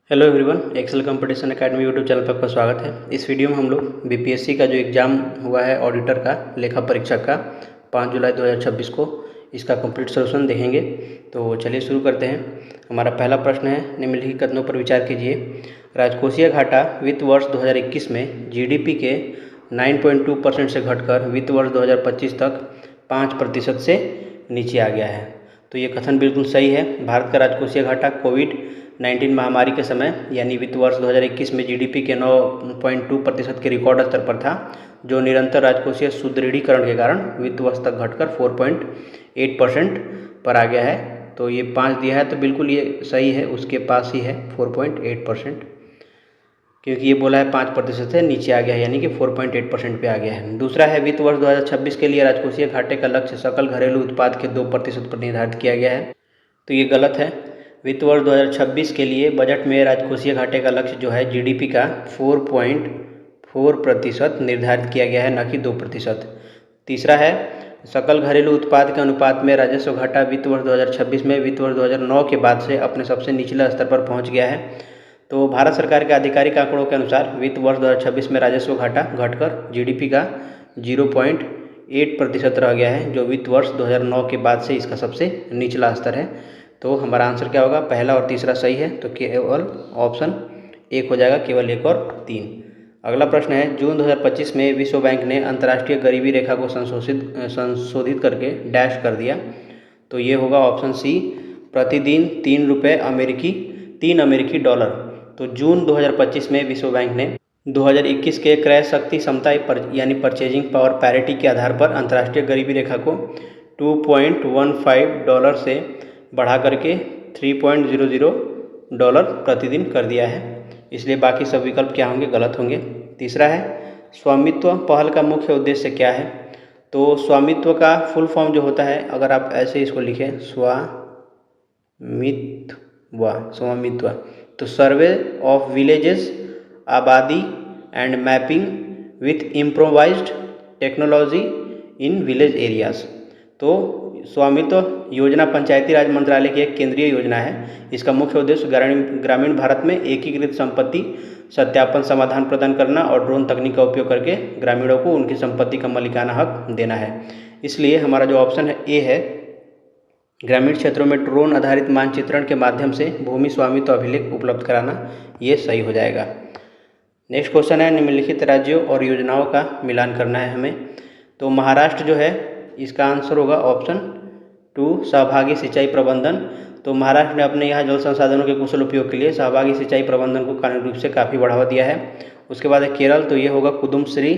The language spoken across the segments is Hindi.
Hello everyone, Excel Competition Academy YouTube channel पर आपका स्वागत है। इस वीडियो में हम लोग बीपीएससी का जो एग्ज़ाम हुआ है ऑडिटर का, लेखा परीक्षक का 5 जुलाई 2026 को, इसका कंप्लीट सॉल्यूशन देखेंगे। तो चलिए शुरू करते हैं। हमारा पहला प्रश्न है, निम्नलिखित कथनों पर विचार कीजिए। राजकोषीय घाटा वित्त वर्ष 2021 में जीडीपी के 9.2% से घटकर वित्त वर्ष 2025 तक 5% से नीचे आ गया है। तो ये कथन बिल्कुल सही है। भारत का राजकोषीय घाटा कोविड-19 महामारी के समय यानी वित्त वर्ष 2021 में जीडीपी के 9.2% के रिकॉर्ड स्तर पर था, जो निरंतर राजकोषीय सुदृढ़ीकरण के कारण वित्त वर्ष तक घटकर 4.8% पर आ गया है। तो ये 5 दिया है तो बिल्कुल ये सही है, उसके पास ही है 4.8%, क्योंकि ये बोला है 5% से नीचे आ गया है, यानी कि 4.8% पे आ गया है। दूसरा है, वित्त वर्ष 2026 के लिए राजकोषीय घाटे का लक्ष्य सकल घरेलू उत्पाद के 2% पर निर्धारित किया गया है। तो ये गलत है। वित्त वर्ष 2026 के लिए बजट में राजकोषीय घाटे का लक्ष्य जो है जीडीपी का 4.4% निर्धारित किया गया है, न कि 2%। तीसरा है, सकल घरेलू उत्पाद के अनुपात में राजस्व घाटा वित्त वर्ष 2026 में वित्त वर्ष 2009 के बाद से अपने सबसे निचले स्तर पर पहुंच गया है। तो भारत सरकार के आधिकारिक आंकड़ों के अनुसार वित्त वर्ष 2026 में राजस्व घाटा घटकर जीडीपी का 0.8% रह गया है, जो वित्त वर्ष 2009 के बाद से इसका सबसे निचला स्तर है। तो हमारा आंसर क्या होगा? पहला और तीसरा सही है, तो केवल ऑप्शन 1 हो जाएगा, केवल 1 और 3। अगला प्रश्न है, जून 2025 में विश्व बैंक ने अंतर्राष्ट्रीय गरीबी रेखा को संशोधित करके डैश कर दिया। तो ये होगा ऑप्शन सी, प्रतिदिन 3 अमेरिकी डॉलर। तो जून 2025 में विश्व बैंक ने 2021 के क्रय शक्ति क्षमता यानी परचेजिंग पावर पैरिटी के आधार पर अंतर्राष्ट्रीय गरीबी रेखा को $2.15 से बढ़ा करके $3.00 प्रतिदिन कर दिया है। इसलिए बाकी सब विकल्प क्या होंगे? गलत होंगे। तीसरा है, स्वामित्व पहल का मुख्य उद्देश्य क्या है? तो स्वामित्व का फुल फॉर्म जो होता है, अगर आप ऐसे इसको लिखें, स्वामित्व, तो सर्वे ऑफ विलेजेस, आबादी and mapping with improvised technology in village areas. तो स्वामित्व योजना पंचायती राज मंत्रालय की एक केंद्रीय योजना है। इसका मुख्य उद्देश्य ग्रामीण भारत में एकीकृत संपत्ति सत्यापन समाधान प्रदान करना और ड्रोन तकनीक का उपयोग करके ग्रामीणों को उनकी संपत्ति का मालिकाना हक देना है। इसलिए हमारा जो ऑप्शन है ए है, ग्रामीण क्षेत्रों में ड्रोन आधारित मानचित्रण के माध्यम से भूमि स्वामित्व अभिलेख उपलब्ध कराना, ये सही हो जाएगा। नेक्स्ट क्वेश्चन है, निम्नलिखित राज्यों और योजनाओं का मिलान करना है हमें। तो महाराष्ट्र जो है, इसका आंसर होगा ऑप्शन 2, सहभागी सिंचाई प्रबंधन। तो महाराष्ट्र ने अपने यहाँ जल संसाधनों के कुशल उपयोग के लिए सहभागी सिंचाई प्रबंधन को कानूनी रूप से काफ़ी बढ़ावा दिया है। उसके बाद है केरल, तो ये होगा कुदुमश्री।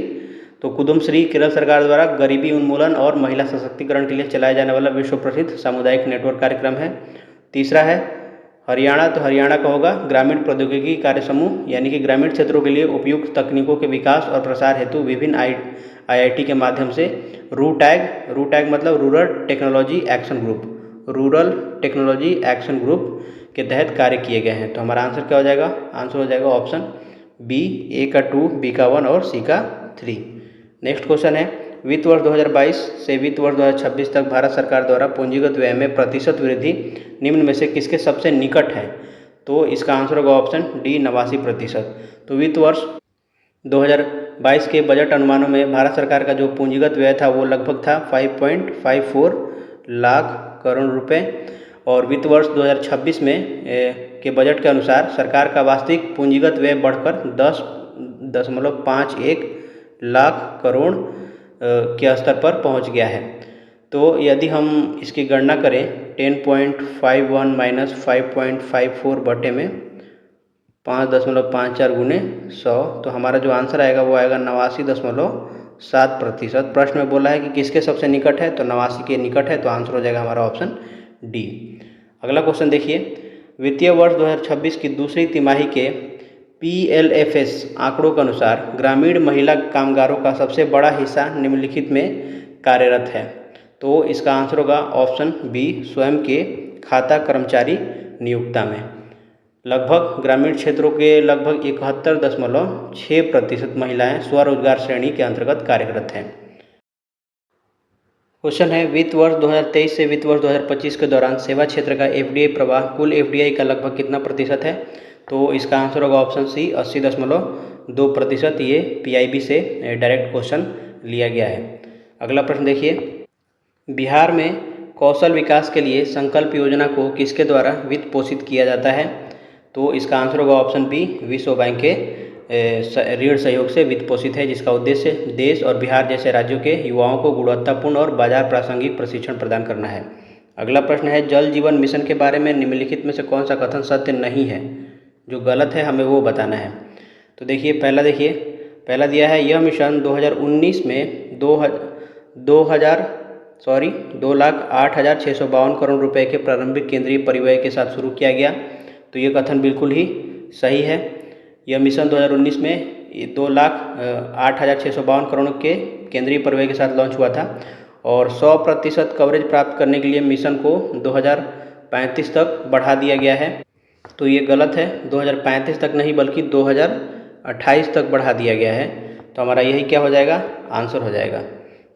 तो कुदुमश्री केरल सरकार द्वारा गरीबी उन्मूलन और महिला सशक्तिकरण के लिए चलाया जाने वाला विश्व प्रसिद्ध सामुदायिक नेटवर्क कार्यक्रम है। तीसरा है हरियाणा, तो हरियाणा का होगा ग्रामीण प्रौद्योगिकी कार्य समूह, यानी कि ग्रामीण क्षेत्रों के लिए उपयुक्त तकनीकों के विकास और प्रसार हेतु विभिन्न आईआईटी के माध्यम से रूटैग मतलब रूरल टेक्नोलॉजी एक्शन ग्रुप के तहत कार्य किए गए हैं। तो हमारा आंसर क्या हो जाएगा? आंसर हो जाएगा ऑप्शन बी, ए का 2, बी का 1 और सी का 3। नेक्स्ट क्वेश्चन है, वित्त वर्ष 2022 से वित्त वर्ष 2026 तक भारत सरकार द्वारा पूंजीगत व्यय में प्रतिशत वृद्धि निम्न में से किसके सबसे निकट है? तो इसका आंसर होगा ऑप्शन डी, 89%। तो वित्त वर्ष 2022 के बजट अनुमानों में भारत सरकार का जो पूंजीगत व्यय था वो लगभग था 5.54 लाख करोड़ रुपए, और वित्त वर्ष 2026 में के बजट के अनुसार सरकार का वास्तविक पूंजीगत व्यय बढ़कर 10.51 लाख करोड़ के स्तर पर पहुंच गया है। तो यदि हम इसकी गणना करें 10.51 माइनस 5.54 बटे में 5.54 गुने 100, तो हमारा जो आंसर आएगा वो आएगा 89.7%। प्रश्न में बोला है कि किसके सबसे निकट है, तो 89 के निकट है, तो आंसर हो जाएगा हमारा ऑप्शन डी। अगला क्वेश्चन देखिए, वित्तीय वर्ष 2026 की दूसरी तिमाही के PLFS आंकड़ों के अनुसार ग्रामीण महिला कामगारों का सबसे बड़ा हिस्सा निम्नलिखित में कार्यरत है। तो इसका आंसर होगा ऑप्शन बी, स्वयं के खाता कर्मचारी नियोक्ता में। लगभग ग्रामीण क्षेत्रों के लगभग 71.6% महिलाएं स्वरोजगार श्रेणी के अंतर्गत कार्यरत हैं। क्वेश्चन है वित्त वर्ष 2023 से वित्त वर्ष 2025 के दौरान सेवा क्षेत्र का एफडीआई प्रवाह कुल एफडीआई का लगभग कितना प्रतिशत है? तो इसका आंसर होगा ऑप्शन सी 80.2%। ये पीआईबी से डायरेक्ट क्वेश्चन लिया गया है। अगला प्रश्न देखिए, बिहार में कौशल विकास के लिए संकल्प योजना को किसके द्वारा वित्त पोषित किया जाता है? तो इसका आंसर होगा ऑप्शन बी विश्व बैंक के ऋण सहयोग से वित्त पोषित है, जिसका उद्देश्य देश और बिहार जैसे राज्यों के युवाओं को गुणवत्तापूर्ण और बाजार प्रासंगिक प्रशिक्षण प्रदान करना है। अगला प्रश्न है जल जीवन मिशन के बारे में निम्नलिखित में से कौन सा कथन सत्य नहीं है? जो गलत है हमें वो बताना है। तो देखिए पहला दिया है यह मिशन 2019 में 2,08,652 करोड़ रुपए के प्रारंभिक केंद्रीय परिव्यय के साथ शुरू किया गया। तो ये कथन बिल्कुल ही सही है। यह मिशन 2019 में 2,08,652 करोड़ के केंद्रीय परिव्यय के साथ लॉन्च हुआ था और 100% कवरेज प्राप्त करने के लिए मिशन को 2035 तक बढ़ा दिया गया है। तो ये गलत है, 2035 तक नहीं बल्कि 2028 तक बढ़ा दिया गया है। तो हमारा यही क्या हो जाएगा? आंसर हो जाएगा।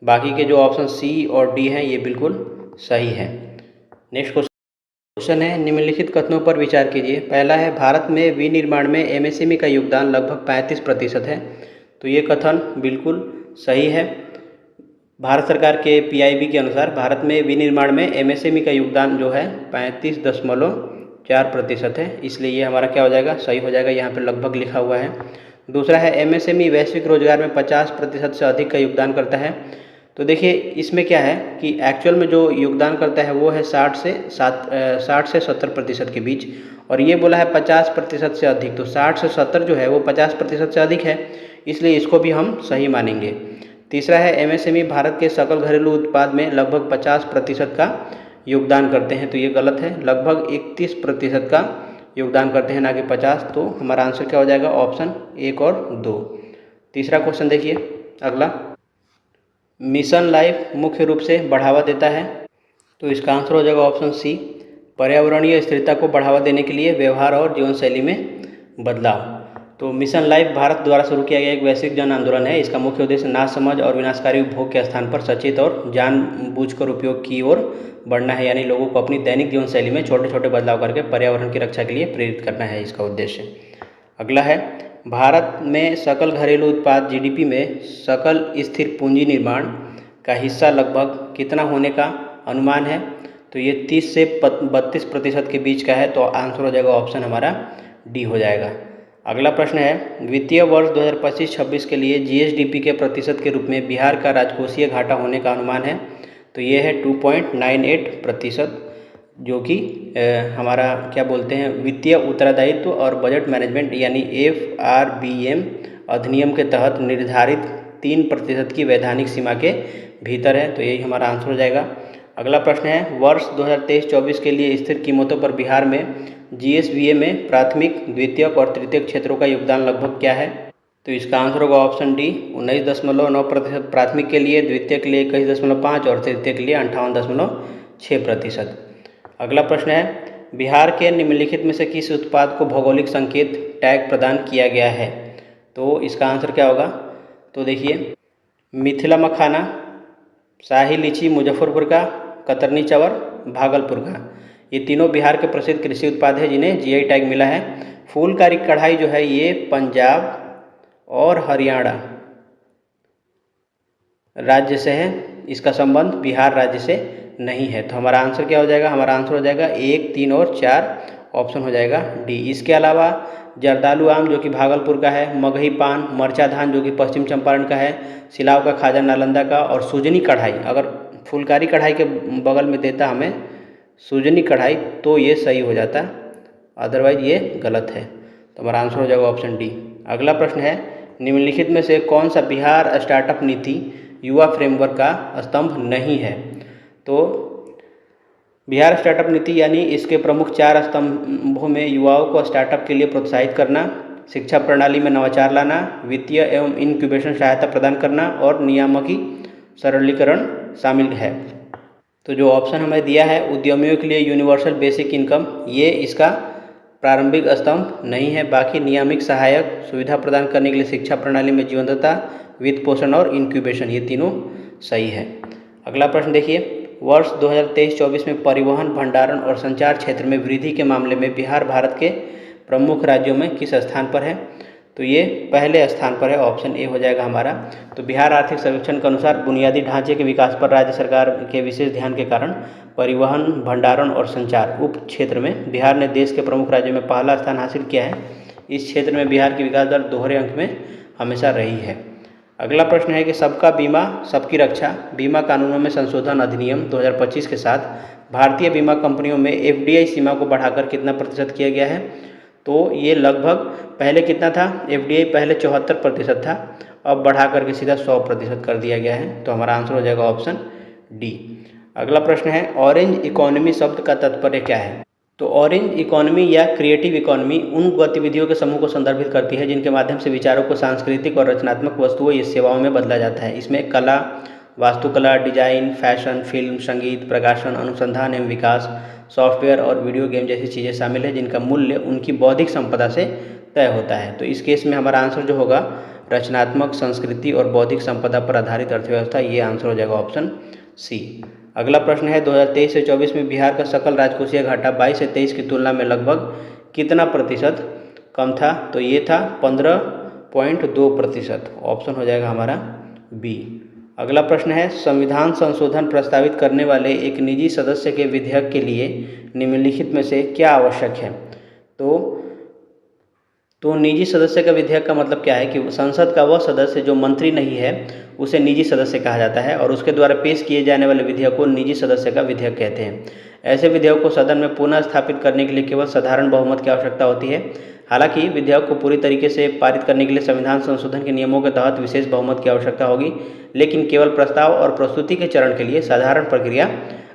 बाकी के जो ऑप्शन सी और डी हैं ये बिल्कुल सही है। नेक्स्ट क्वेश्चन है निम्नलिखित कथनों पर विचार कीजिए। पहला है भारत में विनिर्माण में एमएसएमई का योगदान लगभग 35% है। तो ये कथन बिल्कुल सही है। भारत सरकार के पीआईबी के अनुसार भारत में विनिर्माण में एमएसएमई का योगदान जो है 35.4% है, इसलिए ये हमारा क्या हो जाएगा? सही हो जाएगा। यहाँ पर लगभग लिखा हुआ है। दूसरा है एमएसएमई वैश्विक रोजगार में 50% से अधिक का योगदान करता है। तो देखिए इसमें क्या है कि एक्चुअल में जो योगदान करता है वो है 60 से 70% के बीच, और ये बोला है 50% से अधिक। तो 60 से 70 जो है वो 50% से अधिक है, इसलिए इसको भी हम सही मानेंगे। तीसरा है एमएसएमई भारत के सकल घरेलू उत्पाद में लगभग 50% का योगदान करते हैं। तो ये गलत है, लगभग 31% का योगदान करते हैं, ना कि 50। तो हमारा आंसर क्या हो जाएगा? ऑप्शन 1 और 2। तीसरा क्वेश्चन देखिए अगला, मिशन लाइफ मुख्य रूप से बढ़ावा देता है। तो इसका आंसर हो जाएगा ऑप्शन सी पर्यावरणीय स्थिरता को बढ़ावा देने के लिए व्यवहार और जीवन शैली में बदलाव। तो मिशन लाइफ भारत द्वारा शुरू किया गया एक वैश्विक जन आंदोलन है। इसका मुख्य उद्देश्य नासमझ और विनाशकारी उपभोग के स्थान पर सचेत और जानबूझकर उपयोग की ओर बढ़ना है, यानी लोगों को अपनी दैनिक जीवन शैली में छोटे छोटे बदलाव करके पर्यावरण की रक्षा के लिए प्रेरित करना है इसका उद्देश्य। अगला है भारत में सकल घरेलू उत्पाद जीडीपी में सकल स्थिर पूंजी निर्माण का हिस्सा लगभग कितना होने का अनुमान है? तो ये 30 से 32% के बीच का है। तो आंसर हो जाएगा ऑप्शन हमारा डी हो जाएगा। अगला प्रश्न है वित्तीय वर्ष 2025-26 के लिए जीएसडीपी के प्रतिशत के रूप में बिहार का राजकोषीय घाटा होने का अनुमान है। तो ये है 2.98%, जो कि हमारा क्या बोलते हैं वित्तीय उत्तरदायित्व और बजट मैनेजमेंट यानी FRBM अधिनियम के तहत निर्धारित 3% की वैधानिक सीमा के भीतर है। तो यही हमारा आंसर हो जाएगा। अगला प्रश्न है वर्ष 2023-24 के लिए स्थिर कीमतों पर बिहार में GSVA में प्राथमिक, द्वितीयक और तृतीयक क्षेत्रों का योगदान लगभग क्या है? तो इसका आंसर होगा ऑप्शन डी 19.9% प्राथमिक के लिए, द्वितीयक के लिए 21.5% और तृतीयक के लिए 58.6%। अगला प्रश्न है बिहार के निम्नलिखित में से किस उत्पाद को भौगोलिक संकेत टैग प्रदान किया गया है? तो इसका आंसर क्या होगा? तो देखिए मिथिला मखाना, शाही लीची मुजफ्फरपुर का, कतरनी चावल भागलपुर का, ये तीनों बिहार के प्रसिद्ध कृषि उत्पाद हैं जिन्हें जीआई टैग मिला है। फूलकारी कढ़ाई जो है ये पंजाब और हरियाणा राज्य से है, इसका संबंध बिहार राज्य से नहीं है। तो हमारा आंसर क्या हो जाएगा? हमारा आंसर हो जाएगा 1, 3 और 4, ऑप्शन हो जाएगा डी। इसके अलावा जर्दालू आम जो कि भागलपुर का है, मगही पान, मरचा धान जो कि पश्चिम चंपारण का है, सिलाव का खाजा नालंदा का, और सूजनी कढ़ाई, अगर फुलकारी कढ़ाई के बगल में देता हमें सूजनी कढ़ाई तो ये सही हो जाता, अदरवाइज ये गलत है। तो हमारा आंसर हो जाएगा ऑप्शन डी। अगला प्रश्न है निम्नलिखित में से कौन सा बिहार स्टार्टअप नीति युवा फ्रेमवर्क का स्तंभ नहीं है? तो बिहार स्टार्टअप नीति यानी इसके प्रमुख 4 स्तंभों में युवाओं को स्टार्टअप के लिए प्रोत्साहित करना, शिक्षा प्रणाली में नवाचार लाना, वित्तीय एवं इनक्यूबेशन सहायता प्रदान करना और नियामकी सरलीकरण शामिल है। तो जो ऑप्शन हमें दिया है उद्यमियों के लिए यूनिवर्सल बेसिक इनकम, ये इसका प्रारंभिक स्तंभ नहीं है। बाकी नियामक सहायक सुविधा प्रदान करने के लिए शिक्षा प्रणाली में जीवंतता, वित्त पोषण और इनक्यूबेशन, ये तीनों सही है। अगला प्रश्न देखिए, वर्ष 2023-24 में परिवहन, भंडारण और संचार क्षेत्र में वृद्धि के मामले में बिहार भारत के प्रमुख राज्यों में किस स्थान पर है? तो ये पहले स्थान पर है, ऑप्शन ए हो जाएगा हमारा। तो बिहार आर्थिक सर्वेक्षण के अनुसार बुनियादी ढांचे के विकास पर राज्य सरकार के विशेष ध्यान के कारण परिवहन, भंडारण और संचार उप क्षेत्र में बिहार ने देश के प्रमुख राज्यों में पहला स्थान हासिल किया है। इस क्षेत्र में बिहार की विकास दर दोहरे अंक में हमेशा रही है। अगला प्रश्न है कि सबका बीमा सबकी रक्षा बीमा कानूनों में संशोधन अधिनियम 2025 के साथ भारतीय बीमा कंपनियों में एफडीआई सीमा को बढ़ाकर कितना प्रतिशत किया गया है? तो ये लगभग पहले कितना था? एफडीआई पहले 74% था, अब बढ़ा करके सीधा 100% कर दिया गया है। तो हमारा आंसर हो जाएगा ऑप्शन डी। अगला प्रश्न है, ऑरेंज इकोनॉमी शब्द का तात्पर्य क्या है? तो ऑरेंज इकोनॉमी या क्रिएटिव इकोनॉमी उन गतिविधियों के समूह को संदर्भित करती है जिनके माध्यम से विचारों को सांस्कृतिक और रचनात्मक वस्तुओं या सेवाओं में बदला जाता है। इसमें कला, वास्तुकला, डिजाइन, फैशन, फिल्म, संगीत, प्रकाशन, अनुसंधान एवं विकास, सॉफ्टवेयर और वीडियो गेम जैसी चीज़ें शामिल है जिनका मूल्य उनकी बौद्धिक संपदा से तय होता है। तो इस केस में हमारा आंसर जो होगा रचनात्मक, संस्कृति और बौद्धिक संपदा पर आधारित अर्थव्यवस्था, ये आंसर हो जाएगा ऑप्शन सी। अगला प्रश्न है, 2023 से 24 में बिहार का सकल राजकोषीय घाटा 22 से 23 की तुलना में लगभग कितना प्रतिशत कम था? तो ये था 15.2%, ऑप्शन हो जाएगा हमारा बी। अगला प्रश्न है, संविधान संशोधन प्रस्तावित करने वाले एक निजी सदस्य के विधेयक के लिए निम्नलिखित में से क्या आवश्यक है? तो निजी सदस्य का विधेयक का मतलब क्या है कि संसद का वह सदस्य जो मंत्री नहीं है उसे निजी सदस्य कहा जाता है और उसके द्वारा पेश किए जाने वाले विधेयक को निजी सदस्य का विधेयक कहते हैं। ऐसे विधेयक को सदन में पुनः स्थापित करने के लिए केवल साधारण बहुमत की आवश्यकता होती है। हालांकि विधेयक को पूरी तरीके से पारित करने के लिए संविधान संशोधन के नियमों के तहत विशेष बहुमत की आवश्यकता होगी, लेकिन केवल प्रस्ताव और प्रस्तुति के चरण के लिए साधारण प्रक्रिया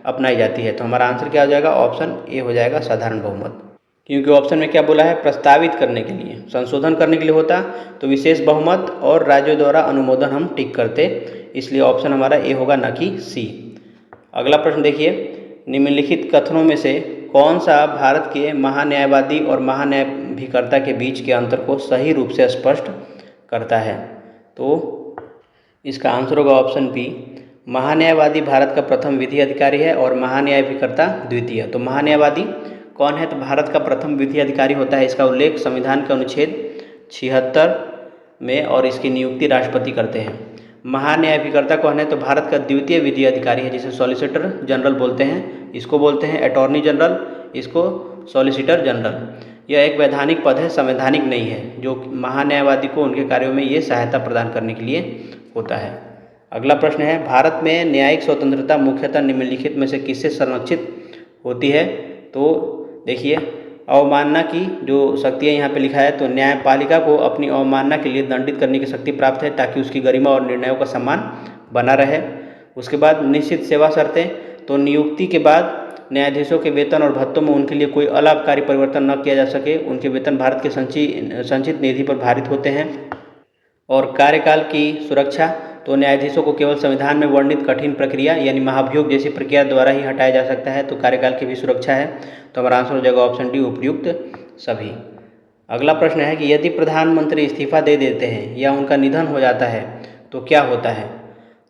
अपनाई जाती है। तो हमारा आंसर क्या हो जाएगा? ऑप्शन ए हो जाएगा साधारण बहुमत, क्योंकि ऑप्शन में क्या बोला है? प्रस्तावित करने के लिए, संशोधन करने के लिए होता तो विशेष बहुमत और राज्यों द्वारा अनुमोदन हम टिक करते, इसलिए ऑप्शन हमारा ए होगा, ना कि सी। अगला प्रश्न देखिए, निम्नलिखित कथनों में से कौन सा भारत के महान्यायवादी और महान्यायाभिकर्ता के बीच के अंतर को सही रूप से स्पष्ट करता है? तो इसका आंसर होगा ऑप्शन बी। महान्यायवादी भारत का प्रथम विधि अधिकारी है और महान्यायाभिकर्ता द्वितीय। तो महान्यायवादी कौन है? तो भारत का प्रथम विधि अधिकारी होता है। इसका उल्लेख संविधान के अनुच्छेद 76 में और इसकी नियुक्ति राष्ट्रपति करते हैं। महान्यायाभिकर्ता कौन है? तो भारत का द्वितीय विधि अधिकारी है, जिसे सॉलिसिटर जनरल बोलते हैं। इसको बोलते हैं अटॉर्नी जनरल, इसको सॉलिसिटर जनरल। यह एक वैधानिक पद है, संवैधानिक नहीं है, जो महान्यायवादी को उनके कार्यों में ये सहायता प्रदान करने के लिए होता है। अगला प्रश्न है, भारत में न्यायिक स्वतंत्रता मुख्यतः निम्नलिखित में से किससे संरक्षित होती है? तो देखिए, अवमानना की जो शक्तियाँ यहाँ पे लिखा है, तो न्यायपालिका को अपनी अवमानना के लिए दंडित करने की शक्ति प्राप्त है ताकि उसकी गरिमा और निर्णयों का सम्मान बना रहे। उसके बाद निश्चित सेवा शर्तें, तो नियुक्ति के बाद न्यायाधीशों के वेतन और भत्तों में उनके लिए कोई अलाभकारी परिवर्तन न किया जा सके, उनके वेतन भारत के संचित निधि पर भारित होते हैं। और कार्यकाल की सुरक्षा, तो न्यायाधीशों को केवल संविधान में वर्णित कठिन प्रक्रिया यानी महाभियोग जैसी प्रक्रिया द्वारा ही हटाया जा सकता है, तो कार्यकाल की भी सुरक्षा है। तो हमारा आंसर हो जाएगा ऑप्शन डी, उपयुक्त सभी। अगला प्रश्न है कि यदि प्रधानमंत्री इस्तीफा दे देते हैं या उनका निधन हो जाता है तो क्या होता है?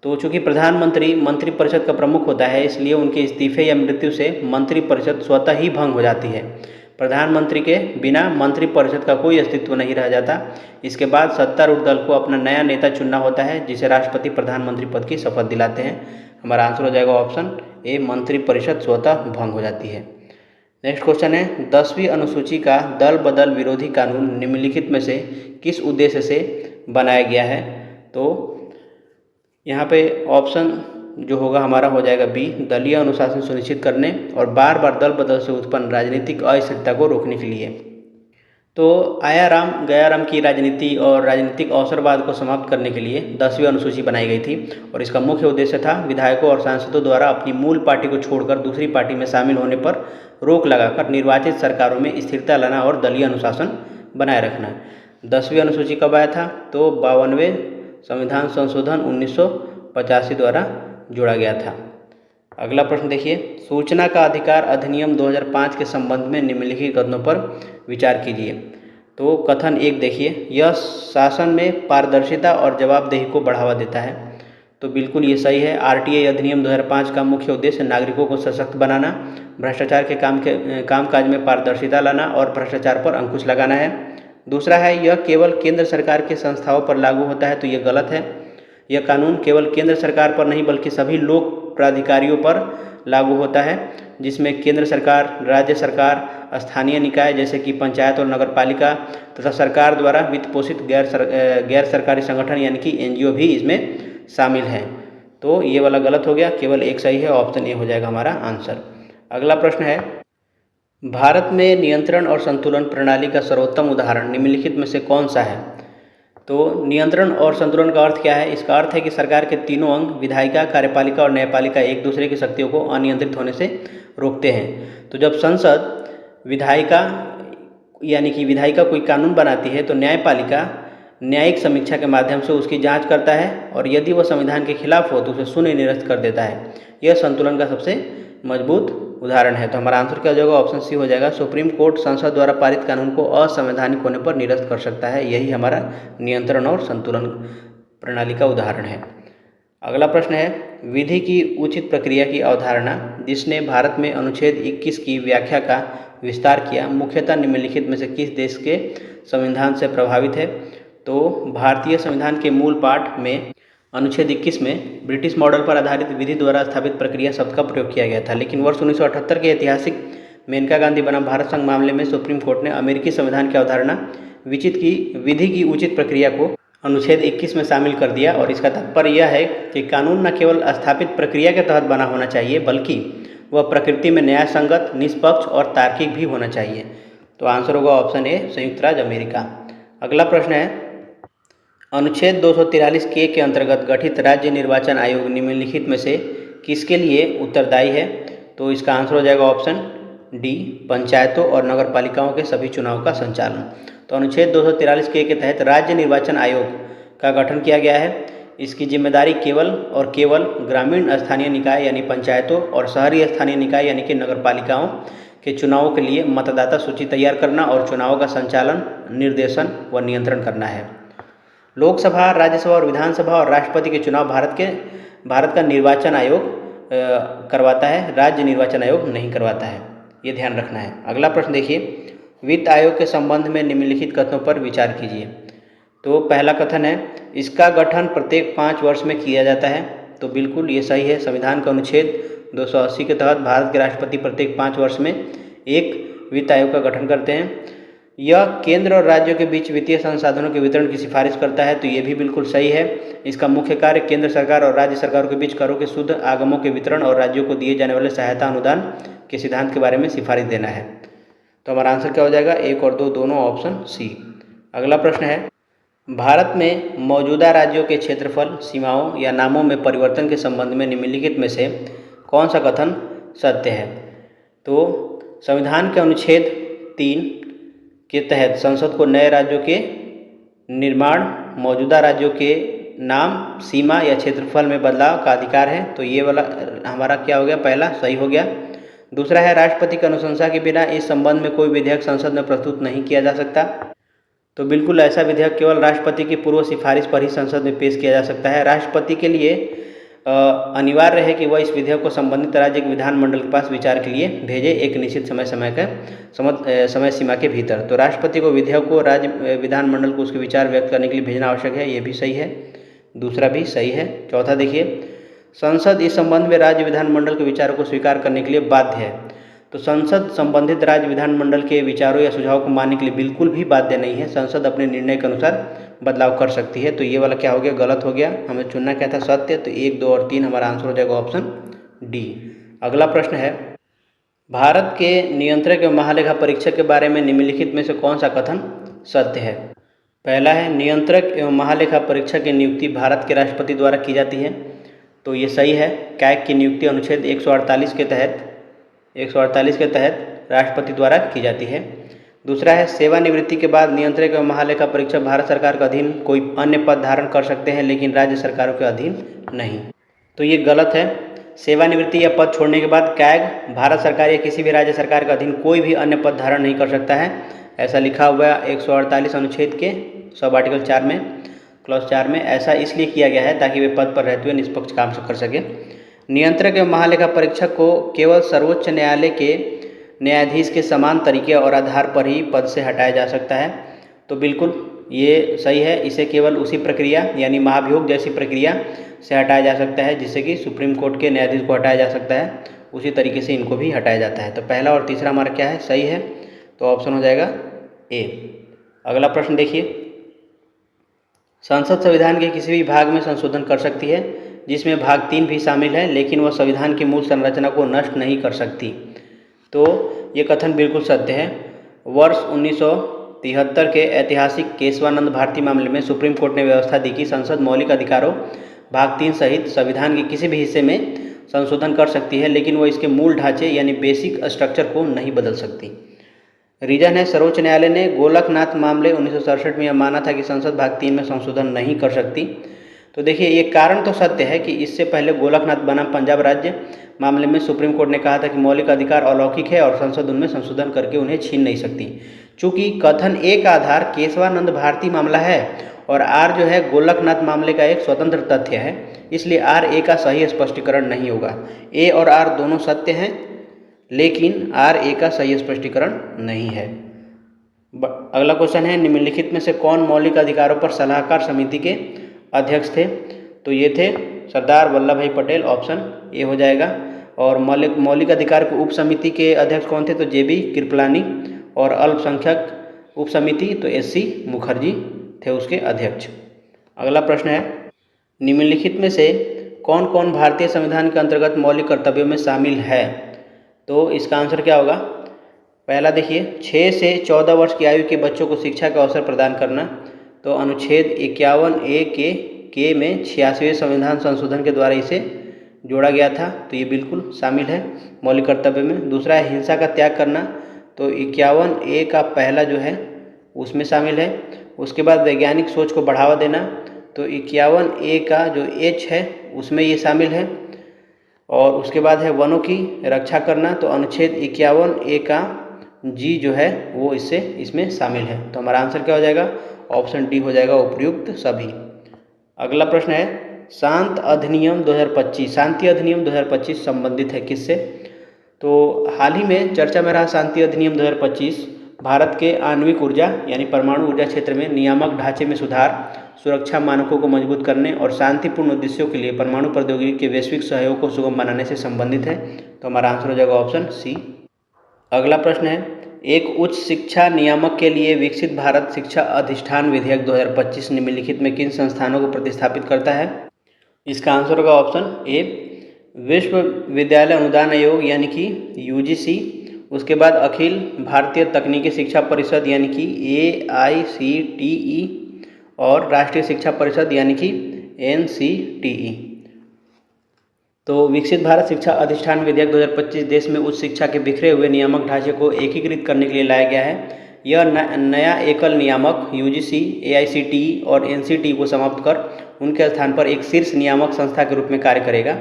तो चूंकि प्रधानमंत्री मंत्रिपरिषद का प्रमुख होता है, इसलिए उनके इस्तीफे या मृत्यु से मंत्रिपरिषद स्वतः ही भंग हो जाती है। प्रधानमंत्री के बिना मंत्रिपरिषद का कोई अस्तित्व नहीं रह जाता। इसके बाद सत्तारूढ़ दल को अपना नया नेता चुनना होता है, जिसे राष्ट्रपति प्रधानमंत्री पद की शपथ दिलाते हैं। हमारा आंसर हो जाएगा ऑप्शन ए, मंत्रिपरिषद स्वतः भंग हो जाती है। नेक्स्ट क्वेश्चन है, 10वीं अनुसूची का दल बदल विरोधी कानून निम्नलिखित में से किस उद्देश्य से बनाया गया है? तो यहाँ पे ऑप्शन जो होगा हमारा हो जाएगा बी, दलीय अनुशासन सुनिश्चित करने और बार बार दल बदल से उत्पन्न राजनीतिक अस्थिरता को रोकने के लिए। तो आया राम गया राम की राजनीति और राजनीतिक अवसरवाद को समाप्त करने के लिए 10वीं अनुसूची बनाई गई थी और इसका मुख्य उद्देश्य था विधायकों और सांसदों द्वारा अपनी मूल पार्टी को छोड़कर दूसरी पार्टी में शामिल होने पर रोक लगाकर निर्वाचित सरकारों में स्थिरता लाना और दलीय अनुशासन बनाए रखना। 10वीं अनुसूची कब आया था? तो 52वें संविधान संशोधन 1985 द्वारा जोड़ा गया था। अगला प्रश्न देखिए, सूचना का अधिकार अधिनियम 2005 के संबंध में निम्नलिखित कथनों पर विचार कीजिए। तो कथन 1 देखिए, यह शासन में पारदर्शिता और जवाबदेही को बढ़ावा देता है। तो बिल्कुल ये सही है। आरटीआई अधिनियम 2005 का मुख्य उद्देश्य नागरिकों को सशक्त बनाना, भ्रष्टाचार के कामकाज में पारदर्शिता लाना और भ्रष्टाचार पर अंकुश लगाना है। दूसरा है यह केवल केंद्र सरकार के संस्थाओं पर लागू होता है, तो ये गलत है। यह कानून केवल केंद्र सरकार पर नहीं बल्कि सभी लोक प्राधिकारियों पर लागू होता है, जिसमें केंद्र सरकार, राज्य सरकार, स्थानीय निकाय जैसे कि पंचायत और नगर पालिका तथा सरकार द्वारा वित्त पोषित गैर सरकारी संगठन यानी कि एनजीओ भी इसमें शामिल हैं। तो ये वाला गलत हो गया, केवल एक सही है, ऑप्शन ए हो जाएगा हमारा आंसर। अगला प्रश्न है, भारत में नियंत्रण और संतुलन प्रणाली का सर्वोत्तम उदाहरण निम्नलिखित में से कौन सा है? तो नियंत्रण और संतुलन का अर्थ क्या है? इसका अर्थ है कि सरकार के तीनों अंग विधायिका, कार्यपालिका और न्यायपालिका एक दूसरे की शक्तियों को अनियंत्रित होने से रोकते हैं। तो जब संसद विधायिका यानी कि विधायिका कोई कानून बनाती है तो न्यायपालिका न्यायिक समीक्षा के माध्यम से उसकी जांच करता है और यदि वह संविधान के खिलाफ हो तो उसे शून्य निरस्त कर देता है। यह संतुलन का सबसे मजबूत उदाहरण है। तो हमारा आंसर क्या हो जाएगा? ऑप्शन सी हो जाएगा। सुप्रीम कोर्ट संसद द्वारा पारित कानून को असंवैधानिक होने पर निरस्त कर सकता है। यही हमारा नियंत्रण और संतुलन प्रणाली का उदाहरण है। अगला प्रश्न है, विधि की उचित प्रक्रिया की अवधारणा जिसने भारत में अनुच्छेद 21 की व्याख्या का विस्तार किया मुख्यतः निम्नलिखित में से किस देश के संविधान से प्रभावित है? तो भारतीय संविधान के मूल पाठ में अनुच्छेद 21 में ब्रिटिश मॉडल पर आधारित विधि द्वारा स्थापित प्रक्रिया शब्द का प्रयोग किया गया था, लेकिन वर्ष 1978 के ऐतिहासिक मेनका गांधी बनाम भारत संघ मामले में सुप्रीम कोर्ट ने अमेरिकी संविधान की अवधारणा विधि की उचित प्रक्रिया को अनुच्छेद 21 में शामिल कर दिया और इसका तात्पर्य यह है कि कानून न केवल स्थापित प्रक्रिया के तहत बना होना चाहिए बल्कि वह प्रकृति में न्याय संगत, निष्पक्ष और तार्किक भी होना चाहिए। तो आंसर होगा ऑप्शन ए, संयुक्त राज्य अमेरिका। अगला प्रश्न है, अनुच्छेद 243 के अंतर्गत गठित राज्य निर्वाचन आयोग निम्नलिखित में से किसके लिए उत्तरदायी है? तो इसका आंसर हो जाएगा ऑप्शन डी, पंचायतों और नगर पालिकाओं के सभी चुनाव का संचालन। तो अनुच्छेद 243 के तहत राज्य निर्वाचन आयोग का गठन किया गया है। इसकी जिम्मेदारी केवल और केवल ग्रामीण स्थानीय निकाय यानी पंचायतों और शहरी स्थानीय निकाय यानी कि नगर पालिकाओं के चुनावों के लिए मतदाता सूची तैयार करना और चुनावों का संचालन, निर्देशन व नियंत्रण करना है। लोकसभा, राज्यसभा और विधानसभा और राष्ट्रपति के चुनाव भारत का निर्वाचन आयोग करवाता है, राज्य निर्वाचन आयोग नहीं करवाता है, ये ध्यान रखना है। अगला प्रश्न देखिए, वित्त आयोग के संबंध में निम्नलिखित कथनों पर विचार कीजिए। तो पहला कथन है, इसका गठन प्रत्येक 5 वर्ष में किया जाता है। तो बिल्कुल ये सही है। संविधान के अनुच्छेद 280 के तहत भारत के राष्ट्रपति प्रत्येक 5 वर्ष में एक वित्त आयोग का गठन करते हैं। यह केंद्र और राज्यों के बीच वित्तीय संसाधनों के वितरण की सिफारिश करता है। तो ये भी बिल्कुल सही है। इसका मुख्य कार्य केंद्र सरकार और राज्य सरकारों के बीच करों के शुद्ध आगमों के वितरण और राज्यों को दिए जाने वाले सहायता अनुदान के सिद्धांत के बारे में सिफारिश देना है। तो हमारा आंसर क्या हो जाएगा? 1 और 2 दोनों, ऑप्शन सी। अगला प्रश्न है, भारत में मौजूदा राज्यों के क्षेत्रफल, सीमाओं या नामों में परिवर्तन के संबंध में निम्नलिखित में से कौन सा कथन सत्य है? तो संविधान के अनुच्छेद 3 के तहत संसद को नए राज्यों के निर्माण, मौजूदा राज्यों के नाम, सीमा या क्षेत्रफल में बदलाव का अधिकार है। तो ये वाला हमारा क्या हो गया? पहला सही हो गया। दूसरा है, राष्ट्रपति की अनुशंसा के बिना इस संबंध में कोई विधेयक संसद में प्रस्तुत नहीं किया जा सकता। तो बिल्कुल ऐसा विधेयक केवल राष्ट्रपति की पूर्व सिफारिश पर ही संसद में पेश किया जा सकता है। राष्ट्रपति के लिए अनिवार्य है कि वह इस विधेयक को संबंधित राज्य के विधानमंडल के पास विचार के लिए भेजे एक निश्चित समय सीमा के भीतर। तो राष्ट्रपति को विधेयक को राज्य विधानमंडल को उसके विचार व्यक्त करने के लिए भेजना आवश्यक है, ये भी सही है। दूसरा भी सही है। चौथा देखिए, संसद इस संबंध में राज्य विधानमंडल के विचारों को स्वीकार करने के लिए बाध्य है। तो संसद संबंधित राज्य विधानमंडल के विचारों या सुझाव को मानने के लिए बिल्कुल भी बाध्य नहीं है। संसद अपने निर्णय के अनुसार बदलाव कर सकती है। तो ये वाला क्या हो गया? गलत हो गया। हमें चुनना क्या था? सत्य। तो 1, 2 और 3 हमारा आंसर हो जाएगा ऑप्शन डी। अगला प्रश्न है, भारत के नियंत्रक एवं महालेखा परीक्षक के बारे में निम्नलिखित में से कौन सा कथन सत्य है? पहला है, नियंत्रक एवं महालेखा परीक्षक की नियुक्ति भारत के राष्ट्रपति द्वारा की जाती है। तो ये सही है। कैग की नियुक्ति अनुच्छेद 148 के तहत राष्ट्रपति द्वारा की जाती है। दूसरा है, सेवानिवृत्ति के बाद नियंत्रक एवं महालेखा परीक्षक भारत सरकार के अधीन कोई अन्य पद धारण कर सकते हैं लेकिन राज्य सरकारों के अधीन नहीं। तो ये गलत है। सेवानिवृत्ति या पद छोड़ने के बाद कैग भारत सरकार या किसी भी राज्य सरकार के अधीन कोई भी अन्य पद धारण नहीं कर सकता है। ऐसा लिखा हुआ है 148 अनुच्छेद के सब आर्टिकल 4 में। क्लॉज 4 में ऐसा इसलिए किया गया है ताकि वे पद पर रहते हुए निष्पक्ष काम कर सके। नियंत्रक एवं महालेखा परीक्षक को केवल सर्वोच्च न्यायालय के न्यायाधीश के समान तरीके और आधार पर ही पद से हटाया जा सकता है। तो बिल्कुल ये सही है, इसे केवल उसी प्रक्रिया यानी महाभियोग जैसी प्रक्रिया से हटाया जा सकता है जिससे कि सुप्रीम कोर्ट के न्यायाधीश को हटाया जा सकता है, उसी तरीके से इनको भी हटाया जाता है। तो पहला और तीसरा हमारा क्या है, सही है, तो ऑप्शन हो जाएगा ए। अगला प्रश्न देखिए, संसद संविधान के किसी भी भाग में संशोधन कर सकती है जिसमें भाग 3 भी शामिल है, लेकिन वह संविधान की मूल संरचना को नष्ट नहीं कर सकती। तो ये कथन बिल्कुल सत्य है। वर्ष 1973 के ऐतिहासिक केशवानंद भारती मामले में सुप्रीम कोर्ट ने व्यवस्था दी कि संसद मौलिक अधिकारों भाग 3 सहित संविधान के किसी भी हिस्से में संशोधन कर सकती है, लेकिन वो इसके मूल ढांचे यानी बेसिक स्ट्रक्चर को नहीं बदल सकती। रीजन है, सर्वोच्च न्यायालय ने गोलकनाथ मामले 1967 में यह माना था कि संसद भाग 3 में संशोधन नहीं कर सकती। तो देखिए, ये कारण तो सत्य है कि इससे पहले गोलकनाथ बनाम पंजाब राज्य मामले में सुप्रीम कोर्ट ने कहा था कि मौलिक अधिकार अलौकिक है और संसद उनमें संशोधन करके उन्हें छीन नहीं सकती। चूंकि कथन ए का आधार केशवानंद भारती मामला है और आर जो है गोलकनाथ मामले का एक स्वतंत्र तथ्य है, इसलिए आर ए का सही स्पष्टीकरण नहीं होगा। ए और आर दोनों सत्य हैं, लेकिन आर ए का सही स्पष्टीकरण नहीं है। अगला क्वेश्चन है, निम्नलिखित में से कौन मौलिक अधिकारों पर सलाहकार समिति के अध्यक्ष थे? तो ये थे सरदार वल्लभ भाई पटेल, ऑप्शन ए हो जाएगा। और मौलिक अधिकार की उप समिति के अध्यक्ष कौन थे? तो जेबी कृपलानी। और अल्पसंख्यक उप समिति तो एससी मुखर्जी थे उसके अध्यक्ष। अगला प्रश्न है, निम्नलिखित में से कौन कौन भारतीय संविधान के अंतर्गत मौलिक कर्तव्यों में शामिल है? तो इसका आंसर क्या होगा? पहला देखिए, 6 से 14 वर्ष की आयु के बच्चों को शिक्षा का अवसर प्रदान करना। तो अनुच्छेद 51A के में 86वें संविधान संशोधन के द्वारा इसे जोड़ा गया था, तो ये बिल्कुल शामिल है मौलिक कर्तव्य में। दूसरा है हिंसा का त्याग करना, तो 51A का पहला जो है उसमें शामिल है। उसके बाद वैज्ञानिक सोच को बढ़ावा देना, तो 51A का जो H है उसमें ये शामिल है। और उसके बाद है वनों की रक्षा करना, तो अनुच्छेद 51A का G जो है वो इसमें शामिल है। तो हमारा आंसर क्या हो जाएगा? ऑप्शन डी हो जाएगा, उपयुक्त सभी। अगला प्रश्न है, शांति अधिनियम 2025 संबंधित है किससे? तो हाल ही में चर्चा में रहा शांति अधिनियम 2025 भारत के आणविक ऊर्जा यानी परमाणु ऊर्जा क्षेत्र में नियामक ढांचे में सुधार, सुरक्षा मानकों को मजबूत करने और शांतिपूर्ण उद्देश्यों के लिए परमाणु प्रौद्योगिकी के वैश्विक सहयोग को सुगम बनाने से संबंधित है। तो हमारा आंसर हो जाएगा ऑप्शन सी। अगला प्रश्न है, एक उच्च शिक्षा नियामक के लिए विकसित भारत शिक्षा अधिष्ठान विधेयक 2025 निम्नलिखित में किन संस्थानों को प्रतिस्थापित करता है? इसका आंसर होगा ऑप्शन ए, विश्वविद्यालय अनुदान आयोग यानी कि यूजीसी। उसके बाद अखिल भारतीय तकनीकी शिक्षा परिषद यानी कि AICTE और राष्ट्रीय शिक्षा परिषद यानी कि NCTE। तो विकसित भारत शिक्षा अधिष्ठान विधेयक 2025 देश में उच्च शिक्षा के बिखरे हुए नियामक ढांचे को एकीकृत करने के लिए लाया गया है। यह नया एकल नियामक यूजीसी, AICTE और NCTE को समाप्त कर उनके स्थान पर एक शीर्ष नियामक संस्था के रूप में कार्य करेगा।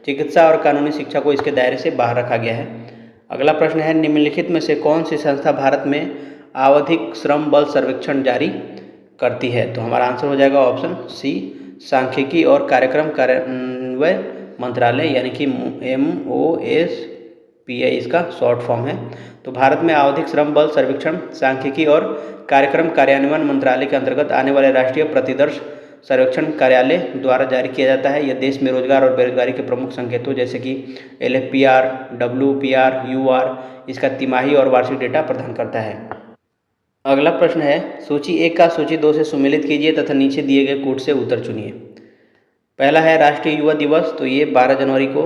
चिकित्सा और कानूनी शिक्षा को इसके दायरे से बाहर रखा गया है। अगला प्रश्न है, निम्नलिखित में से कौन सी संस्था भारत में आवधिक श्रम बल सर्वेक्षण जारी करती है? तो हमारा आंसर हो जाएगा ऑप्शन सी, सांख्यिकी और कार्यक्रम कार्यान्वयन मंत्रालय यानी कि MOSPI इसका शॉर्ट फॉर्म है। तो भारत में आवधिक श्रम बल सर्वेक्षण सांख्यिकी और कार्यक्रम कार्यान्वयन मंत्रालय के अंतर्गत आने वाले राष्ट्रीय प्रतिदर्श सर्वेक्षण कार्यालय द्वारा जारी किया जाता है। यह देश में रोजगार और बेरोजगारी के प्रमुख संकेतों जैसे कि LFPR, WPR, UR इसका तिमाही और वार्षिक डेटा प्रदान करता है। अगला प्रश्न है, सूची 1 का सूची 2 से सुमेलित कीजिए तथा नीचे दिए गए कूट से उत्तर चुनिए। पहला है राष्ट्रीय युवा दिवस, तो ये 12 जनवरी को।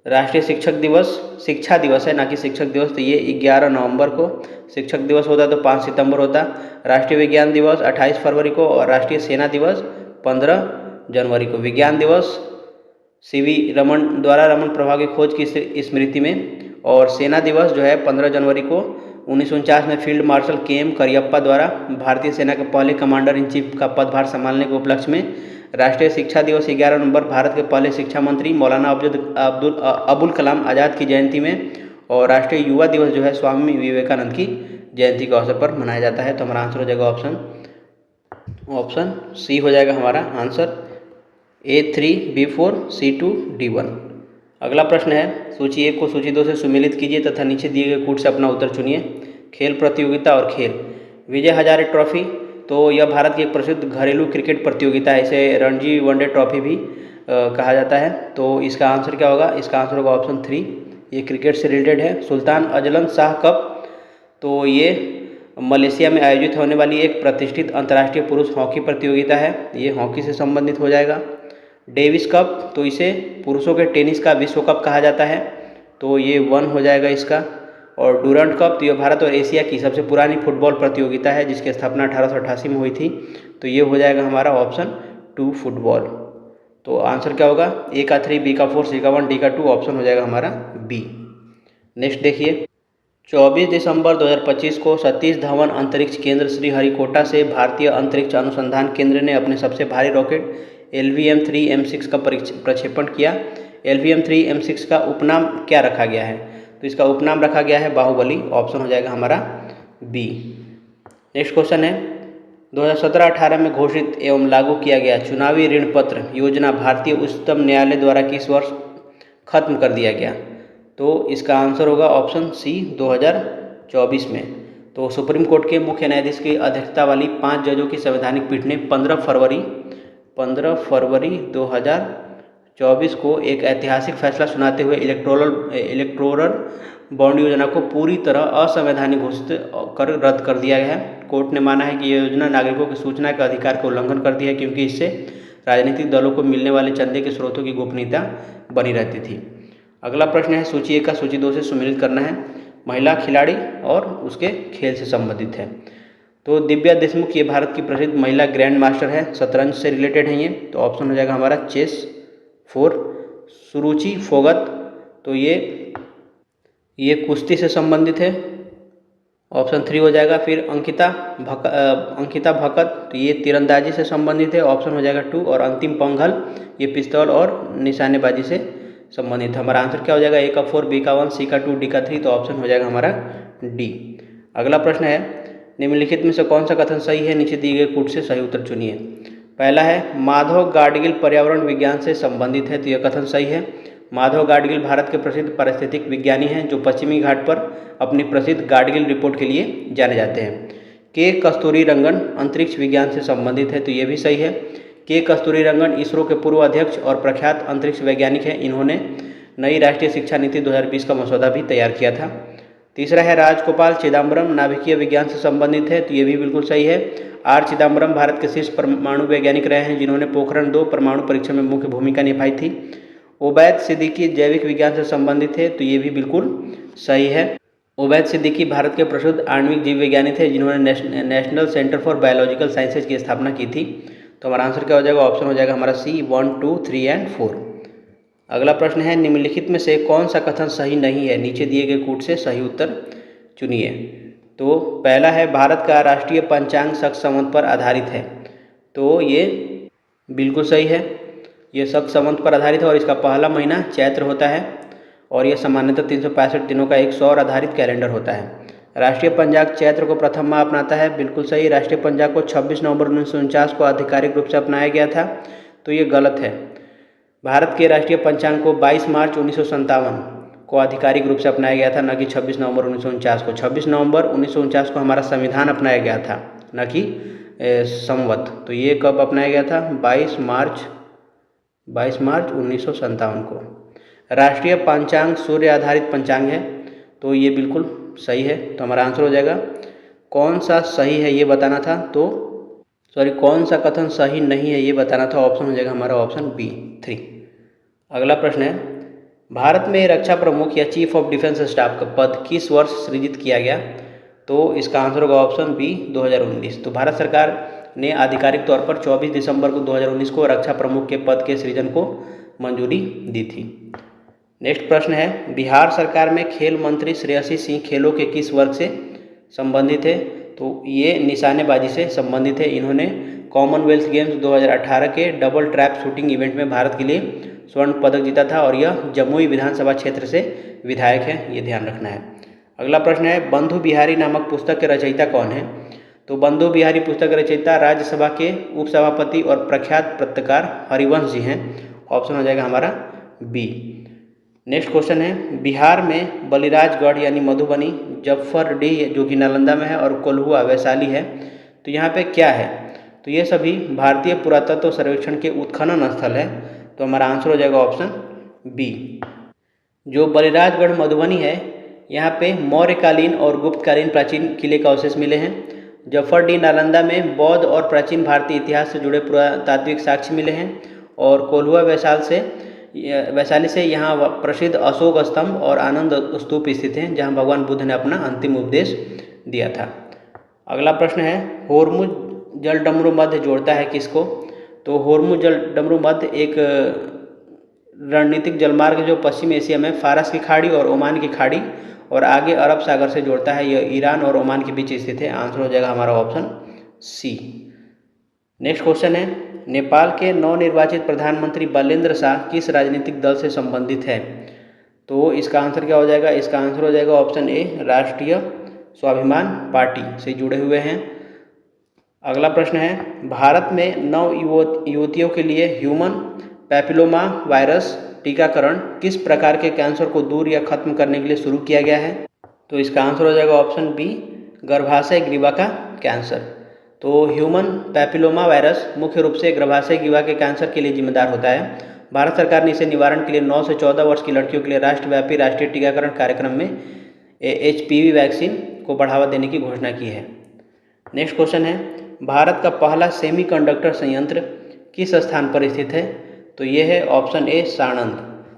राष्ट्रीय शिक्षक दिवस शिक्षा दिवस है ना कि शिक्षक दिवस, तो ये 11 नवंबर को शिक्षक दिवस होता तो 5 सितंबर होता। राष्ट्रीय विज्ञान दिवस 28 फरवरी को और राष्ट्रीय सेना दिवस 15 जनवरी को। विज्ञान दिवस CV रमन द्वारा रमन प्रभाव की खोज की स्मृति में। और सेना दिवस जो है 15 जनवरी को 1949 में फील्ड मार्शल KM करियप्पा द्वारा भारतीय सेना के पहले कमांडर इन चीफ का पदभार संभालने के उपलक्ष्य में। राष्ट्रीय शिक्षा दिवस 11 नवंबर भारत के पहले शिक्षा मंत्री मौलाना अबुल कलाम आज़ाद की जयंती में। और राष्ट्रीय युवा दिवस जो है स्वामी विवेकानंद की जयंती के अवसर पर मनाया जाता है। तो हमारा आंसर हो जाएगा ऑप्शन ऑप्शन सी हो जाएगा हमारा आंसर। A3B4C2D1। अगला प्रश्न है, सूची 1 को सूची 2 से सुमेलित कीजिए तथा नीचे दिए गए कूट से अपना उत्तर चुनिए। खेल प्रतियोगिता और खेल। विजय हजारे ट्रॉफी, तो यह भारत की एक प्रसिद्ध घरेलू क्रिकेट प्रतियोगिता है। इसे रणजी वनडे ट्रॉफी भी कहा जाता है। तो इसका आंसर क्या होगा? इसका आंसर होगा ऑप्शन 3। ये क्रिकेट से रिलेटेड है। सुल्तान अजलन शाह कप, तो ये मलेशिया में आयोजित होने वाली एक प्रतिष्ठित अंतर्राष्ट्रीय पुरुष हॉकी प्रतियोगिता है। ये हॉकी से संबंधित हो जाएगा। डेविस कप, तो इसे पुरुषों के टेनिस का विश्व कप कहा जाता है। तो ये 1 हो जाएगा इसका। और डूरंट कप, तो यह भारत और एशिया की सबसे पुरानी फुटबॉल प्रतियोगिता है जिसकी स्थापना 1888 में हुई थी। तो ये हो जाएगा हमारा ऑप्शन 2 फुटबॉल। तो आंसर क्या होगा? ए का 3, बी का 4, सी का 1, डी का 2, ऑप्शन हो जाएगा हमारा बी। नेक्स्ट देखिए, 24 दिसंबर 2025 को सतीश धवन अंतरिक्ष केंद्र श्रीहरिकोटा से भारतीय अंतरिक्ष अनुसंधान केंद्र ने अपने सबसे भारी रॉकेट LVM-3M6 का प्रक्षेपण किया। LVM-3M6 का उपनाम क्या रखा गया है? तो इसका उपनाम रखा गया है बाहुबली। ऑप्शन हो जाएगा हमारा बी। नेक्स्ट क्वेश्चन है, 2017-18 में घोषित एवं लागू किया गया चुनावी ऋण पत्र योजना भारतीय उच्चतम न्यायालय द्वारा किस वर्ष खत्म कर दिया गया? तो इसका आंसर होगा ऑप्शन सी, 2024 में। तो सुप्रीम कोर्ट के मुख्य न्यायाधीश की अध्यक्षता वाली 5 जजों की संवैधानिक पीठ ने 15 फरवरी 2024 को एक ऐतिहासिक फैसला सुनाते हुए इलेक्टोरल बॉन्ड योजना को पूरी तरह असंवैधानिक घोषित कर रद्द कर दिया गया है। कोर्ट ने माना है कि यह योजना नागरिकों की सूचना के अधिकार का उल्लंघन करती है क्योंकि इससे राजनीतिक दलों को मिलने वाले चंदे के स्रोतों की गोपनीयता बनी रहती थी। अगला प्रश्न है, सूची 1 का सूची 2 से सुमेलित करना है। महिला खिलाड़ी और उसके खेल से संबंधित है। तो दिव्या देशमुख ये भारत की प्रसिद्ध महिला ग्रैंड मास्टर है, शतरंज से रिलेटेड है ये। तो ऑप्शन हो जाएगा हमारा चेस 4। सुरुचि फोगत, तो ये कुश्ती से संबंधित है। ऑप्शन 3 हो जाएगा। फिर अंकिता भकत, तो ये तीरंदाजी से संबंधित है। ऑप्शन हो जाएगा 2। और अंतिम पंघल, ये पिस्तौल और निशानेबाजी से संबंधित है। हमारा आंसर क्या हो जाएगा? ए का 4, बी का 1, सी का 2, डी का 3। तो ऑप्शन हो जाएगा हमारा डी। अगला प्रश्न है, निम्नलिखित में से कौन सा कथन सही है? नीचे दिए गए कूट से सही उत्तर चुनिए। पहला है, माधव गाडगिल पर्यावरण विज्ञान से संबंधित है। तो यह कथन सही है। माधव गाडगिल भारत के प्रसिद्ध पारिस्थितिक विज्ञानी हैं जो पश्चिमी घाट पर अपनी प्रसिद्ध गाडगिल रिपोर्ट के लिए जाने जाते हैं। के कस्तूरीरंगन अंतरिक्ष विज्ञान से संबंधित है। तो ये भी सही है। के कस्तूरीरंगन इसरो के पूर्व अध्यक्ष और प्रख्यात अंतरिक्ष वैज्ञानिक हैं। इन्होंने नई राष्ट्रीय शिक्षा नीति 2020 का मसौदा भी तैयार किया था। तीसरा है, राजगोपाल चिदम्बरम नाभिकीय विज्ञान से संबंधित है। तो ये भी बिल्कुल सही है। आर चिदम्बरम भारत के शीर्ष परमाणु वैज्ञानिक रहे हैं जिन्होंने पोखरण 2 परमाणु परीक्षण में मुख्य भूमिका निभाई थी। उबैद सिद्दीकी जैविक विज्ञान से संबंधित है। तो ये भी बिल्कुल सही है। उबैद सिद्दीकी भारत के प्रसिद्ध आणविक जीव वैज्ञानिक थे जिन्होंने national centre for biological sciences की स्थापना की थी। तो हमारा आंसर क्या हो जाएगा? ऑप्शन हो जाएगा हमारा सी, 1, 2, 3 एंड 4। अगला प्रश्न है, निम्नलिखित में से कौन सा कथन सही नहीं है? नीचे दिए गए कूट से सही उत्तर चुनिए। तो पहला है, भारत का राष्ट्रीय पंचांग शक संवत पर आधारित है। तो ये बिल्कुल सही है। ये शक संवत पर आधारित है और इसका पहला महीना चैत्र होता है और यह सामान्यतः 365 दिनों का एक सौर आधारित कैलेंडर होता है। राष्ट्रीय पंचांग चैत्र को प्रथम माह अपनाता है। बिल्कुल सही। राष्ट्रीय पंचांग को 26 नवंबर 1949 को आधिकारिक रूप से अपनाया गया था। तो ये गलत है। भारत के राष्ट्रीय पंचांग को 22 मार्च 1957 को आधिकारिक रूप से अपनाया गया था, न कि 26 नवंबर 1949 को। 26 नवंबर 1949 को हमारा संविधान अपनाया गया था, न कि संवत। तो ये कब अपनाया गया था? 22 मार्च 1957 को। राष्ट्रीय पंचांग सूर्य आधारित पंचांग है। तो ये बिल्कुल सही है। तो हमारा आंसर हो जाएगा, कौन सा सही है ये बताना था। तो कौन सा कथन सही नहीं है ये बताना था। ऑप्शन हो जाएगा हमारा ऑप्शन बी, 3। अगला प्रश्न है, भारत में रक्षा प्रमुख या चीफ ऑफ डिफेंस स्टाफ का पद किस वर्ष सृजित किया गया? तो इसका आंसर होगा ऑप्शन बी, 2019। तो भारत सरकार ने आधिकारिक तौर पर 24 दिसंबर को 2019 को रक्षा प्रमुख के पद के सृजन को मंजूरी दी थी। नेक्स्ट प्रश्न है, बिहार सरकार में खेल मंत्री श्रेयसी सिंह खेलों के किस वर्ग से संबंधित है? तो ये निशानेबाजी से संबंधित है। इन्होंने कॉमनवेल्थ गेम्स 2018 के डबल ट्रैप शूटिंग इवेंट में भारत के लिए स्वर्ण पदक जीता था और यह जमुई विधानसभा क्षेत्र से विधायक है, ये ध्यान रखना है। अगला प्रश्न है, बंधु बिहारी नामक पुस्तक के रचयिता कौन है? तो बंधु बिहारी पुस्तक रचयिता राज्यसभा के उपसभापति और प्रख्यात पत्रकार हरिवंश जी हैं। ऑप्शन हो जाएगा हमारा बी। नेक्स्ट क्वेश्चन है, बिहार में बलिराजगढ़ यानी मधुबनी, जफरडीह जो कि नालंदा में है, और कोल्हुआ वैशाली है, तो यहाँ पे क्या है? तो ये सभी भारतीय पुरातत्व सर्वेक्षण के उत्खनन स्थल है। तो हमारा आंसर हो जाएगा ऑप्शन बी। जो बलिराजगढ़ मधुबनी है, यहाँ पे मौर्यकालीन और गुप्तकालीन प्राचीन किले का अवशेष मिले हैं। जफरडीह नालंदा में बौद्ध और प्राचीन भारतीय इतिहास से जुड़े पुरातात्विक साक्ष्य मिले हैं। और कोल्हुआ वैशाली से यहाँ प्रसिद्ध अशोक स्तंभ और आनंद स्तूप स्थित हैं, जहाँ भगवान बुद्ध ने अपना अंतिम उपदेश दिया था। अगला प्रश्न है, होर्मुज जलडमरू मध्य जोड़ता है किसको? तो होर्मुज जलडमरू मध्य एक रणनीतिक जलमार्ग जो पश्चिम एशिया में फारस की खाड़ी और ओमान की खाड़ी और आगे अरब सागर से जोड़ता है। यह ईरान और ओमान के बीच स्थित है। आंसर हो जाएगा हमारा ऑप्शन सी। नेक्स्ट क्वेश्चन है, नेपाल के नवनिर्वाचित प्रधानमंत्री बालेंद्र शाह किस राजनीतिक दल से संबंधित है? तो इसका आंसर क्या हो जाएगा? इसका आंसर हो जाएगा ऑप्शन ए, राष्ट्रीय स्वाभिमान पार्टी से जुड़े हुए हैं। अगला प्रश्न है, भारत में नव युवतियों के लिए ह्यूमन पैपिलोमा वायरस टीकाकरण किस प्रकार के कैंसर को दूर या खत्म करने के लिए शुरू किया गया है? तो इसका आंसर हो जाएगा ऑप्शन बी, गर्भाशय ग्रीवा का कैंसर। तो ह्यूमन पैपिलोमा वायरस मुख्य रूप से गर्भाशय ग्रीवा के कैंसर के लिए जिम्मेदार होता है। भारत सरकार ने इसे निवारण के लिए 9 से 14 वर्ष की लड़कियों के लिए राष्ट्रव्यापी राष्ट्रीय टीकाकरण कार्यक्रम में HPV वैक्सीन को बढ़ावा देने की घोषणा की है। नेक्स्ट क्वेश्चन है, भारत का पहला सेमीकंडक्टर संयंत्र किस स्थान पर स्थित है? तो ये है ऑप्शन ए, साणंद।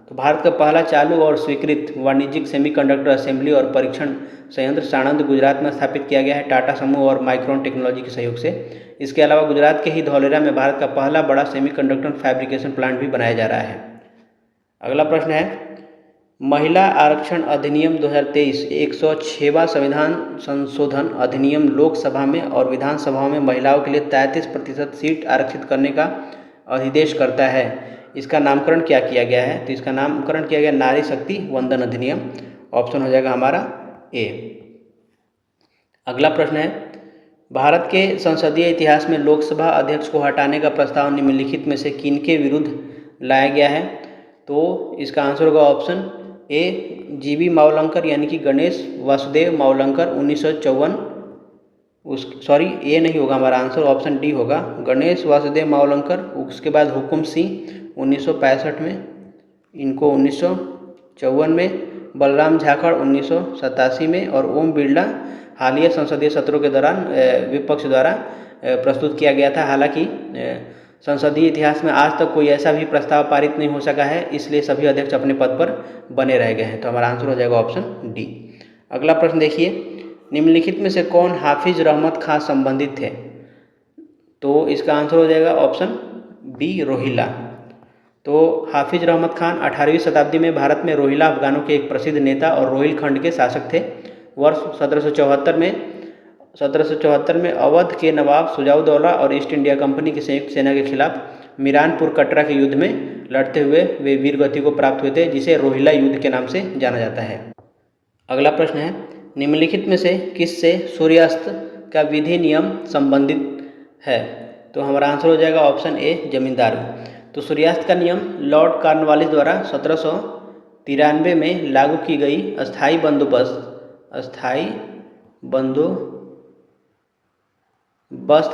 तो भारत का पहला चालू और स्वीकृत वाणिज्यिक सेमीकंडक्टर असेंबली और परीक्षण संयंत्र साणंद गुजरात में स्थापित किया गया है, टाटा समूह और माइक्रोन टेक्नोलॉजी के सहयोग से। इसके अलावा गुजरात के ही धौलेरा में भारत का पहला बड़ा सेमीकंडक्टर फैब्रिकेशन प्लांट भी बनाया जा रहा है। अगला प्रश्न है, महिला आरक्षण अधिनियम 2023 106वां संविधान संशोधन अधिनियम लोकसभा में और विधानसभाओं में महिलाओं के लिए 33% सीट आरक्षित करने का अधिदेश करता है। इसका नामकरण क्या किया गया है? तो इसका नामकरण किया गया नारी शक्ति वंदन अधिनियम। ऑप्शन हो जाएगा हमारा ए। अगला प्रश्न है, भारत के संसदीय इतिहास में लोकसभा अध्यक्ष को हटाने का प्रस्ताव निम्नलिखित में से किनके विरुद्ध लाया गया है? तो इसका आंसर होगा ऑप्शन ए, GV मावलंकर यानी कि गणेश वासुदेव मावलंकर 1954। ए नहीं होगा हमारा आंसर, ऑप्शन डी होगा, गणेश वासुदेव मावलंकर। उसके बाद हुकुम सिंह 1965 में, इनको 1954 में, बलराम झाकड़ 1987 में और ओम बिरला हालिया संसदीय सत्रों के दौरान विपक्ष द्वारा प्रस्तुत किया गया था। हालांकि संसदीय इतिहास में आज तक कोई ऐसा भी प्रस्ताव पारित नहीं हो सका है, इसलिए सभी अध्यक्ष अपने पद पर बने रह गए हैं। तो हमारा आंसर हो जाएगा ऑप्शन डी। अगला प्रश्न देखिए, निम्नलिखित में से कौन हाफिज रहमत खां संबंधित थे? तो इसका आंसर हो जाएगा ऑप्शन बी, रोहिला। तो हाफिज रहमत खान 18वीं शताब्दी में भारत में रोहिला अफगानों के एक प्रसिद्ध नेता और रोहिलखंड के शासक थे। वर्ष 1774 में अवध के नवाब सुजाउद्दौला और ईस्ट इंडिया कंपनी की संयुक्त सेना के खिलाफ मीरानपुर कटरा के युद्ध में लड़ते हुए वे वीरगति को प्राप्त हुए थे, जिसे रोहिला युद्ध के नाम से जाना जाता है। अगला प्रश्न है, निम्नलिखित में से किससे सूर्यास्त का विधि नियम संबंधित है? तो हमारा आंसर हो जाएगा ऑप्शन ए, जमींदार। तो सूर्यास्त का नियम लॉर्ड कॉर्नवालिस द्वारा 1793 में लागू की गई अस्थाई बंदोबस्त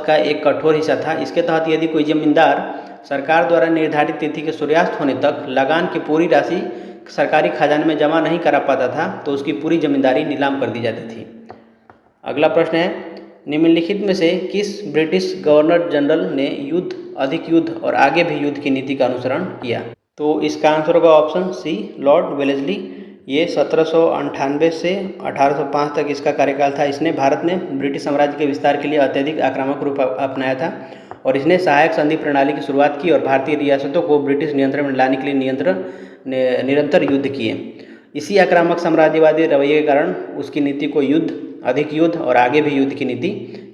का एक कठोर हिस्सा था। इसके तहत यदि कोई जमींदार सरकार द्वारा निर्धारित तिथि के सूर्यास्त होने तक लगान की पूरी राशि सरकारी खजाने में जमा नहीं करा पाता था, तो उसकी पूरी जमींदारी नीलाम कर दी जाती थी। अगला प्रश्न है, निम्नलिखित में से किस ब्रिटिश गवर्नर जनरल ने युद्ध, अधिक युद्ध और आगे भी युद्ध की नीति का अनुसरण किया? तो इसका आंसर होगा ऑप्शन सी, लॉर्ड वेलेस्ली। ये 1798 से 1805 तक इसका कार्यकाल था। इसने भारत में ब्रिटिश साम्राज्य के विस्तार के लिए अत्यधिक आक्रामक रूप अपनाया था और इसने सहायक संधि प्रणाली की शुरुआत की और भारतीय रियासतों को ब्रिटिश नियंत्रण में लाने के लिए निरंतर युद्ध किए। इसी आक्रामक साम्राज्यवादी रवैये के कारण उसकी नीति को युद्ध, अधिक युद्ध और आगे भी युद्ध की नीति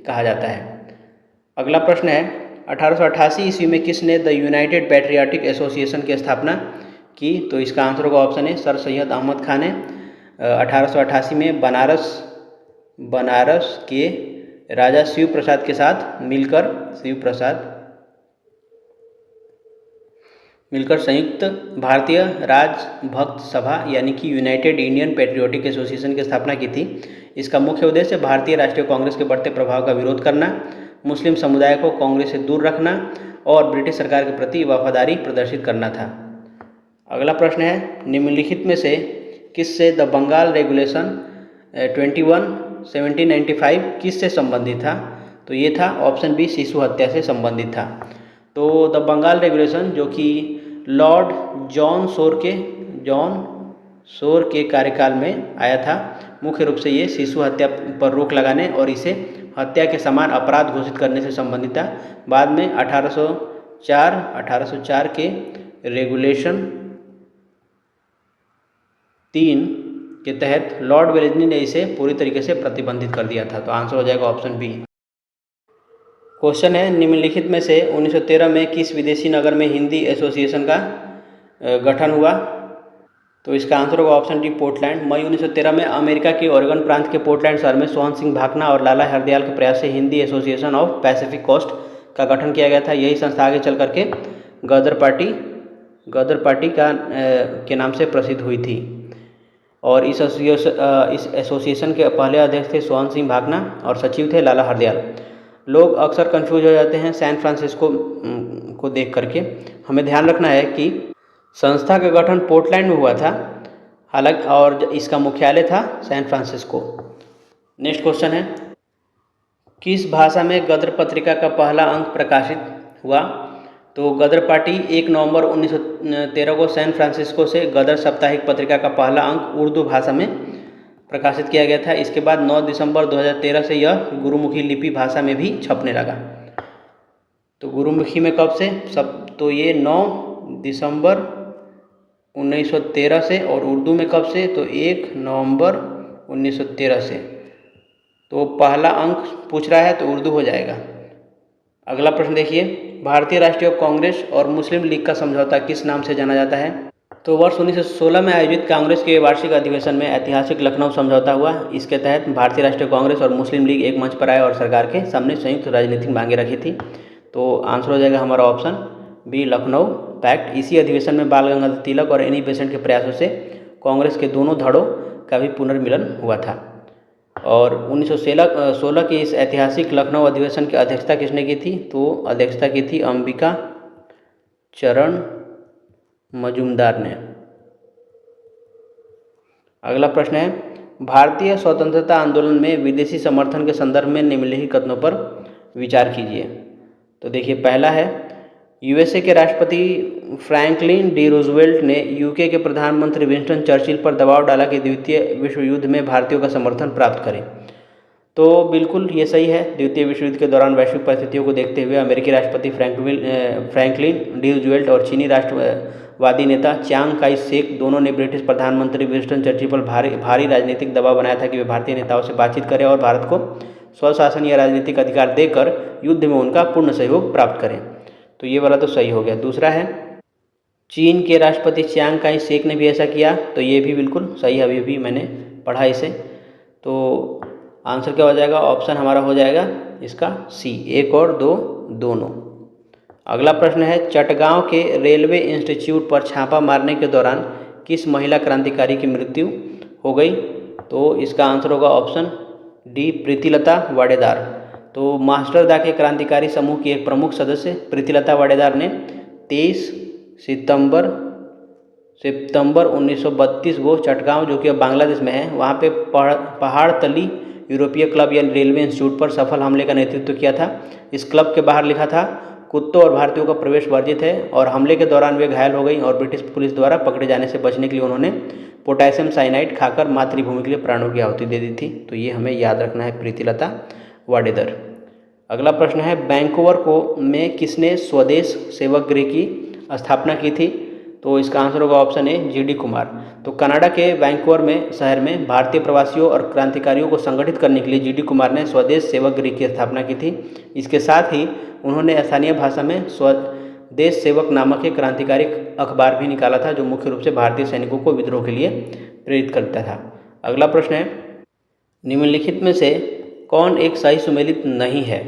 कहा जाता है। अगला प्रश्न है, 1888 ईस्वी में किसने द यूनाइटेड पैट्रियाटिक एसोसिएशन की स्थापना की? तो इसका आंसर होगा ऑप्शन है, सर सैयद अहमद खान ने 1888 में बनारस के राजा शिव प्रसाद के साथ मिलकर संयुक्त भारतीय राजभक्त सभा यानी कि यूनाइटेड इंडियन पैट्रियोटिक एसोसिएशन की स्थापना की थी। इसका मुख्य उद्देश्य भारतीय राष्ट्रीय कांग्रेस के बढ़ते प्रभाव का विरोध करना, मुस्लिम समुदाय को कांग्रेस से दूर रखना और ब्रिटिश सरकार के प्रति वफादारी प्रदर्शित करना था। अगला प्रश्न है, निम्नलिखित में से किससे द बंगाल रेगुलेशन 21/1795 किससे संबंधित था? तो ये था ऑप्शन बी, शिशु हत्या से संबंधित था। तो द बंगाल रेगुलेशन जो कि लॉर्ड जॉन शोर के कार्यकाल में आया था, मुख्य रूप से ये शिशु हत्या पर रोक लगाने और इसे हत्या के समान अपराध घोषित करने से संबंधित था। बाद में 1804 के रेगुलेशन 3 के तहत लॉर्ड वेलेस्ली ने इसे पूरी तरीके से प्रतिबंधित कर दिया था। तो आंसर हो जाएगा ऑप्शन बी। क्वेश्चन है, निम्नलिखित में से 1913 में किस विदेशी नगर में हिंदी एसोसिएशन का गठन हुआ? तो इसका आंसर होगा ऑप्शन डी, पोर्टलैंड। मई 1913 में अमेरिका के ओरेगन प्रांत के पोर्टलैंड शहर में सोहन सिंह भाकना और लाला हरदयाल के प्रयास से Hindi Association of Pacific Coast का गठन किया गया था। यही संस्था आगे चल करके गदर पार्टी के नाम से प्रसिद्ध हुई थी। और इस एसोसिएशन के पहले अध्यक्ष थे सोहन सिंह भाकना और सचिव थे लाला हरदयाल। लोग अक्सर कंफ्यूज हो जाते हैं सैन फ्रांसिस्को को देख करके। हमें ध्यान रखना है कि संस्था का गठन पोर्टलैंड में हुआ था, हालांकि और इसका मुख्यालय था सैन फ्रांसिस्को। नेक्स्ट क्वेश्चन है, किस भाषा में गदर पत्रिका का पहला अंक प्रकाशित हुआ? तो गदर पार्टी 1 नवंबर 1913 को सैन फ्रांसिस्को से गदर साप्ताहिक पत्रिका का पहला अंक उर्दू भाषा में प्रकाशित किया गया था। इसके बाद 9 दिसंबर 2013 से यह गुरुमुखी लिपि भाषा में भी छपने लगा। तो गुरुमुखी में कब से? तो ये 9 दिसंबर 1913 से, और उर्दू में कब से? तो 1 नवंबर 1913 से। तो पहला अंक पूछ रहा है तो उर्दू हो जाएगा। अगला प्रश्न देखिए, भारतीय राष्ट्रीय कांग्रेस और मुस्लिम लीग का समझौता किस नाम से जाना जाता है? तो वर्ष 1916 में आयोजित कांग्रेस के वार्षिक अधिवेशन में ऐतिहासिक लखनऊ समझौता हुआ। इसके तहत भारतीय राष्ट्रीय कांग्रेस और मुस्लिम लीग एक मंच पर आए और सरकार के सामने संयुक्त राजनीतिक मांगे रखी थी। तो आंसर हो जाएगा हमारा ऑप्शन बी, लखनऊ पैक्ट। इसी अधिवेशन में बाल गंगाधर तिलक और एनी बेसेंट के प्रयासों से कांग्रेस के दोनों धड़ों का भी पुनर्मिलन हुआ था। और 1916 के इस ऐतिहासिक लखनऊ अधिवेशन की अध्यक्षता किसने की थी? तो अध्यक्षता की थी अंबिका चरण मजूमदार ने। अगला प्रश्न है, भारतीय स्वतंत्रता आंदोलन में विदेशी समर्थन के संदर्भ में निम्नलिखित कथनों पर विचार कीजिए। तो देखिए, पहला है, यूएसए के राष्ट्रपति फ्रैंकलिन डी रूजवेल्ट ने यूके के प्रधानमंत्री विंस्टन चर्चिल पर दबाव डाला कि द्वितीय विश्व युद्ध में भारतीयों का समर्थन प्राप्त करें। तो बिल्कुल ये सही है। द्वितीय विश्व युद्ध के दौरान वैश्विक परिस्थितियों को देखते हुए अमेरिकी राष्ट्रपति फ्रैंकलिन डी रूजवेल्ट और चीनी राष्ट्रवादी नेता चियांग काई शेक दोनों ने ब्रिटिश प्रधानमंत्री विंस्टन चर्चिल पर भारी राजनीतिक दबाव बनाया था कि वे भारतीय नेताओं से बातचीत करें और भारत को स्वशासन या राजनीतिक अधिकार देकर युद्ध में उनका पूर्ण सहयोग प्राप्त करें। तो ये वाला तो सही हो गया। दूसरा है, चीन के राष्ट्रपति चियांग काई शेक ने भी ऐसा किया। तो ये भी बिल्कुल सही है, अभी भी मैंने पढ़ा इसे। तो आंसर क्या हो जाएगा? ऑप्शन हमारा हो जाएगा इसका सी, 1 और 2 दोनों। अगला प्रश्न है, चटगांव के रेलवे इंस्टीट्यूट पर छापा मारने के दौरान किस महिला क्रांतिकारी की मृत्यु हो गई? तो इसका आंसर होगा ऑप्शन डी, प्रीतिलता वाडेदार। तो मास्टरदा के क्रांतिकारी समूह की एक प्रमुख सदस्य प्रीतिलता वाडेदार ने 23 सितंबर 1932 को चटगांव, जो कि अब बांग्लादेश में है, वहाँ पे पहाड़तली यूरोपीय क्लब या रेलवे इंस्टीट्यूट पर सफल हमले का नेतृत्व किया था। इस क्लब के बाहर लिखा था, कुत्तों और भारतीयों का प्रवेश वर्जित है, और हमले के दौरान वे घायल हो गई और ब्रिटिश पुलिस द्वारा पकड़े जाने से बचने के लिए उन्होंने पोटेशियम साइनाइड खाकर मातृभूमि के लिए प्राणों की आहुति दे दी थी। तो ये हमें याद रखना है, प्रीतिलता वाडेदार। अगला प्रश्न है, वैंकूवर में किसने स्वदेश सेवक गृह की स्थापना की थी? तो इसका आंसर होगा ऑप्शन ए, जीडी कुमार। तो कनाडा के वैंकूवर में शहर में भारतीय प्रवासियों और क्रांतिकारियों को संगठित करने के लिए जीडी कुमार ने स्वदेश सेवक गृह की स्थापना की थी। इसके साथ ही उन्होंने स्थानीय भाषा में स्वदेश सेवक नामक एक क्रांतिकारी अखबार भी निकाला था, जो मुख्य रूप से भारतीय सैनिकों को विद्रोह के लिए प्रेरित करता था। अगला प्रश्न है, निम्नलिखित में से कौन एक सही सुमेलित नहीं है?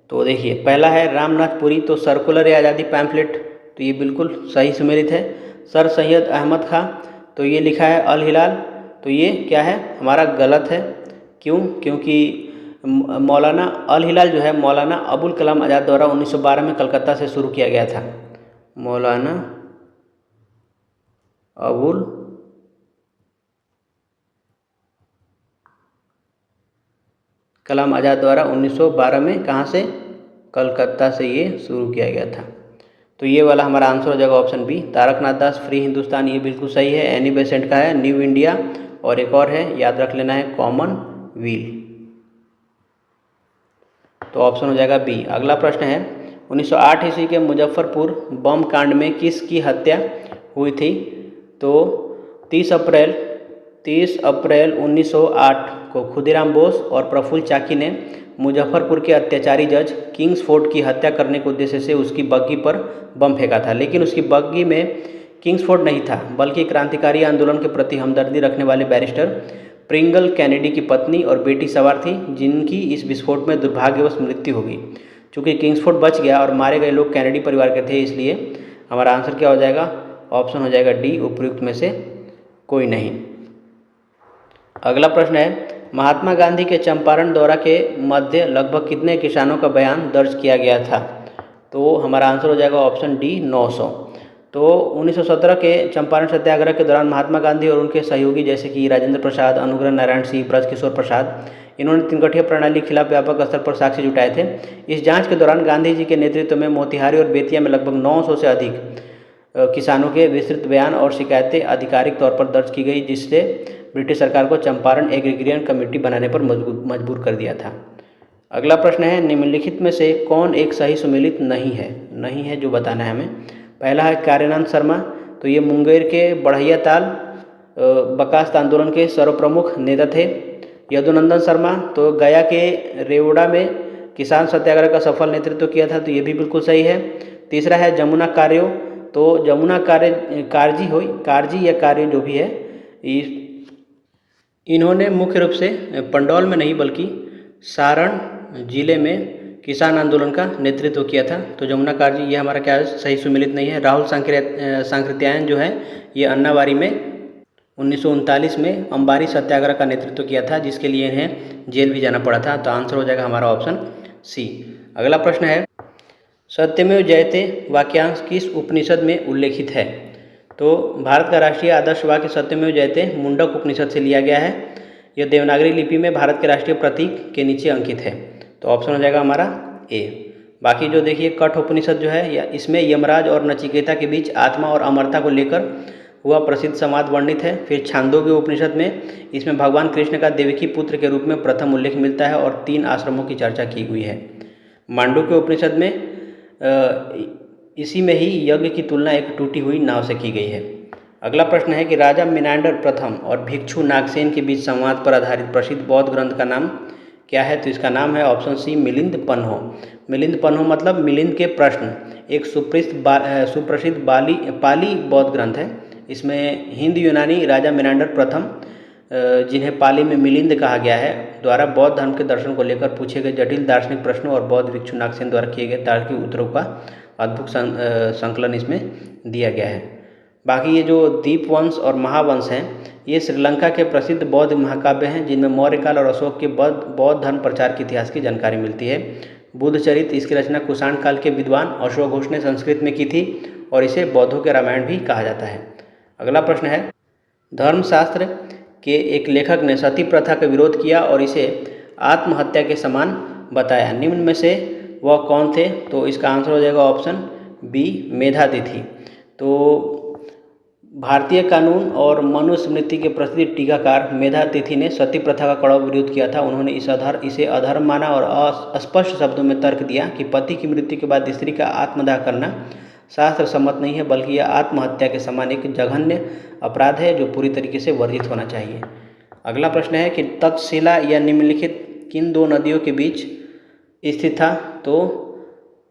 तो देखिए, पहला है रामनाथपुरी, तो सर्कुलर ए आज़ादी पैम्फलेट, तो ये बिल्कुल सही सुमेलित है। सर सैयद अहमद खां, तो ये लिखा है अल हिलाल, तो ये क्या है हमारा गलत है। क्यों? क्योंकि मौलाना अल हिलाल जो है मौलाना अबुल कलाम आज़ाद द्वारा 1912 में कलकत्ता से शुरू किया गया था। मौलाना अबुल कलाम आज़ाद द्वारा 1912 में कहाँ से? कलकत्ता से ये शुरू किया गया था। तो ये वाला हमारा आंसर हो जाएगा ऑप्शन बी, तारकनाथ दास, फ्री हिंदुस्तान, ये बिल्कुल सही है। एनी बेसेंट का है न्यू इंडिया, और एक और है, याद रख लेना है, कॉमनवेल्थ। तो ऑप्शन हो जाएगा बी। अगला प्रश्न है 1908 ईस्वी के मुजफ्फरपुर बम कांड में किसकी हत्या हुई थी? तो 30 अप्रैल 1908 को खुदीराम बोस और प्रफुल्ल चाकी ने मुजफ्फरपुर के अत्याचारी जज किंग्सफोर्ड की हत्या करने के उद्देश्य से उसकी बग्गी पर बम फेंका था, लेकिन उसकी बग्गी में किंग्सफोर्ड नहीं था, बल्कि क्रांतिकारी आंदोलन के प्रति हमदर्दी रखने वाले बैरिस्टर प्रिंगल कैनेडी की पत्नी और बेटी सवार थी, जिनकी इस विस्फोट में दुर्भाग्यवश मृत्यु हो गई। चूँकि किंग्सफोर्ड बच गया और मारे गए लोग कैनेडी परिवार के थे, इसलिए हमारा आंसर क्या हो जाएगा? ऑप्शन हो जाएगा डी, उपयुक्त में से कोई नहीं। अगला प्रश्न है महात्मा गांधी के चंपारण दौरा के मध्य लगभग कितने किसानों का बयान दर्ज किया गया था? तो हमारा आंसर हो जाएगा ऑप्शन डी, 900। तो 1917 के चंपारण सत्याग्रह के दौरान महात्मा गांधी और उनके सहयोगी जैसे कि राजेंद्र प्रसाद, अनुग्रह नारायण सिंह, ब्रजकिशोर प्रसाद, इन्होंने तीनकठिया प्रणाली के खिलाफ व्यापक स्तर पर साक्ष्य जुटाए थे। इस जांच के दौरान गांधी जी के नेतृत्व में मोतिहारी और बेतिया में लगभग 900 से अधिक किसानों के विस्तृत बयान और शिकायतें आधिकारिक तौर पर दर्ज की गई, जिससे ब्रिटिश सरकार को चंपारण एग्रीगेशन कमेटी बनाने पर मजबूर कर दिया था। अगला प्रश्न है निम्नलिखित में से कौन एक सही सुमेलित नहीं है जो बताना है हमें। पहला है कार्यानंद शर्मा, तो ये मुंगेर के बढ़ैया ताल बकास्त आंदोलन के सर्वप्रमुख नेता थे। यदुनंदन शर्मा, तो गया के रेवड़ा में किसान सत्याग्रह का सफल नेतृत्व किया था, तो ये भी बिल्कुल सही है। तीसरा है जमुना कार्यो, तो जमुना कारजी या कार्य जो भी है, इन्होंने मुख्य रूप से पंडौल में नहीं बल्कि सारण जिले में किसान आंदोलन का नेतृत्व किया था। तो जमुना कारजी ये हमारा क्या है? सही सुमेलित नहीं है। राहुल सांकृत्यायन जो है ये अन्नावारी में 1939 में अंबारी सत्याग्रह का नेतृत्व किया था, जिसके लिए इन्हें जेल भी जाना पड़ा था। तो आंसर हो जाएगा हमारा ऑप्शन सी। अगला प्रश्न है सत्यमेव जयते वाक्यांश किस उपनिषद में उल्लेखित है? तो भारत का राष्ट्रीय आदर्श वाक्य सत्यमेव जयते मुंडक उपनिषद से लिया गया है। यह देवनागरी लिपि में भारत के राष्ट्रीय प्रतीक के नीचे अंकित है। तो ऑप्शन हो जाएगा हमारा ए। बाकी जो देखिए कठ उपनिषद जो है, या इसमें यमराज और नचिकेता के बीच आत्मा और अमरता को लेकर हुआ प्रसिद्ध संवाद वर्णित है। फिर छांदोग्य उपनिषद में इसमें भगवान कृष्ण का देवकी पुत्र के रूप में प्रथम उल्लेख मिलता है और 3 आश्रमों की चर्चा की हुई है। मांडुक्य उपनिषद में इसी में ही यज्ञ की तुलना एक टूटी हुई नाव से की गई है। अगला प्रश्न है कि राजा मिनांडर प्रथम और भिक्षु नागसेन के बीच संवाद पर आधारित प्रसिद्ध बौद्ध ग्रंथ का नाम क्या है? तो इसका नाम है ऑप्शन सी, मिलिंद पन्हो। मिलिंद पन्हो मतलब मिलिंद के प्रश्न, एक सुप्रसिद्ध पाली बौद्ध ग्रंथ है। इसमें हिंद यूनानी राजा मिनांडर प्रथम, जिन्हें पाली में मिलिंद कहा गया है, द्वारा बौद्ध धर्म के दर्शन को लेकर पूछे गए जटिल दार्शनिक प्रश्नों और बौद्ध भिक्षु नागसेन द्वारा किए गए तार्किक उत्तरों का अद्भुत संकलन इसमें दिया गया है। बाकी ये जो दीपवंश और महावंश हैं, ये श्रीलंका के प्रसिद्ध बौद्ध महाकाव्य हैं, जिनमें मौर्य काल और अशोक के बौद्ध धर्म प्रचार के इतिहास की जानकारी मिलती है। बुद्ध चरित, इसकी रचना कुषाण काल के विद्वान अशोक घोष ने संस्कृत में की थी और इसे बौद्धों के रामायण भी कहा जाता है। अगला प्रश्न है धर्मशास्त्र के एक लेखक ने सती प्रथा का विरोध किया और इसे आत्महत्या के समान बताया। निम्न में से वह कौन थे? तो इसका आंसर हो जाएगा ऑप्शन बी, मेधातिथि। तो भारतीय कानून और मनुस्मृति के प्रसिद्ध टीकाकार मेधातिथि ने सती प्रथा का कड़ा विरोध किया था। उन्होंने इसे अधर्म माना और अस्पष्ट शब्दों में तर्क दिया कि पति की मृत्यु के बाद स्त्री का आत्मदाह करना शास्त्र सम्मत नहीं है, बल्कि यह आत्महत्या के समान एक जघन्य अपराध है जो पूरी तरीके से वर्जित होना चाहिए। अगला प्रश्न है कि तक्षशिला या निम्नलिखित किन 2 नदियों के बीच स्थित था? तो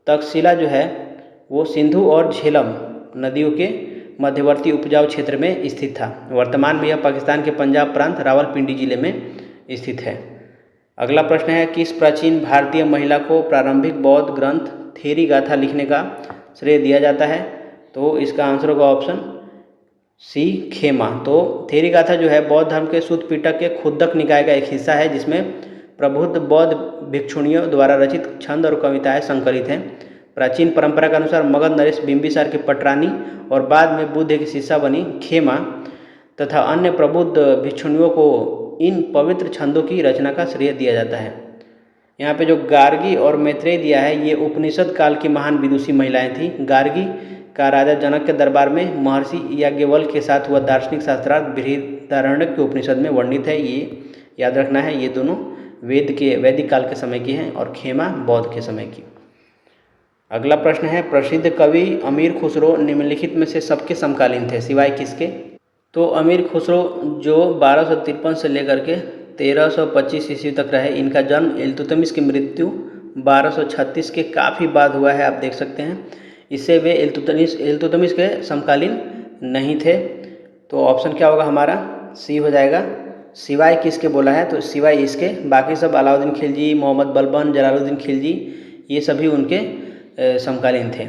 तक्षशिला जो है वो सिंधु और झेलम नदियों के मध्यवर्ती उपजाऊ क्षेत्र में स्थित था। वर्तमान में यह पाकिस्तान के पंजाब प्रांत रावलपिंडी जिले में स्थित है। अगला प्रश्न है, किस प्राचीन भारतीय महिला को प्रारंभिक बौद्ध ग्रंथ थेरी गाथा लिखने का श्रेय दिया जाता है? तो इसका आंसर होगा ऑप्शन सी, खेमा। तो थेरी गाथा जो है बौद्ध धर्म के सूत पिटक के खुद्दक निकाय का एक हिस्सा है, जिसमें प्रबुद्ध बौद्ध भिक्षुणियों द्वारा रचित छंद और कविताएं संकलित हैं। प्राचीन परंपरा के अनुसार मगध नरेश बिंबिसार की पटरानी और बाद में बुद्ध की शिष्या बनी खेमा तथा अन्य प्रबुद्ध भिक्षुणियों को इन पवित्र छंदों की रचना का श्रेय दिया जाता है। यहाँ पे जो गार्गी और मैत्रेय दिया है, ये उपनिषद काल की महान विदुषी महिलाएं थीं। गार्गी का राजा जनक के दरबार में महर्षि याज्ञवल्क्य के साथ हुआ दार्शनिक शास्त्रार्थ बृहदारण्यक के उपनिषद में वर्णित है। ये याद रखना है, ये दोनों वैदिक काल के समय की हैं और खेमा बौद्ध के समय की। अगला प्रश्न है, प्रसिद्ध कवि अमीर खुसरो निम्नलिखित में से सबके समकालीन थे सिवाय किसके? तो अमीर खुसरो जो 1253 से लेकर के 1325 ईस्वी तक रहे, इनका जन्म इल्तुतमिश की मृत्यु 1236 के काफ़ी बाद हुआ है, आप देख सकते हैं। इससे वे इल्तुतमिश के समकालीन नहीं थे। तो ऑप्शन क्या होगा हमारा? सी हो जाएगा। सिवाय किसके बोला है? तो सिवाय इसके, बाकी सब अलाउद्दीन खिलजी, मोहम्मद बलबन, जलालुद्दीन खिलजी, ये सभी उनके समकालीन थे।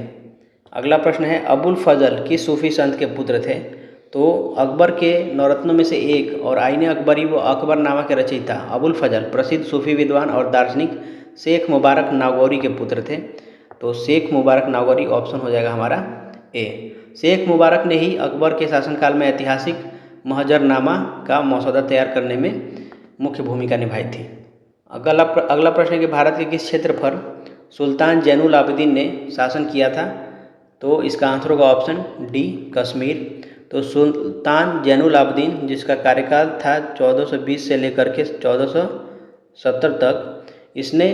अगला प्रश्न है, अबुल फजल किस सूफी संत के पुत्र थे? तो अकबर के नौरत्नों में से एक और आईने अकबरी व अकबरनामा के रचयिता अबुल फजल प्रसिद्ध सूफी विद्वान और दार्शनिक शेख मुबारक नागौरी के पुत्र थे। तो शेख मुबारक नागौरी ऑप्शन हो जाएगा हमारा ए। शेख मुबारक ने ही अकबर के शासनकाल में ऐतिहासिक महजरनामा का मसौदा तैयार करने में मुख्य भूमिका निभाई थी। अगला प्रश्न है कि भारत के किस क्षेत्र पर सुल्तान जैनुल आबिदीन ने शासन किया था? तो इसका आंसर होगा ऑप्शन डी, कश्मीर। तो सुल्तान जैनुल आबिदीन, जिसका कार्यकाल था 1420 से लेकर के 1470 तक, इसने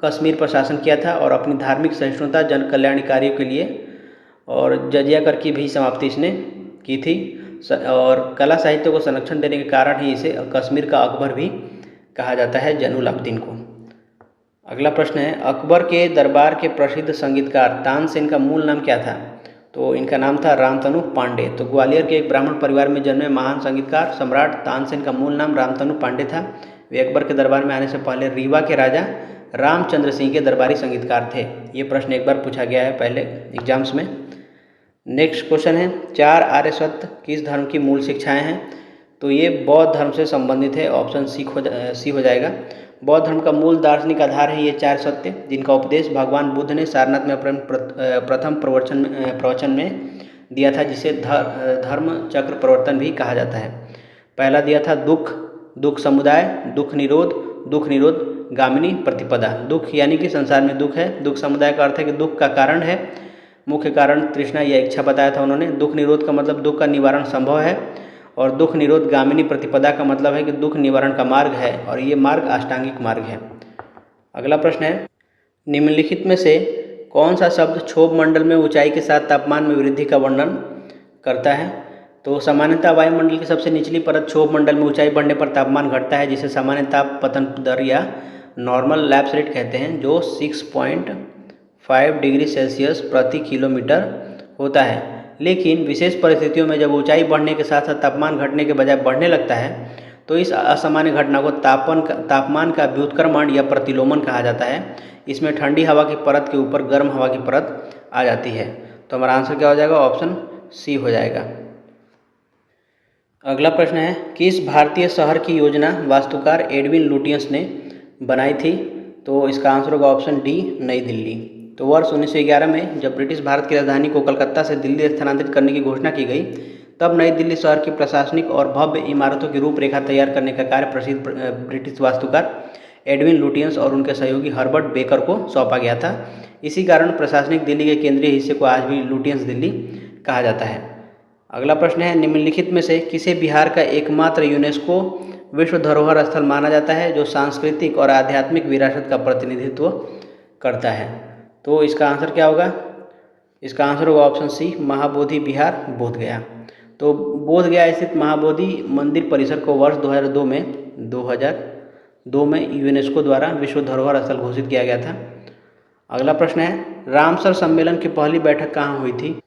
कश्मीर पर शासन किया था और अपनी धार्मिक सहिष्णुता, जन कल्याणी कार्यों के लिए और जजिया कर की भी समाप्ति इसने की थी। और कला साहित्य को संरक्षण देने के कारण ही इसे कश्मीर का अकबर भी कहा जाता है, जैनुल आबिदीन को। अगला प्रश्न है, अकबर के दरबार के प्रसिद्ध संगीतकार तानसेन का मूल नाम क्या था? तो इनका नाम था रामतनु पांडे। तो ग्वालियर के एक ब्राह्मण परिवार में जन्मे महान संगीतकार सम्राट तानसेन का मूल नाम रामतनु पांडे था। वे अकबर के दरबार में आने से पहले रीवा के राजा रामचंद्र सिंह के दरबारी संगीतकार थे। ये प्रश्न एक बार पूछा गया है पहले एग्जाम्स में। नेक्स्ट क्वेश्चन है, 4 आर्य सत्य किस धर्म की मूल शिक्षाएं हैं? तो ये बौद्ध धर्म से संबंधित है, ऑप्शन सी हो जाएगा। बौद्ध धर्म का मूल दार्शनिक आधार है ये 4 सत्य, जिनका उपदेश भगवान बुद्ध ने सारनाथ में अपने प्रथम प्रवचन में दिया था, जिसे धर्म चक्र प्रवर्तन भी कहा जाता है। पहला दिया था दुख समुदाय, दुख निरोध गामिनी प्रतिपदा। दुख यानी कि संसार में दुख है, दुख समुदाय का अर्थ है कि दुख का कारण है, मुख्य कारण तृष्णा या इच्छा बताया था उन्होंने। दुख निरोध का मतलब दुख का निवारण संभव है, और दुख निरोध गामिनी प्रतिपदा का मतलब है कि दुख निवारण का मार्ग है, और ये मार्ग अष्टांगिक मार्ग है। अगला प्रश्न है, निम्नलिखित में से कौन सा शब्द क्षोभ मंडल में ऊंचाई के साथ तापमान में वृद्धि का वर्णन करता है? तो सामान्यतः वायुमंडल की सबसे निचली परत क्षोभ मंडल में ऊंचाई बढ़ने पर तापमान घटता है, जिसे सामान्य ताप पतन दर या नॉर्मल लैप्स रेट कहते हैं, जो 6.5 डिग्री सेल्सियस प्रति किलोमीटर होता है। लेकिन विशेष परिस्थितियों में जब ऊंचाई बढ़ने के साथ साथ तापमान घटने के बजाय बढ़ने लगता है, तो इस असामान्य घटना को तापमान का व्युत्क्रमण या प्रतिलोमन कहा जाता है। इसमें ठंडी हवा की परत के ऊपर गर्म हवा की परत आ जाती है। तो हमारा आंसर क्या हो जाएगा? ऑप्शन सी हो जाएगा। अगला प्रश्न है, किस भारतीय शहर की योजना वास्तुकार एडविन लुटियंस ने बनाई थी? तो इसका आंसर होगा ऑप्शन डी, नई दिल्ली। तो वर्ष 1911 में जब ब्रिटिश भारत की राजधानी को कलकत्ता से दिल्ली स्थानांतरित करने की घोषणा की गई, तब नई दिल्ली शहर की प्रशासनिक और भव्य इमारतों की रूपरेखा तैयार करने का कार्य प्रसिद्ध ब्रिटिश वास्तुकार एडविन लुटियंस और उनके सहयोगी हर्बर्ट बेकर को सौंपा गया था। इसी कारण प्रशासनिक दिल्ली के केंद्रीय हिस्से को आज भी लुटियंस दिल्ली कहा जाता है। अगला प्रश्न है, निम्नलिखित में से किसे बिहार का एकमात्र यूनेस्को विश्व धरोहर स्थल माना जाता है जो सांस्कृतिक और आध्यात्मिक विरासत का प्रतिनिधित्व करता है? तो इसका आंसर क्या होगा? इसका आंसर होगा ऑप्शन सी, महाबोधि विहार, बोधगया। तो बोधगया स्थित महाबोधि मंदिर परिसर को वर्ष 2002 में यूनेस्को द्वारा विश्व धरोहर स्थल घोषित किया गया था। अगला प्रश्न है, रामसर सम्मेलन की पहली बैठक कहाँ हुई थी?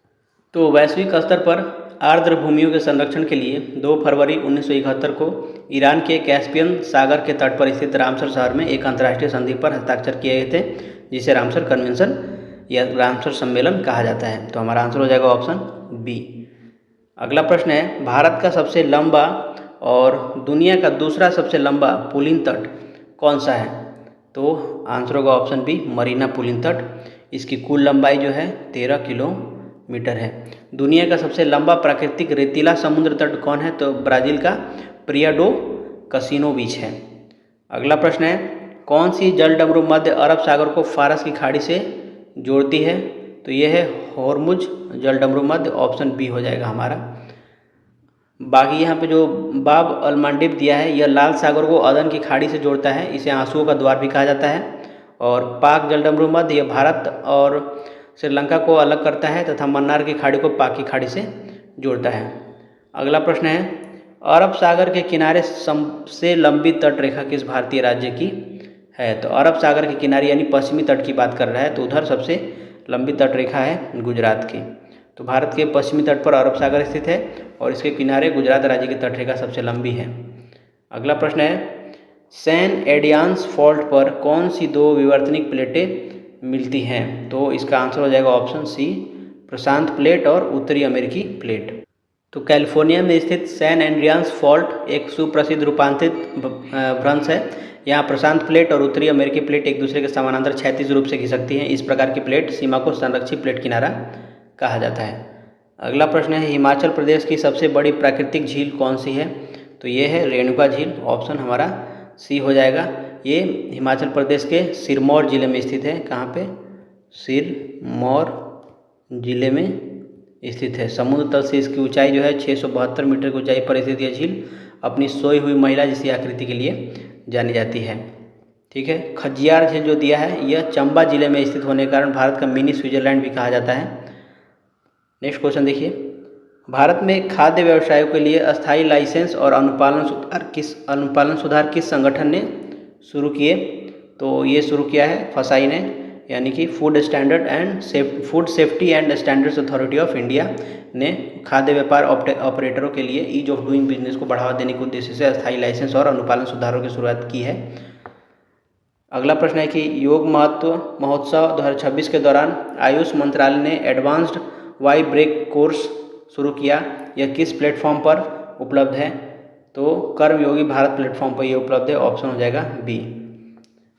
तो वैश्विक स्तर पर आर्द्र भूमियों के संरक्षण के लिए 2 फरवरी 1971 को ईरान के कैस्पियन सागर के तट पर स्थित रामसर शहर में एक अंतर्राष्ट्रीय संधि पर हस्ताक्षर किए गए थे, जिसे रामसर कन्वेंशन या रामसर सम्मेलन कहा जाता है। तो हमारा आंसर हो जाएगा ऑप्शन बी। अगला प्रश्न है, भारत का सबसे लंबा और दुनिया का दूसरा सबसे लंबा पुलिन तट कौन सा है? तो आंसर होगा ऑप्शन बी, मरीना पुलिन तट। इसकी कुल लंबाई जो है 13 किलोमीटर है। दुनिया का सबसे लंबा प्राकृतिक रेतीला समुद्र तट कौन है? तो ब्राज़ील का प्रिया डो कसिनो बीच है। अगला प्रश्न है, कौन सी जलडमरू मध्य अरब सागर को फारस की खाड़ी से जोड़ती है? तो यह है होर्मुज जलडमरू मध्य, ऑप्शन बी हो जाएगा हमारा। बाकी यहाँ पे जो बाब अल मंडीब दिया है, यह लाल सागर को अदन की खाड़ी से जोड़ता है, इसे आंसुओं का द्वार भी कहा जाता है। और पाक जलडमरू मध्य यह भारत और श्रीलंका को अलग करता है तथा मन्नार की खाड़ी को पाक की खाड़ी से जोड़ता है। अगला प्रश्न है, अरब सागर के किनारे सबसे लंबी तट रेखा किस भारतीय राज्य की है? तो अरब सागर के किनारे यानी पश्चिमी तट की बात कर रहा है, तो उधर सबसे लंबी तट रेखा है गुजरात की। तो भारत के पश्चिमी तट पर अरब सागर स्थित है और इसके किनारे गुजरात राज्य की तट रेखा सबसे लंबी है। अगला प्रश्न है, सैन एडियान्स फॉल्ट पर कौन सी 2 विवर्तनिक प्लेटें मिलती हैं? तो इसका आंसर हो जाएगा ऑप्शन सी, प्रशांत प्लेट और उत्तरी अमेरिकी प्लेट। तो कैलिफोर्निया में स्थित सैन एंड्रियास फॉल्ट एक सुप्रसिद्ध रूपांतरित भ्रंश है। यहाँ प्रशांत प्लेट और उत्तरी अमेरिकी प्लेट एक दूसरे के समानांतर क्षैतिज रूप से खिसकती हैं। इस प्रकार की प्लेट सीमा को संरक्षित प्लेट किनारा कहा जाता है। अगला प्रश्न है, हिमाचल प्रदेश की सबसे बड़ी प्राकृतिक झील कौन सी है? तो ये है रेणुका झील, ऑप्शन हमारा सी हो जाएगा। ये हिमाचल प्रदेश के सिरमौर जिले में स्थित है। कहाँ पे? सिरमौर जिले में स्थित है। समुद्र तल से इसकी ऊंचाई जो है 672 मीटर की ऊंचाई पर स्थित यह झील अपनी सोई हुई महिला जैसी आकृति के लिए जानी जाती है। ठीक है। खजियार झील जो दिया है यह चंबा जिले में स्थित होने के कारण भारत का मिनी स्विट्जरलैंड भी कहा जाता है। नेक्स्ट क्वेश्चन देखिए, भारत में खाद्य व्यवसायों के लिए अस्थायी लाइसेंस और अनुपालन सुधार किस संगठन ने शुरू किए? तो ये शुरू किया है फसाई ने, यानी कि food safety and standards authority of India ने खाद्य व्यापार ऑपरेटरों के लिए ईज ऑफ डूइंग बिजनेस को बढ़ावा देने के उद्देश्य से अस्थायी लाइसेंस और अनुपालन सुधारों की शुरुआत की है। अगला प्रश्न है कि योग महोत्सव 2026 के दौरान आयुष मंत्रालय ने एडवांस्ड वाई ब्रेक कोर्स शुरू किया। यह किस प्लेटफॉर्म पर उपलब्ध है? तो कर्मयोगी भारत प्लेटफॉर्म पर यह उपलब्ध है, ऑप्शन हो जाएगा बी।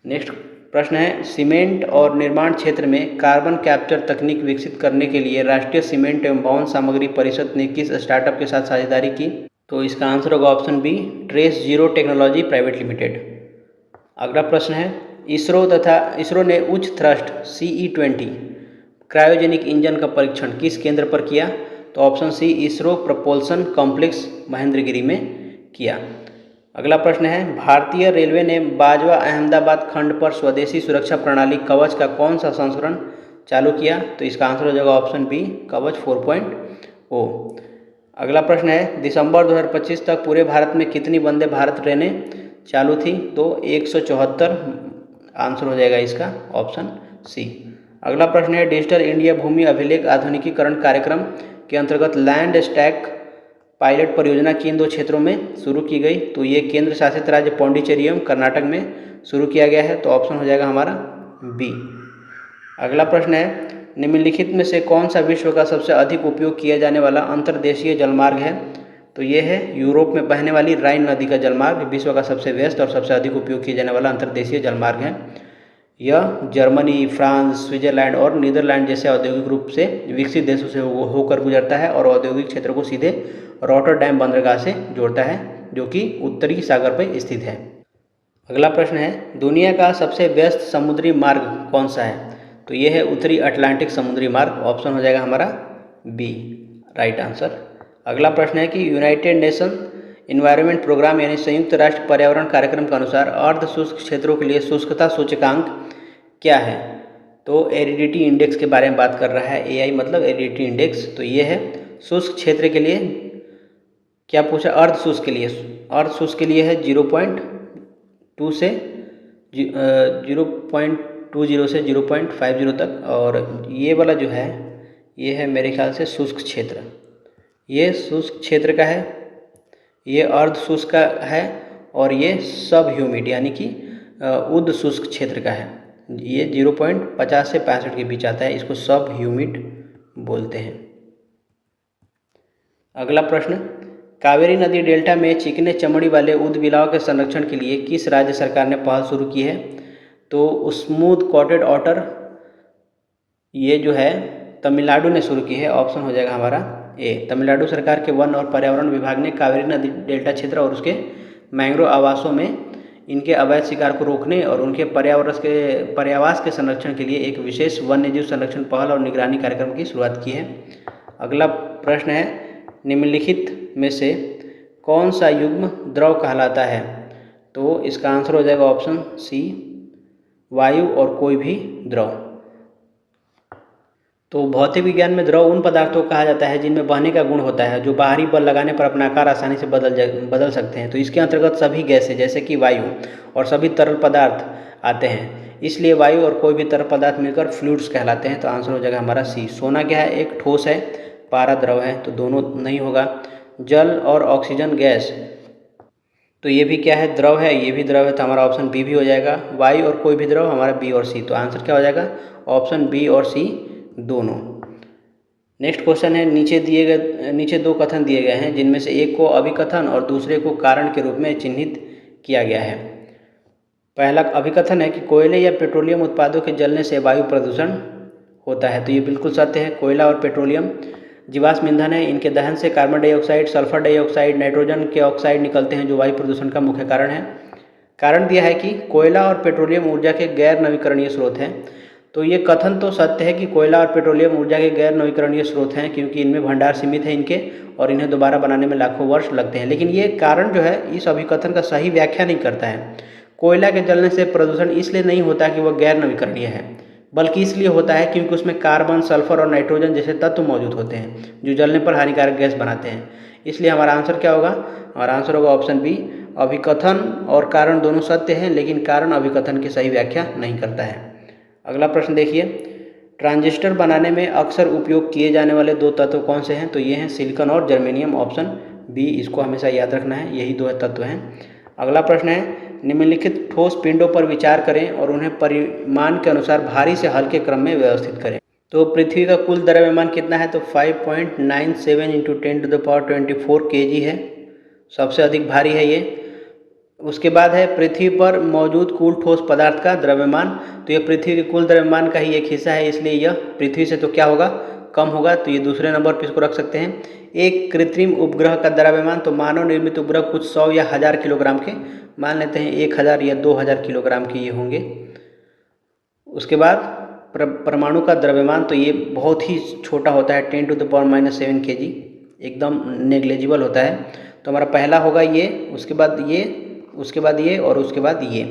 नेक्स्ट प्रश्न है, सीमेंट और निर्माण क्षेत्र में कार्बन कैप्चर तकनीक विकसित करने के लिए राष्ट्रीय सीमेंट एवं भवन सामग्री परिषद ने किस स्टार्टअप के साथ साझेदारी की? तो इसका आंसर होगा option B, Trace Zero Technology Private Limited. अगला प्रश्न है, इसरो ने उच्च थ्रस्ट CE-20 क्रायोजेनिक इंजन का परीक्षण किस केंद्र पर किया? तो option C, ISRO propulsion complex Mahendragiri में किया। अगला प्रश्न है, भारतीय रेलवे ने बाजवा अहमदाबाद खंड पर स्वदेशी सुरक्षा प्रणाली कवच का कौन सा संस्करण चालू किया? तो इसका आंसर हो जाएगा ऑप्शन बी, कवच 4.0। अगला प्रश्न है, दिसंबर 2025 तक पूरे भारत में कितनी वंदे भारत ट्रेनें चालू थी? तो 174, आंसर हो जाएगा इसका ऑप्शन सी। अगला प्रश्न है, डिजिटल इंडिया भूमि अभिलेख आधुनिकीकरण कार्यक्रम के अंतर्गत लैंड स्टैक पायलट परियोजना किन 2 क्षेत्रों में शुरू की गई? तो ये केंद्र शासित राज्य पौंडीचेरी एवं कर्नाटक में शुरू किया गया है, तो ऑप्शन हो जाएगा हमारा बी। अगला प्रश्न है, निम्नलिखित में से कौन सा विश्व का सबसे अधिक उपयोग किया जाने वाला अंतर्देशीय जलमार्ग है? तो ये है यूरोप में बहने वाली राइन नदी का जलमार्ग विश्व का सबसे व्यस्त और सबसे अधिक उपयोग किया जाने वाला अंतर्देशीय जलमार्ग है। यह जर्मनी, फ्रांस, स्विट्जरलैंड और नीदरलैंड जैसे औद्योगिक रूप से विकसित देशों से होकर गुजरता है और औद्योगिक क्षेत्र को सीधे रॉटरडैम बंदरगाह से जोड़ता है, जो कि उत्तरी सागर पर स्थित है। अगला प्रश्न है, दुनिया का सबसे व्यस्त समुद्री मार्ग कौन सा है? तो यह है उत्तरी अटलांटिक समुद्री मार्ग, ऑप्शन हो जाएगा हमारा बी, राइट आंसर। अगला प्रश्न है कि यूनाइटेड नेशन इन्वायरमेंट प्रोग्राम यानी संयुक्त राष्ट्र पर्यावरण कार्यक्रम के अनुसार अर्ध शुष्क क्षेत्रों के लिए शुष्कता सूचकांक क्या है? तो एरिडिटी इंडेक्स के बारे में बात कर रहा है, AI मतलब एरिडिटी इंडेक्स। तो ये है शुष्क क्षेत्र के लिए, क्या पूछा? अर्ध शुष्क के लिए, अर्ध शुष्क के लिए है 0.2 से 0.20 से 0.50 तक, और ये वाला जो है ये है मेरे ख्याल से शुष्क क्षेत्र, ये शुष्क क्षेत्र का है, ये अर्ध शुष्क का है, और ये सब ह्यूमिड यानी कि उद शुष्क क्षेत्र का है। ये 0.50 से 65 के बीच आता है, इसको सब ह्यूमिड बोलते हैं। अगला प्रश्न, कावेरी नदी डेल्टा में चिकने चमड़ी वाले ऊदबिलाव के संरक्षण के लिए किस राज्य सरकार ने पहल शुरू की है? तो स्मूथ कॉटेड ऑटर ये जो है तमिलनाडु ने शुरू की है। ऑप्शन हो जाएगा हमारा ए। तमिलनाडु सरकार के वन और पर्यावरण विभाग ने कावेरी नदी डेल्टा क्षेत्र और उसके मैंग्रोव आवासों में इनके अवैध शिकार को रोकने और उनके पर्यावास के संरक्षण के लिए एक विशेष वन्यजीव संरक्षण पहल और निगरानी कार्यक्रम की शुरुआत की है। अगला प्रश्न है, निम्नलिखित में से कौन सा युग्म द्रव कहलाता है? तो इसका आंसर हो जाएगा ऑप्शन सी, वायु और कोई भी द्रव। तो भौतिक विज्ञान में द्रव उन पदार्थों को कहा जाता है जिनमें बहने का गुण होता है, जो बाहरी बल लगाने पर अपना आकार आसानी से बदल सकते हैं। तो इसके अंतर्गत सभी गैसें जैसे कि वायु और सभी तरल पदार्थ आते हैं, इसलिए वायु और कोई भी तरल पदार्थ मिलकर फ्लूइड्स कहलाते हैं। तो आंसर हो जाएगा हमारा सी। सोना क्या है? एक ठोस है, पारा द्रव है, तो दोनों नहीं होगा। जल और ऑक्सीजन गैस, तो ये भी क्या है? द्रव है, ये भी द्रव है, तो हमारा ऑप्शन बी भी हो जाएगा। वायु और कोई भी द्रव, हमारा बी और सी। तो आंसर क्या हो जाएगा? ऑप्शन बी और सी दोनों। नेक्स्ट क्वेश्चन है, नीचे दो कथन दिए गए हैं जिनमें से एक को अभिकथन और दूसरे को कारण के रूप में चिन्हित किया गया है। पहला अभिकथन है कि कोयले या पेट्रोलियम उत्पादों के जलने से वायु प्रदूषण होता है। तो ये बिल्कुल सत्य है। कोयला और पेट्रोलियम जीवाश्म ईंधन है, इनके दहन से carbon dioxide, sulphur dioxide, nitrogen के ऑक्साइड निकलते हैं जो वायु प्रदूषण का मुख्य कारण है। कारण दिया है कि कोयला और पेट्रोलियम ऊर्जा के गैर नवीकरणीय स्रोत हैं। तो ये कथन तो सत्य है कि कोयला और पेट्रोलियम ऊर्जा के गैर नवीकरणीय स्रोत हैं, क्योंकि इनमें भंडार सीमित है इनके, और इन्हें दोबारा बनाने में लाखों वर्ष लगते हैं। लेकिन ये कारण जो है इस अभिकथन का सही व्याख्या नहीं करता है। कोयला के जलने से प्रदूषण इसलिए नहीं होता कि वह गैर नवीकरणीय है, बल्कि इसलिए होता है क्योंकि उसमें कार्बन, सल्फर और नाइट्रोजन जैसे तत्व मौजूद होते हैं जो जलने पर हानिकारक गैस बनाते हैं। इसलिए हमारा आंसर क्या होगा? हमारा आंसर होगा ऑप्शन बी। अभिकथन और कारण दोनों सत्य हैं, लेकिन कारण अभिकथन की सही व्याख्या नहीं करता है। अगला प्रश्न देखिए, ट्रांजिस्टर बनाने में अक्सर उपयोग किए जाने वाले दो तत्व कौन से हैं? तो ये हैं सिलिकॉन और जर्मेनियम। ऑप्शन बी, इसको हमेशा याद रखना है, यही दो तत्व हैं। अगला प्रश्न है, निम्नलिखित ठोस पिंडों पर विचार करें और उन्हें परिमाण के अनुसार भारी से हल्के क्रम में व्यवस्थित करें। तो पृथ्वी का कुल द्रव्यमान कितना है? तो 5.97 × 10⁻24 kg है, सबसे अधिक भारी है ये। उसके बाद है पृथ्वी पर मौजूद कुल ठोस पदार्थ का द्रव्यमान। तो यह पृथ्वी के कुल द्रव्यमान का ही एक हिस्सा है, इसलिए यह पृथ्वी से तो क्या होगा? कम होगा। तो ये दूसरे नंबर पर इसको रख सकते हैं। एक कृत्रिम उपग्रह का द्रव्यमान, तो मानव निर्मित उपग्रह कुछ 100 या 1000 किलोग्राम के, मान लेते हैं 1000 या 2000 किलोग्राम के ये होंगे। उसके बाद परमाणु का द्रव्यमान, तो ये बहुत ही छोटा होता है, 10⁻⁻7 kg, एकदम नेग्लेजिबल होता है। तो हमारा पहला होगा ये, उसके बाद ये, उसके बाद ये और उसके बाद ये।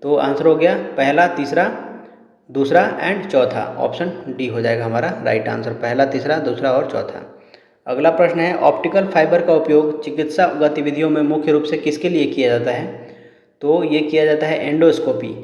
तो आंसर हो गया पहला, तीसरा, दूसरा एंड चौथा। ऑप्शन डी हो जाएगा हमारा राइट आंसर, पहला, तीसरा, दूसरा और चौथा। अगला प्रश्न है, ऑप्टिकल फाइबर का उपयोग चिकित्सा गतिविधियों में मुख्य रूप से किसके लिए किया जाता है? तो ये किया जाता है एंडोस्कोपी।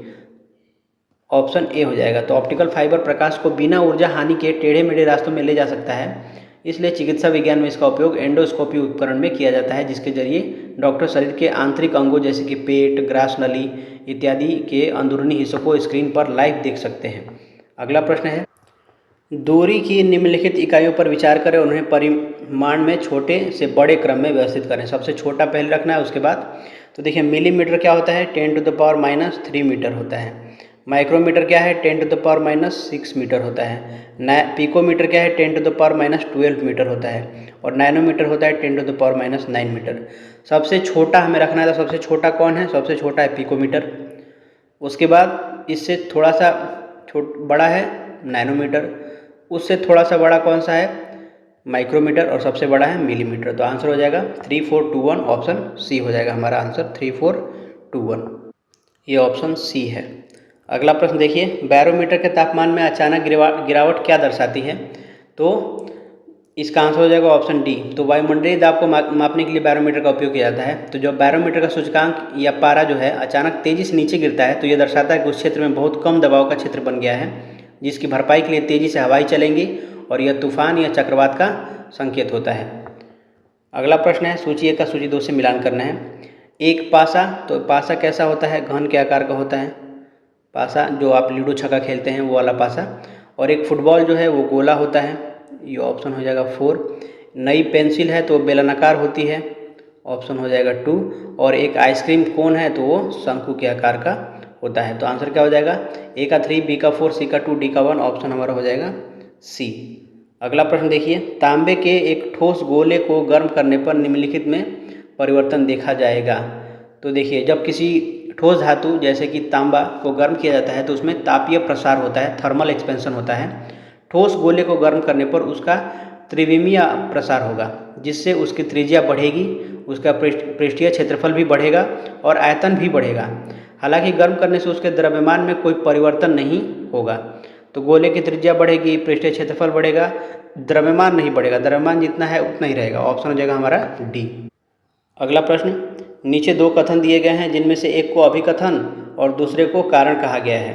ऑप्शन ए हो जाएगा। तो ऑप्टिकल फाइबर प्रकाश को बिना ऊर्जा हानि के टेढ़े मेढ़े रास्तों में ले जा सकता है, इसलिए चिकित्सा विज्ञान में इसका उपयोग एंडोस्कोपी उपकरण में किया जाता है, जिसके जरिए डॉक्टर शरीर के आंतरिक अंगों जैसे कि पेट, ग्रास नली इत्यादि के अंदरूनी हिस्सों को स्क्रीन पर लाइव देख सकते हैं। अगला प्रश्न है, दूरी की निम्नलिखित इकाइयों पर विचार करें और उन्हें परिमाण में छोटे से बड़े क्रम में व्यवस्थित करें। सबसे छोटा पहले रखना है, उसके बाद तो देखिए मिलीमीटर क्या होता है? 10⁻³ मीटर होता है। माइक्रोमीटर क्या है? 10⁻6 मीटर होता है। पिकोमीटर क्या है? 10⁻12 मीटर होता है। और नैनोमीटर होता है 10⁻9 मीटर। सबसे छोटा हमें रखना है, तो सबसे छोटा कौन है? सबसे छोटा है पिकोमीटर। उसके बाद इससे थोड़ा सा बड़ा है नैनोमीटर, उससे थोड़ा सा बड़ा कौन सा है? माइक्रोमीटर, और सबसे बड़ा है मिलीमीटर। तो आंसर हो जाएगा 3421, ऑप्शन सी हो जाएगा हमारा आंसर 3421, ये ऑप्शन सी है। अगला प्रश्न देखिए, बैरोमीटर के तापमान में अचानक गिरावट क्या दर्शाती है? तो इसका आंसर हो जाएगा ऑप्शन डी। तो वायुमंडलीय दाब को मापने के लिए बैरोमीटर का उपयोग किया जाता है। तो जब बैरोमीटर का सूचकांक या पारा जो है अचानक तेजी से नीचे गिरता है, तो यह दर्शाता है कि उस क्षेत्र में बहुत कम दबाव का क्षेत्र बन गया है, जिसकी भरपाई के लिए तेजी से हवाएं चलेंगी, और यह तूफान या चक्रवात का संकेत होता है। अगला प्रश्न है सूची 1 का सूची 2 से मिलान करना है। एक पासा, तो पासा कैसा होता है, घन के आकार का होता है पासा, जो आप लूडो छक्का खेलते हैं वो वाला पासा। और एक फुटबॉल जो है वो गोला होता है, ये ऑप्शन हो जाएगा 4। नई पेंसिल है तो बेलनाकार होती है, ऑप्शन हो जाएगा 2। और एक आइसक्रीम कोन है तो वो शंकु के आकार का होता है। तो आंसर क्या हो जाएगा, ए का 3, बी का 4, सी का 2, डी का 1, ऑप्शन हमारा हो जाएगा सी। अगला प्रश्न देखिए, तांबे के एक ठोस गोले को गर्म करने पर निम्नलिखित में परिवर्तन देखा जाएगा। तो देखिए, जब किसी ठोस धातु जैसे कि तांबा को गर्म किया जाता है तो उसमें तापीय प्रसार होता है, थर्मल एक्सपेंशन होता है। ठोस गोले को गर्म करने पर उसका त्रिविमीय प्रसार होगा, जिससे उसकी त्रिज्या बढ़ेगी, उसका पृष्ठीय क्षेत्रफल भी बढ़ेगा और आयतन भी बढ़ेगा। हालांकि गर्म करने से उसके द्रव्यमान में कोई परिवर्तन नहीं होगा। तो गोले की त्रिज्या बढ़ेगी, पृष्ठीय क्षेत्रफल बढ़ेगा, द्रव्यमान नहीं बढ़ेगा, द्रव्यमान जितना है उतना ही रहेगा, ऑप्शन हो जाएगा हमारा डी। अगला प्रश्न, नीचे 2 कथन दिए गए हैं जिनमें से एक को अभिकथन और दूसरे को कारण कहा गया है।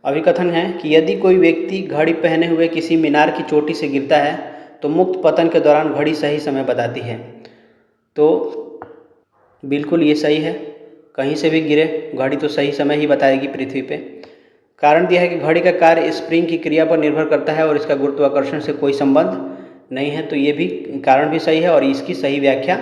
अभिकथन है कि यदि कोई व्यक्ति घड़ी पहने हुए किसी मीनार की चोटी से गिरता है तो मुक्त पतन के दौरान घड़ी सही समय बताती है। तो बिल्कुल ये सही है, कहीं से भी गिरे घड़ी तो सही समय ही बताएगी पृथ्वी पे। कारण दिया है कि घड़ी का कार्य स्प्रिंग की क्रिया पर निर्भर करता है और इसका गुरुत्वाकर्षण से कोई संबंध नहीं है। तो ये भी कारण भी सही है और इसकी सही व्याख्या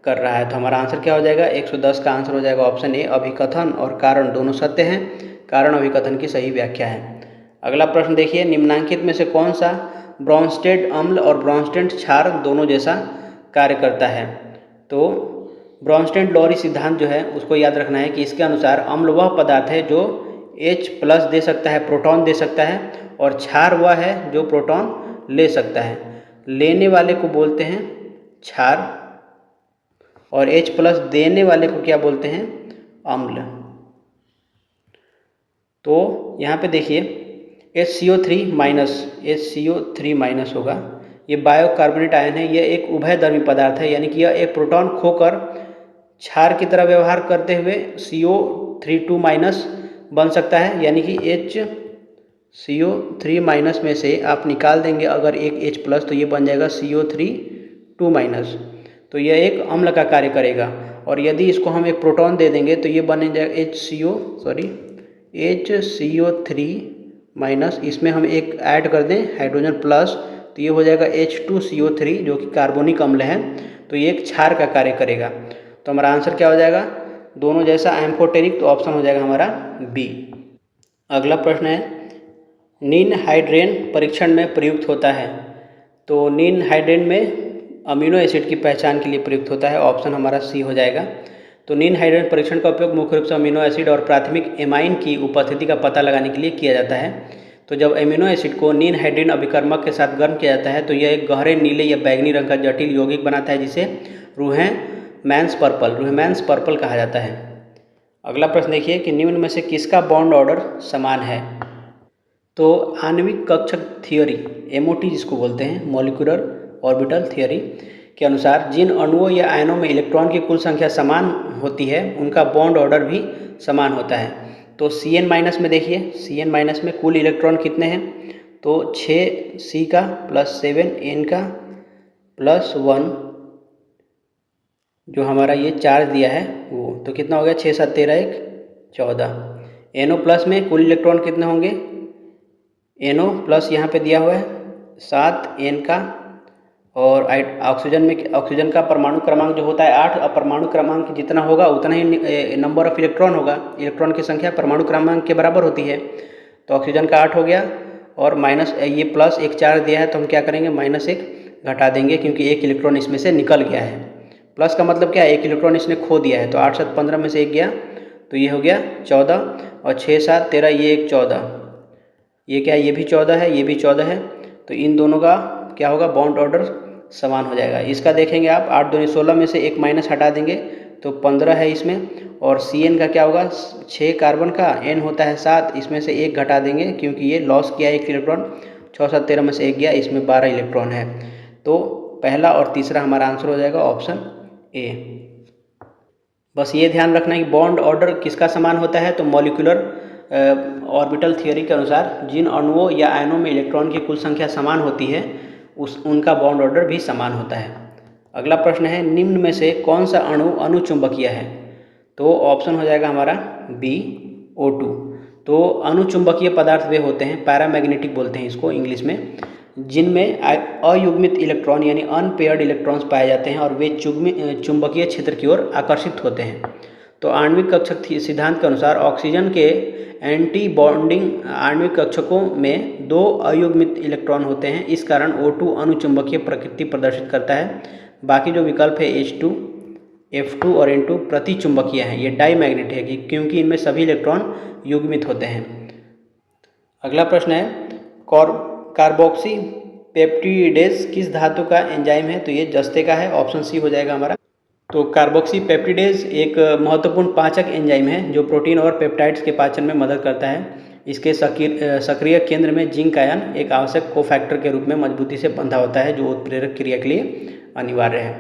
कर रहा है। तो हमारा आंसर क्या हो जाएगा, 110 का आंसर हो जाएगा ऑप्शन ए। अभिकथन और कारण दोनों सत्य हैं, कारण अभिकथन की सही व्याख्या है। अगला प्रश्न देखिए, निम्नांकित में से कौन सा ब्रॉन्स्टेड अम्ल और ब्रॉन्स्टेड क्षार दोनों जैसा कार्य करता है। तो ब्रॉन्स्टेड लॉरी सिद्धांत जो है उसको याद रखना है कि इसके अनुसार अम्ल वह पदार्थ है जो H+ दे सकता है, प्रोटॉन दे सकता है, और क्षार वह है जो प्रोटॉन ले सकता है। लेने वाले को बोलते हैं क्षार और H+ देने वाले को क्या बोलते हैं, अम्ल। तो यहाँ पे देखिए HCO3 होगा, ये बायोकार्बोनेट आयन है, यह एक उभयधर्मी पदार्थ है, यानी कि यह एक प्रोटॉन खोकर क्षार की तरह व्यवहार करते हुए CO3 बन सकता है। यानी कि HCO3 में से आप निकाल देंगे अगर एक H+ तो ये बन जाएगा CO3 तो यह एक अम्ल का कार्य करेगा। और यदि इसको हम एक प्रोटॉन दे देंगे तो ये बन जाएगा HCO3 इसमें हम एक ऐड कर दें हाइड्रोजन प्लस तो ये हो जाएगा H2CO3 जो कि कार्बोनिक अम्ल है। तो ये एक क्षार का कार्य करेगा। तो हमारा आंसर क्या हो जाएगा, दोनों जैसा एम्फोटेरिक, तो ऑप्शन हो जाएगा हमारा बी। अगला प्रश्न है, नीन हाइड्रेन परीक्षण में प्रयुक्त होता है। तो नीन हाइड्रेन में अमीनो एसिड की पहचान के लिए प्रयुक्त होता है, ऑप्शन हमारा सी हो जाएगा। तो नीन हाइड्रेन परीक्षण का उपयोग मुख्य रूप से अमीनो एसिड और प्राथमिक एमाइन की उपस्थिति का पता लगाने के लिए किया जाता है। तो जब अमीनो एसिड को नीन हाइड्रेन अभिकर्मक के साथ गर्म किया जाता है तो यह एक गहरे नीले या बैंगनी रंग का जटिल यौगिक बनाता है जिसे रूहेमैंस पर्पल कहा जाता है। अगला प्रश्न देखिए कि निम्न में से किसका बॉन्ड ऑर्डर समान है। तो आणविक कक्षक थियोरी, MOT जिसको बोलते हैं, मॉलिक्यूलर ऑर्बिटल थियोरी के अनुसार जिन अणुओं या आयनों में इलेक्ट्रॉन की कुल संख्या समान होती है उनका बॉन्ड ऑर्डर भी समान होता है। तो Cn- में देखिए, Cn- में कुल इलेक्ट्रॉन कितने हैं, तो 6 C का प्लस 7 N का प्लस 1 जो हमारा ये चार्ज दिया है वो, तो कितना हो गया, 6 7 13 1 14। NO+ में कुल इलेक्ट्रॉन कितने होंगे, NO+ यहाँ पे दिया हुआ है 7 N का, और ऑक्सीजन में ऑक्सीजन का परमाणु क्रमांक जो होता है 8, और परमाणु क्रमांक जितना होगा उतना ही नंबर ऑफ इलेक्ट्रॉन होगा, इलेक्ट्रॉन की संख्या परमाणु क्रमांक के बराबर होती है। तो ऑक्सीजन का 8 हो गया और माइनस ये प्लस एक चार्ज दिया है तो हम क्या करेंगे, -1 घटा देंगे क्योंकि एक इलेक्ट्रॉन इसमें से निकल गया है। प्लस का मतलब क्या है, एक इलेक्ट्रॉन इसने खो दिया है, तो 8 7 15 में से एक गया तो ये हो गया 14, और 6 7 13 ये एक 14, ये क्या है, ये भी 14 है, ये भी 14 है। तो इन दोनों का क्या होगा, बॉन्ड ऑर्डर समान हो जाएगा। इसका देखेंगे आप 8 दूनी 16 में से एक माइनस हटा देंगे तो 15 है इसमें, और Cn का क्या होगा, 6 कार्बन का, N होता है 7, इसमें से एक घटा देंगे क्योंकि ये लॉस किया एक इलेक्ट्रॉन, 6 7 13 में से एक गया, इसमें 12 इलेक्ट्रॉन है। तो पहला और तीसरा हमारा आंसर हो जाएगा ऑप्शन ए। बस ये ध्यान रखना है कि बॉन्ड ऑर्डर किसका समान होता है, तो मॉलिक्यूलर ऑर्बिटल थियोरी के अनुसार जिन अणुओं या आयनों में इलेक्ट्रॉन की कुल संख्या समान होती है उनका बॉन्ड ऑर्डर भी समान होता है। अगला प्रश्न है, निम्न में से कौन सा अणु अनुचुंबकीय है? तो ऑप्शन हो जाएगा हमारा बी, O2। तो अनुचुंबकीय पदार्थ वे होते हैं, पैरामैग्नेटिक बोलते हैं इसको इंग्लिश में, जिनमें अयुग्मित इलेक्ट्रॉन यानी अनपेयर्ड इलेक्ट्रॉन्स पाए जाते हैं और वे चुंबकीय क्षेत्र की ओर आकर्षित होते हैं। तो आणविक कक्षक सिद्धांत के अनुसार ऑक्सीजन के एंटी बॉन्डिंग आणविक कक्षकों में 2 अयुग्मित इलेक्ट्रॉन होते हैं, इस कारण O2 अनुचुंबकीय प्रकृति प्रदर्शित करता है। बाकी जो विकल्प है H2, F2 और N2 प्रतिचुंबकीय हैं, ये डाईमैग्नेट है क्योंकि इनमें सभी इलेक्ट्रॉन युग्मित होते हैं। अगला प्रश्न है, कार्बोक्सी पेप्टिडेज किस धातु का एंजाइम है? तो ये जस्ते का है, ऑप्शन सी हो जाएगा हमारा। तो कार्बोक्सी पेप्टिडेज एक महत्वपूर्ण पाचक एंजाइम है जो प्रोटीन और पेप्टाइड्स के पाचन में मदद करता है। इसके सक्रिय केंद्र में जिंक आयन एक आवश्यक कोफैक्टर के रूप में मजबूती से बंधा होता है, जो उत्प्रेरक क्रिया के लिए अनिवार्य है।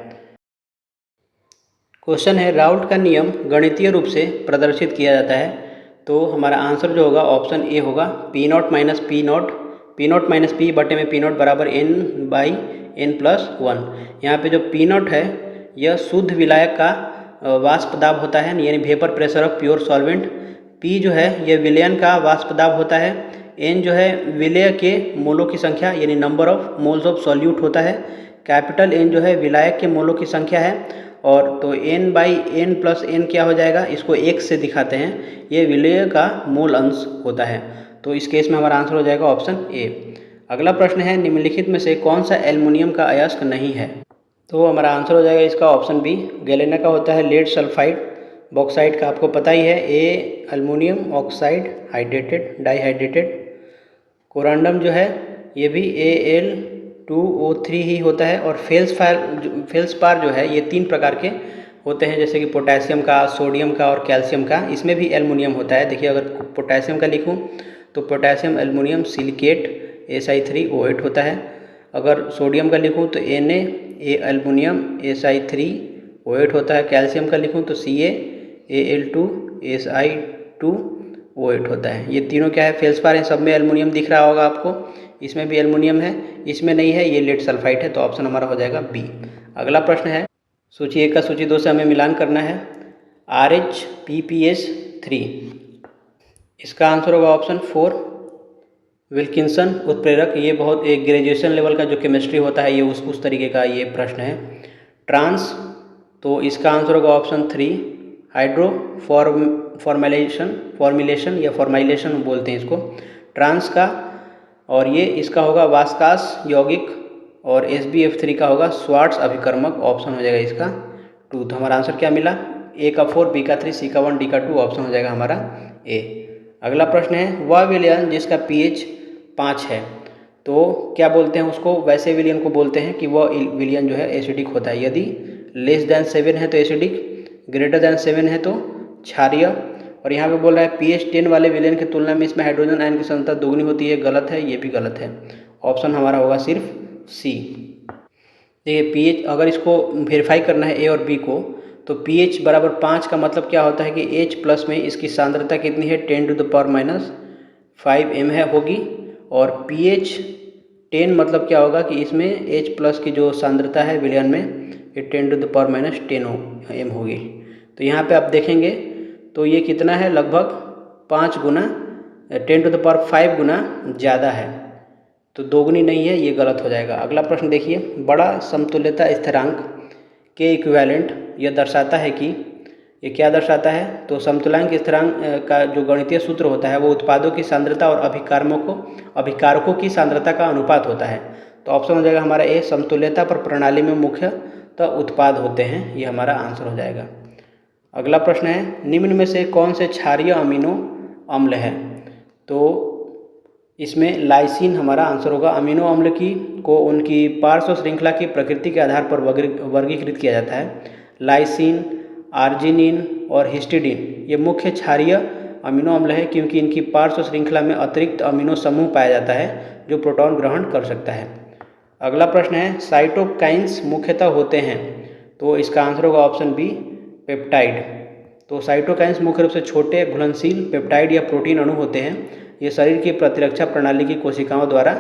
क्वेश्चन है, राउल्ट का नियम गणितीय रूप से प्रदर्शित किया जाता है। तो हमारा आंसर जो होगा ऑप्शन ए होगा, P not minus P not, P not minus P बटे में पी नॉट बराबर n/n+1। यहाँ पे जो पी नॉट है यह शुद्ध विलायक का वाष्प दाब होता है, यानी vapour pressure of pure solvent. P जो है यह विलयन का वाष्प दाब होता है। एन जो है विलय के मोलों की संख्या यानी number of moles of solute होता है। कैपिटल एन जो है विलायक के मोलों की संख्या है। और तो n/n+n क्या हो जाएगा, इसको 1 से दिखाते हैं, ये विलय का मोल अंश होता है। तो इस केस में हमारा आंसर हो जाएगा ऑप्शन ए। अगला प्रश्न है, निम्नलिखित में से कौन सा एल्युमिनियम का अयस्क नहीं है? तो हमारा आंसर हो जाएगा इसका ऑप्शन बी, गैलेना का होता है लेड सल्फाइड। बॉक्साइड का आपको पता ही है, ए एल्युमिनियम ऑक्साइड हाइड्रेटेड डाईहाइड्रेटेड। कोरांडम जो है ये भी Al2O3 ही होता है। और फेल्सपार जो है ये 3 प्रकार के होते हैं, जैसे कि पोटेशियम का, सोडियम का और कैल्शियम का। इसमें भी एल्युमिनियम होता है। देखिए, अगर पोटेशियम का लिखूं तो पोटेशियम एल्युमिनियम सिलिकेट Si3O8 होता है। अगर सोडियम का लिखूं तो Na एल्युमिनियम Si3O8 होता है। कैल्शियम का लिखूं तो CaAl2Si2O8 होता है। ये तीनों क्या है, फेल्सपार है। सब में एल्युमिनियम दिख रहा होगा आपको, इसमें भी एल्युमिनियम है, इसमें नहीं है, ये लेड सल्फाइड है। तो ऑप्शन हमारा हो जाएगा बी। अगला प्रश्न है, सूची 1 का सूची 2 से हमें मिलान करना है। RHPPS3, इसका आंसर होगा ऑप्शन 4, विल्किंसन उत्प्रेरक। ये बहुत एक ग्रेजुएशन लेवल का जो केमिस्ट्री होता है, ये उस तरीके का ये प्रश्न है। ट्रांस, तो इसका आंसर होगा ऑप्शन 3, हाइड्रो फॉर्मुलेशन या फॉर्माइलेशन बोलते हैं इसको, ट्रांस का। और ये इसका होगा वास्कास यौगिक। और SbF3 का होगा स्वार्ट्स अभिकर्मक। ऑप्शन हो जाएगा इसका 2। तो हमारा आंसर क्या मिला, ए का 4, बी का 3, सी का 1, डी का 2। ऑप्शन हो जाएगा हमारा ए। अगला प्रश्न है, वह विलयन जिसका pH 5 है, तो क्या बोलते हैं उसको? वैसे विलयन को बोलते हैं कि वह विलयन जो है एसिडिक होता है। यदि <7 है तो एसिडिक, <7 है तो क्षारीय। और यहाँ पे बोल रहा है pH 10 वाले विलयन की तुलना में इसमें हाइड्रोजन आयन की सांद्रता दोगुनी होती है। गलत है, ये भी गलत है। ऑप्शन हमारा होगा सिर्फ सी। देखिए, pH अगर इसको वेरीफाई करना है ए और बी को, तो pH बराबर 5 का मतलब क्या होता है कि H+ में इसकी सांद्रता कितनी है, 10⁻⁵ m है होगी। और pH 10 मतलब क्या होगा कि इसमें H+ की जो सांद्रता है विलयन में, ये 10⁻10 m होगी। तो यहाँ पे आप देखेंगे तो ये कितना है, लगभग 5 गुना 10⁵ गुना ज़्यादा है। तो दोगुनी नहीं है, ये गलत हो जाएगा। अगला प्रश्न देखिए, बड़ा समतुल्यता स्थिरांक के इक्विवेलेंट यह दर्शाता है कि, ये क्या दर्शाता है? तो समतुल्यांक स्थिरांक का जो गणितीय सूत्र होता है वो उत्पादों की सांद्रता और अभिकारकों की सांद्रता का अनुपात होता है। तो ऑप्शन हो जाएगा हमारा ए, समतुल्यता पर प्रणाली में मुख्यतः उत्पाद होते हैं, ये हमारा आंसर हो जाएगा। अगला प्रश्न है, निम्न में से कौन से क्षारीय अमीनो अम्ल है? तो इसमें लाइसिन हमारा आंसर होगा। अमीनो अम्ल को उनकी पार्श्व श्रृंखला की प्रकृति के आधार पर वर्गीकृत किया जाता है। लाइसिन, आर्जिनिन और हिस्टिडीन ये मुख्य क्षारीय अमीनो अम्ल है, क्योंकि इनकी पार्श्व श्रृंखला में अतिरिक्त अमीनो समूह पाया जाता है जो प्रोटॉन ग्रहण कर सकता है। अगला प्रश्न है, साइटोकाइंस मुख्यतः होते हैं, तो इसका आंसर होगा ऑप्शन बी, पेप्टाइड। तो साइटोकाइंस मुख्य रूप से छोटे घुलनशील पेप्टाइड या प्रोटीन अणु होते हैं। ये शरीर की प्रतिरक्षा प्रणाली की कोशिकाओं द्वारा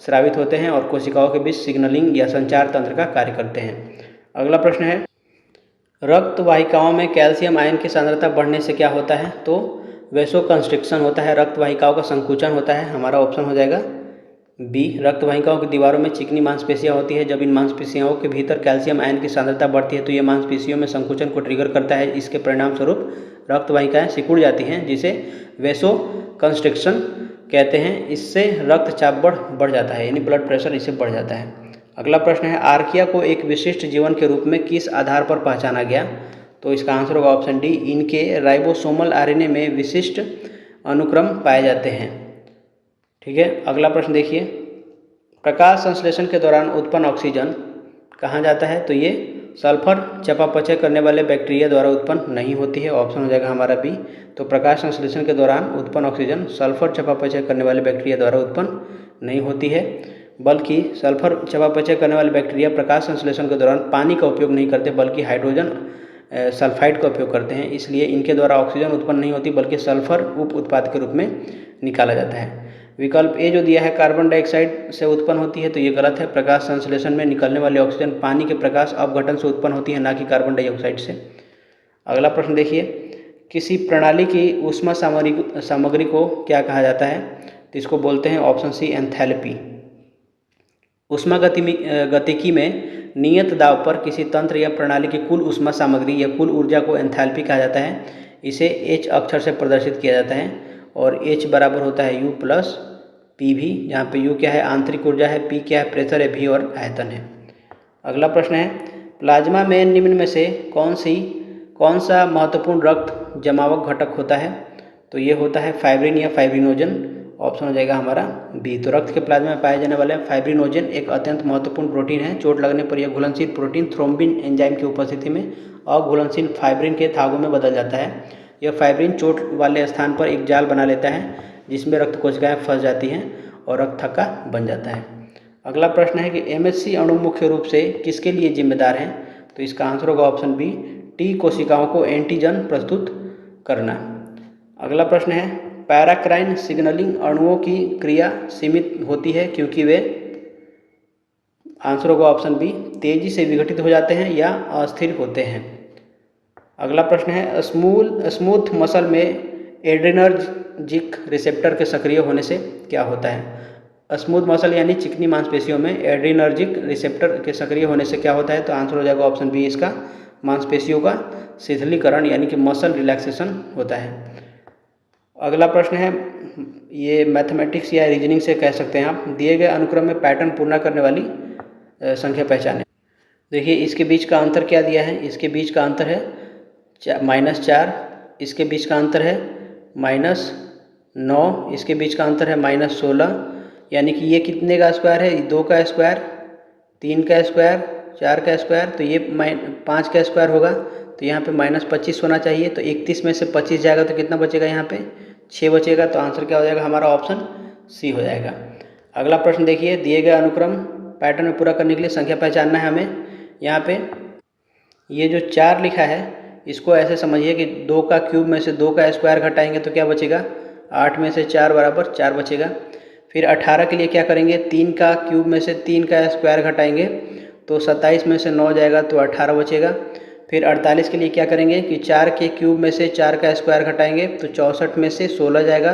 स्रावित होते हैं और कोशिकाओं के बीच सिग्नलिंग या संचार तंत्र का कार्य करते हैं। अगला प्रश्न है, रक्त वाहिकाओं में कैल्शियम आयन की सांद्रता बढ़ने से क्या होता है? तो वैसोकंस्ट्रिक्शन होता है, रक्त वाहिकाओं का संकुचन होता है। हमारा ऑप्शन हो जाएगा बी। रक्त वाहिकाओं की दीवारों में चिकनी मांसपेशियां होती है। जब इन मांसपेशियों के भीतर कैल्शियम आयन की सांद्रता बढ़ती है तो ये मांसपेशियों में संकुचन को ट्रिगर करता है। इसके परिणाम स्वरूप रक्त वाहिकाएं सिकुड़ जाती हैं, जिसे वैसोकंस्ट्रिक्शन कहते हैं। इससे रक्तचाप बढ़ जाता है, यानी ब्लड प्रेशर इससे बढ़ जाता है। अगला प्रश्न है, आर्किया को एक विशिष्ट जीवन के रूप में किस आधार पर पहचाना गया? तो इसका आंसर होगा ऑप्शन डी। इनके राइबोसोमल आरएनए में विशिष्ट अनुक्रम पाए जाते हैं। ठीक है, अगला प्रश्न देखिए, प्रकाश संश्लेषण के दौरान उत्पन्न ऑक्सीजन कहाँ जाता है? तो ये सल्फर चयापचय करने वाले बैक्टीरिया द्वारा उत्पन्न नहीं होती है। ऑप्शन हो जाएगा हमारा बी। तो प्रकाश संश्लेषण के दौरान उत्पन्न ऑक्सीजन सल्फर चयापचय करने वाले बैक्टीरिया द्वारा उत्पन्न नहीं होती है, बल्कि सल्फर चयापचय करने वाले बैक्टीरिया प्रकाश संश्लेषण के दौरान पानी का उपयोग नहीं करते, बल्कि हाइड्रोजन सल्फाइड का उपयोग करते हैं। इसलिए इनके द्वारा ऑक्सीजन उत्पन्न नहीं होती, बल्कि सल्फर उप उत्पाद के रूप में निकाला जाता है। विकल्प ए जो दिया है कार्बन डाइऑक्साइड से उत्पन्न होती है, तो ये गलत है। प्रकाश संश्लेषण में निकलने वाली ऑक्सीजन पानी के प्रकाश अपघटन से उत्पन्न होती है, ना कि कार्बन डाइऑक्साइड से। अगला प्रश्न देखिए, किसी प्रणाली की ऊष्मा सामग्री को क्या कहा जाता है? तो इसको बोलते हैं ऑप्शन सी एंथैल्पी। ऊष्मा गतिकी में नियत दाब पर किसी तंत्र या प्रणाली की कुल ऊष्मा सामग्री या कुल ऊर्जा को एंथैल्पी कहा जाता है। इसे एच अक्षर से प्रदर्शित किया जाता है और एच बराबर होता है यू प्लस पी भी, जहाँ पे यू क्या है आंतरिक ऊर्जा है, पी क्या है प्रेशर है, भी और आयतन है। अगला प्रश्न है, प्लाज्मा में निम्न में से कौन सा महत्वपूर्ण रक्त जमावक घटक होता है? तो ये होता है फाइब्रिन या फाइब्रिनोजन। ऑप्शन हो जाएगा हमारा बी। तो रक्त के प्लाज्मा में पाए जाने वाले फाइब्रिनोजन एक अत्यंत महत्वपूर्ण प्रोटीन है। चोट लगने पर यह घुलनशील प्रोटीन थ्रोम्बिन एंजाइम की उपस्थिति में अघुलनशील फाइब्रिन के धागों में बदल जाता है। यह फाइब्रिन चोट वाले स्थान पर एक जाल बना लेता है, जिसमें रक्त कोशिकाएं फंस जाती हैं और रक्त थक्का बन जाता है। अगला प्रश्न है कि एमएससी अणु मुख्य रूप से किसके लिए जिम्मेदार हैं? तो इसका आंसर होगा ऑप्शन बी, टी कोशिकाओं को एंटीजन प्रस्तुत करना। अगला प्रश्न है, पैराक्राइन सिग्नलिंग अणुओं की क्रिया सीमित होती है क्योंकि वे, आंसर होगा ऑप्शन बी, तेजी से विघटित हो जाते हैं या अस्थिर होते हैं। अगला प्रश्न है, स्मूथ मसल में एड्रेनर्जिक रिसेप्टर के सक्रिय होने से क्या होता है? स्मूथ मसल यानी चिकनी मांसपेशियों में एड्रेनर्जिक रिसेप्टर के सक्रिय होने से क्या होता है? तो आंसर हो जाएगा ऑप्शन बी इसका, मांसपेशियों का शिथिलीकरण यानी कि मसल रिलैक्सेशन होता है। अगला प्रश्न है, ये मैथमेटिक्स या रीजनिंग से कह सकते हैं आप, दिए गए अनुक्रम में पैटर्न पूर्ण करने वाली संख्या पहचानें। देखिए इसके बीच का अंतर क्या दिया है, इसके बीच का अंतर है -4, इसके बीच का अंतर है -9, इसके बीच का अंतर है -16, यानी कि ये कितने का स्क्वायर है? 2 का स्क्वायर, 3 का स्क्वायर, 4 का स्क्वायर, तो ये 5 का स्क्वायर होगा। तो यहाँ पे -25 होना चाहिए। तो 31 में से 25 जाएगा तो कितना बचेगा? यहाँ पे 6 बचेगा। तो आंसर क्या हो जाएगा हमारा? ऑप्शन सी हो जाएगा। अगला प्रश्न देखिए, दिए गए अनुक्रम पैटर्न में पूरा करने के लिए संख्या पहचानना है हमें। यहाँ पे ये जो 4 लिखा है, इसको ऐसे समझिए कि 2 का क्यूब में से 2 का स्क्वायर घटाएंगे तो क्या बचेगा? 8 में से 4 बराबर 4 बचेगा। फिर 18 के लिए क्या करेंगे? 3 का क्यूब में से 3 का स्क्वायर घटाएंगे तो 27 में से 9 जाएगा तो 18 बचेगा। फिर 48 के लिए क्या करेंगे कि 4 के क्यूब में से 4 का स्क्वायर घटाएंगे तो 64 में से 16 जाएगा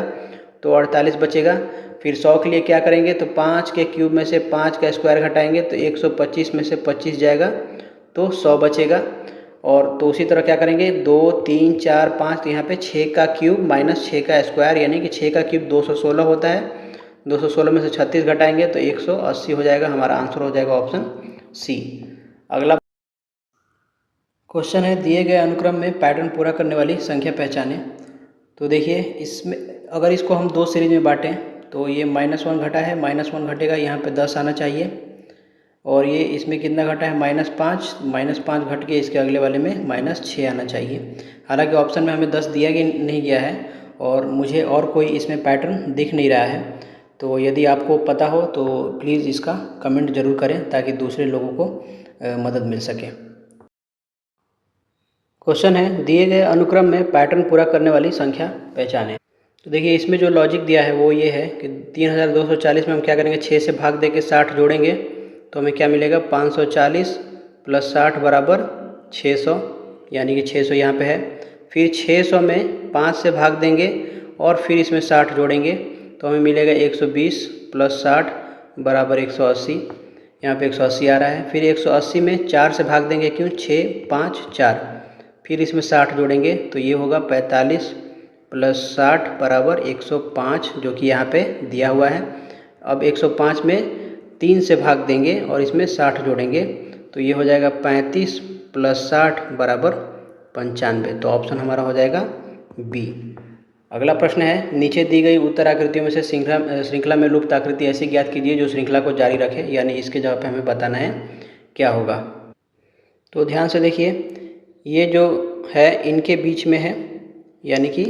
तो 48 बचेगा। फिर 100 के लिए क्या करेंगे? तो 5 के क्यूब में से 5 का स्क्वायर घटाएंगे तो 125 में से 25 जाएगा तो 100 बचेगा। और तो उसी तरह क्या करेंगे? 2, 3, 4, 5, तो यहाँ पे 6 का क्यूब माइनस 6 का स्क्वायर, यानी कि 6 का क्यूब 216 होता है। 216 में से 36 घटाएंगे तो 180 हो जाएगा। हमारा आंसर हो जाएगा ऑप्शन सी। अगला क्वेश्चन है, दिए गए अनुक्रम में पैटर्न पूरा करने वाली संख्या पहचानें। तो देखिए इसमें अगर इसको हम 2 सीरीज में बांटें तो ये -1 घटा है, -1 घटेगा, यहाँ पे 10 आना चाहिए। और ये इसमें कितना घटा है? -5 घट के इसके अगले वाले में -6 आना चाहिए। हालांकि ऑप्शन में हमें 10 दिया नहीं गया है और मुझे और कोई इसमें पैटर्न दिख नहीं रहा है। तो यदि आपको पता हो तो प्लीज़ इसका कमेंट ज़रूर करें ताकि दूसरे लोगों को मदद मिल सके। क्वेश्चन है, दिए गए अनुक्रम में पैटर्न पूरा करने वाली संख्या पहचानें। तो देखिए इसमें जो लॉजिक दिया है वो ये है कि 3240 में हम क्या करेंगे? 6 से भाग दे के 60 जोड़ेंगे तो हमें क्या मिलेगा? 540 प्लस 60 बराबर 600, यानी कि 600 यहाँ पे है। फिर 600 में 5 से भाग देंगे और फिर इसमें 60 जोड़ेंगे तो हमें मिलेगा 120 प्लस 60 बराबर 180। यहाँ पे 180 आ रहा है। फिर 180 में 4 से भाग देंगे, क्यों, 6 5 4। फिर इसमें 60 जोड़ेंगे तो ये होगा 45 प्लस 60 बराबर 105, जो कि यहाँ पे दिया हुआ है। अब 105 में 3 से भाग देंगे और इसमें 60 जोड़ेंगे तो ये हो जाएगा 35 प्लस 60 बराबर 95। तो ऑप्शन हमारा हो जाएगा बी। अगला प्रश्न है, नीचे दी गई उत्तर आकृतियों में से श्रृंखला में लुप्त आकृति ऐसी ज्ञात कीजिए जो श्रृंखला को जारी रखे, यानी इसके जवाब पे हमें बताना है क्या होगा। तो ध्यान से देखिए, ये जो है इनके बीच में है, यानी कि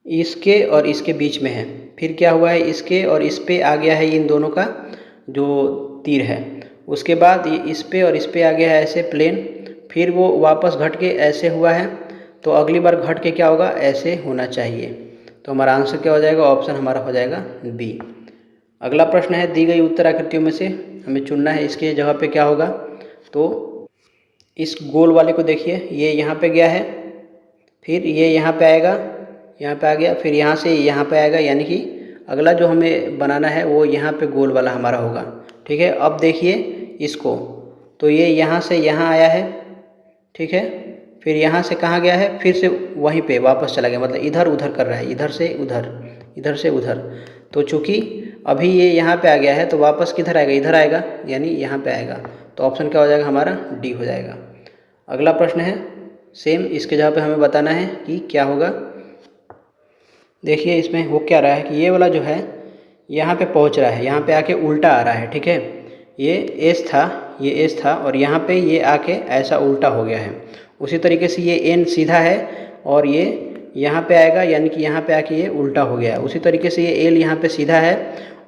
इसके और इसके बीच में है। फिर क्या हुआ है, इसके और इस पे आ गया है इन दोनों का जो तीर है। उसके बाद ये इस पे और इस पे आ गया है ऐसे प्लेन। फिर वो वापस घट के ऐसे हुआ है, तो अगली बार घट के क्या होगा, ऐसे होना चाहिए। तो हमारा आंसर क्या हो जाएगा, ऑप्शन हमारा हो जाएगा बी। अगला प्रश्न है, दी गई उत्तर आकृतियों में से हमें चुनना है इसके जगह पे क्या होगा। तो इस गोल वाले को देखिए, ये यहाँ पे गया है, फिर ये यहाँ पे आएगा, यहाँ पे आ गया, फिर यहाँ से यहाँ पे आएगा, यानी कि अगला जो हमें बनाना है वो यहाँ पे गोल वाला हमारा होगा। ठीक है, अब देखिए इसको, तो ये यहाँ से यहाँ आया है, ठीक है, फिर यहाँ से कहाँ गया है, फिर से वहीं पे वापस चला गया, मतलब इधर उधर कर रहा है, इधर से उधर, इधर से उधर। तो चूँकि अभी ये यहाँ पे आ गया है तो वापस किधर आएगा, इधर आएगा, यानी यहाँ पे आएगा। तो ऑप्शन क्या हो जाएगा हमारा, डी हो जाएगा। अगला प्रश्न है सेम, इसके जगह पे हमें बताना है कि क्या होगा। देखिए इसमें हो क्या रहा है कि ये वाला जो है यहाँ पे पहुँच रहा है, यहाँ पे आके उल्टा आ रहा है। ठीक है, ये एस था, ये एस था, और यहाँ पे ये आके ऐसा उल्टा हो गया है। उसी तरीके से ये एन सीधा है और ये यहाँ पे आएगा, यानी कि यहाँ पे आके ये उल्टा हो गया है। उसी तरीके से ये एल यहाँ पे सीधा है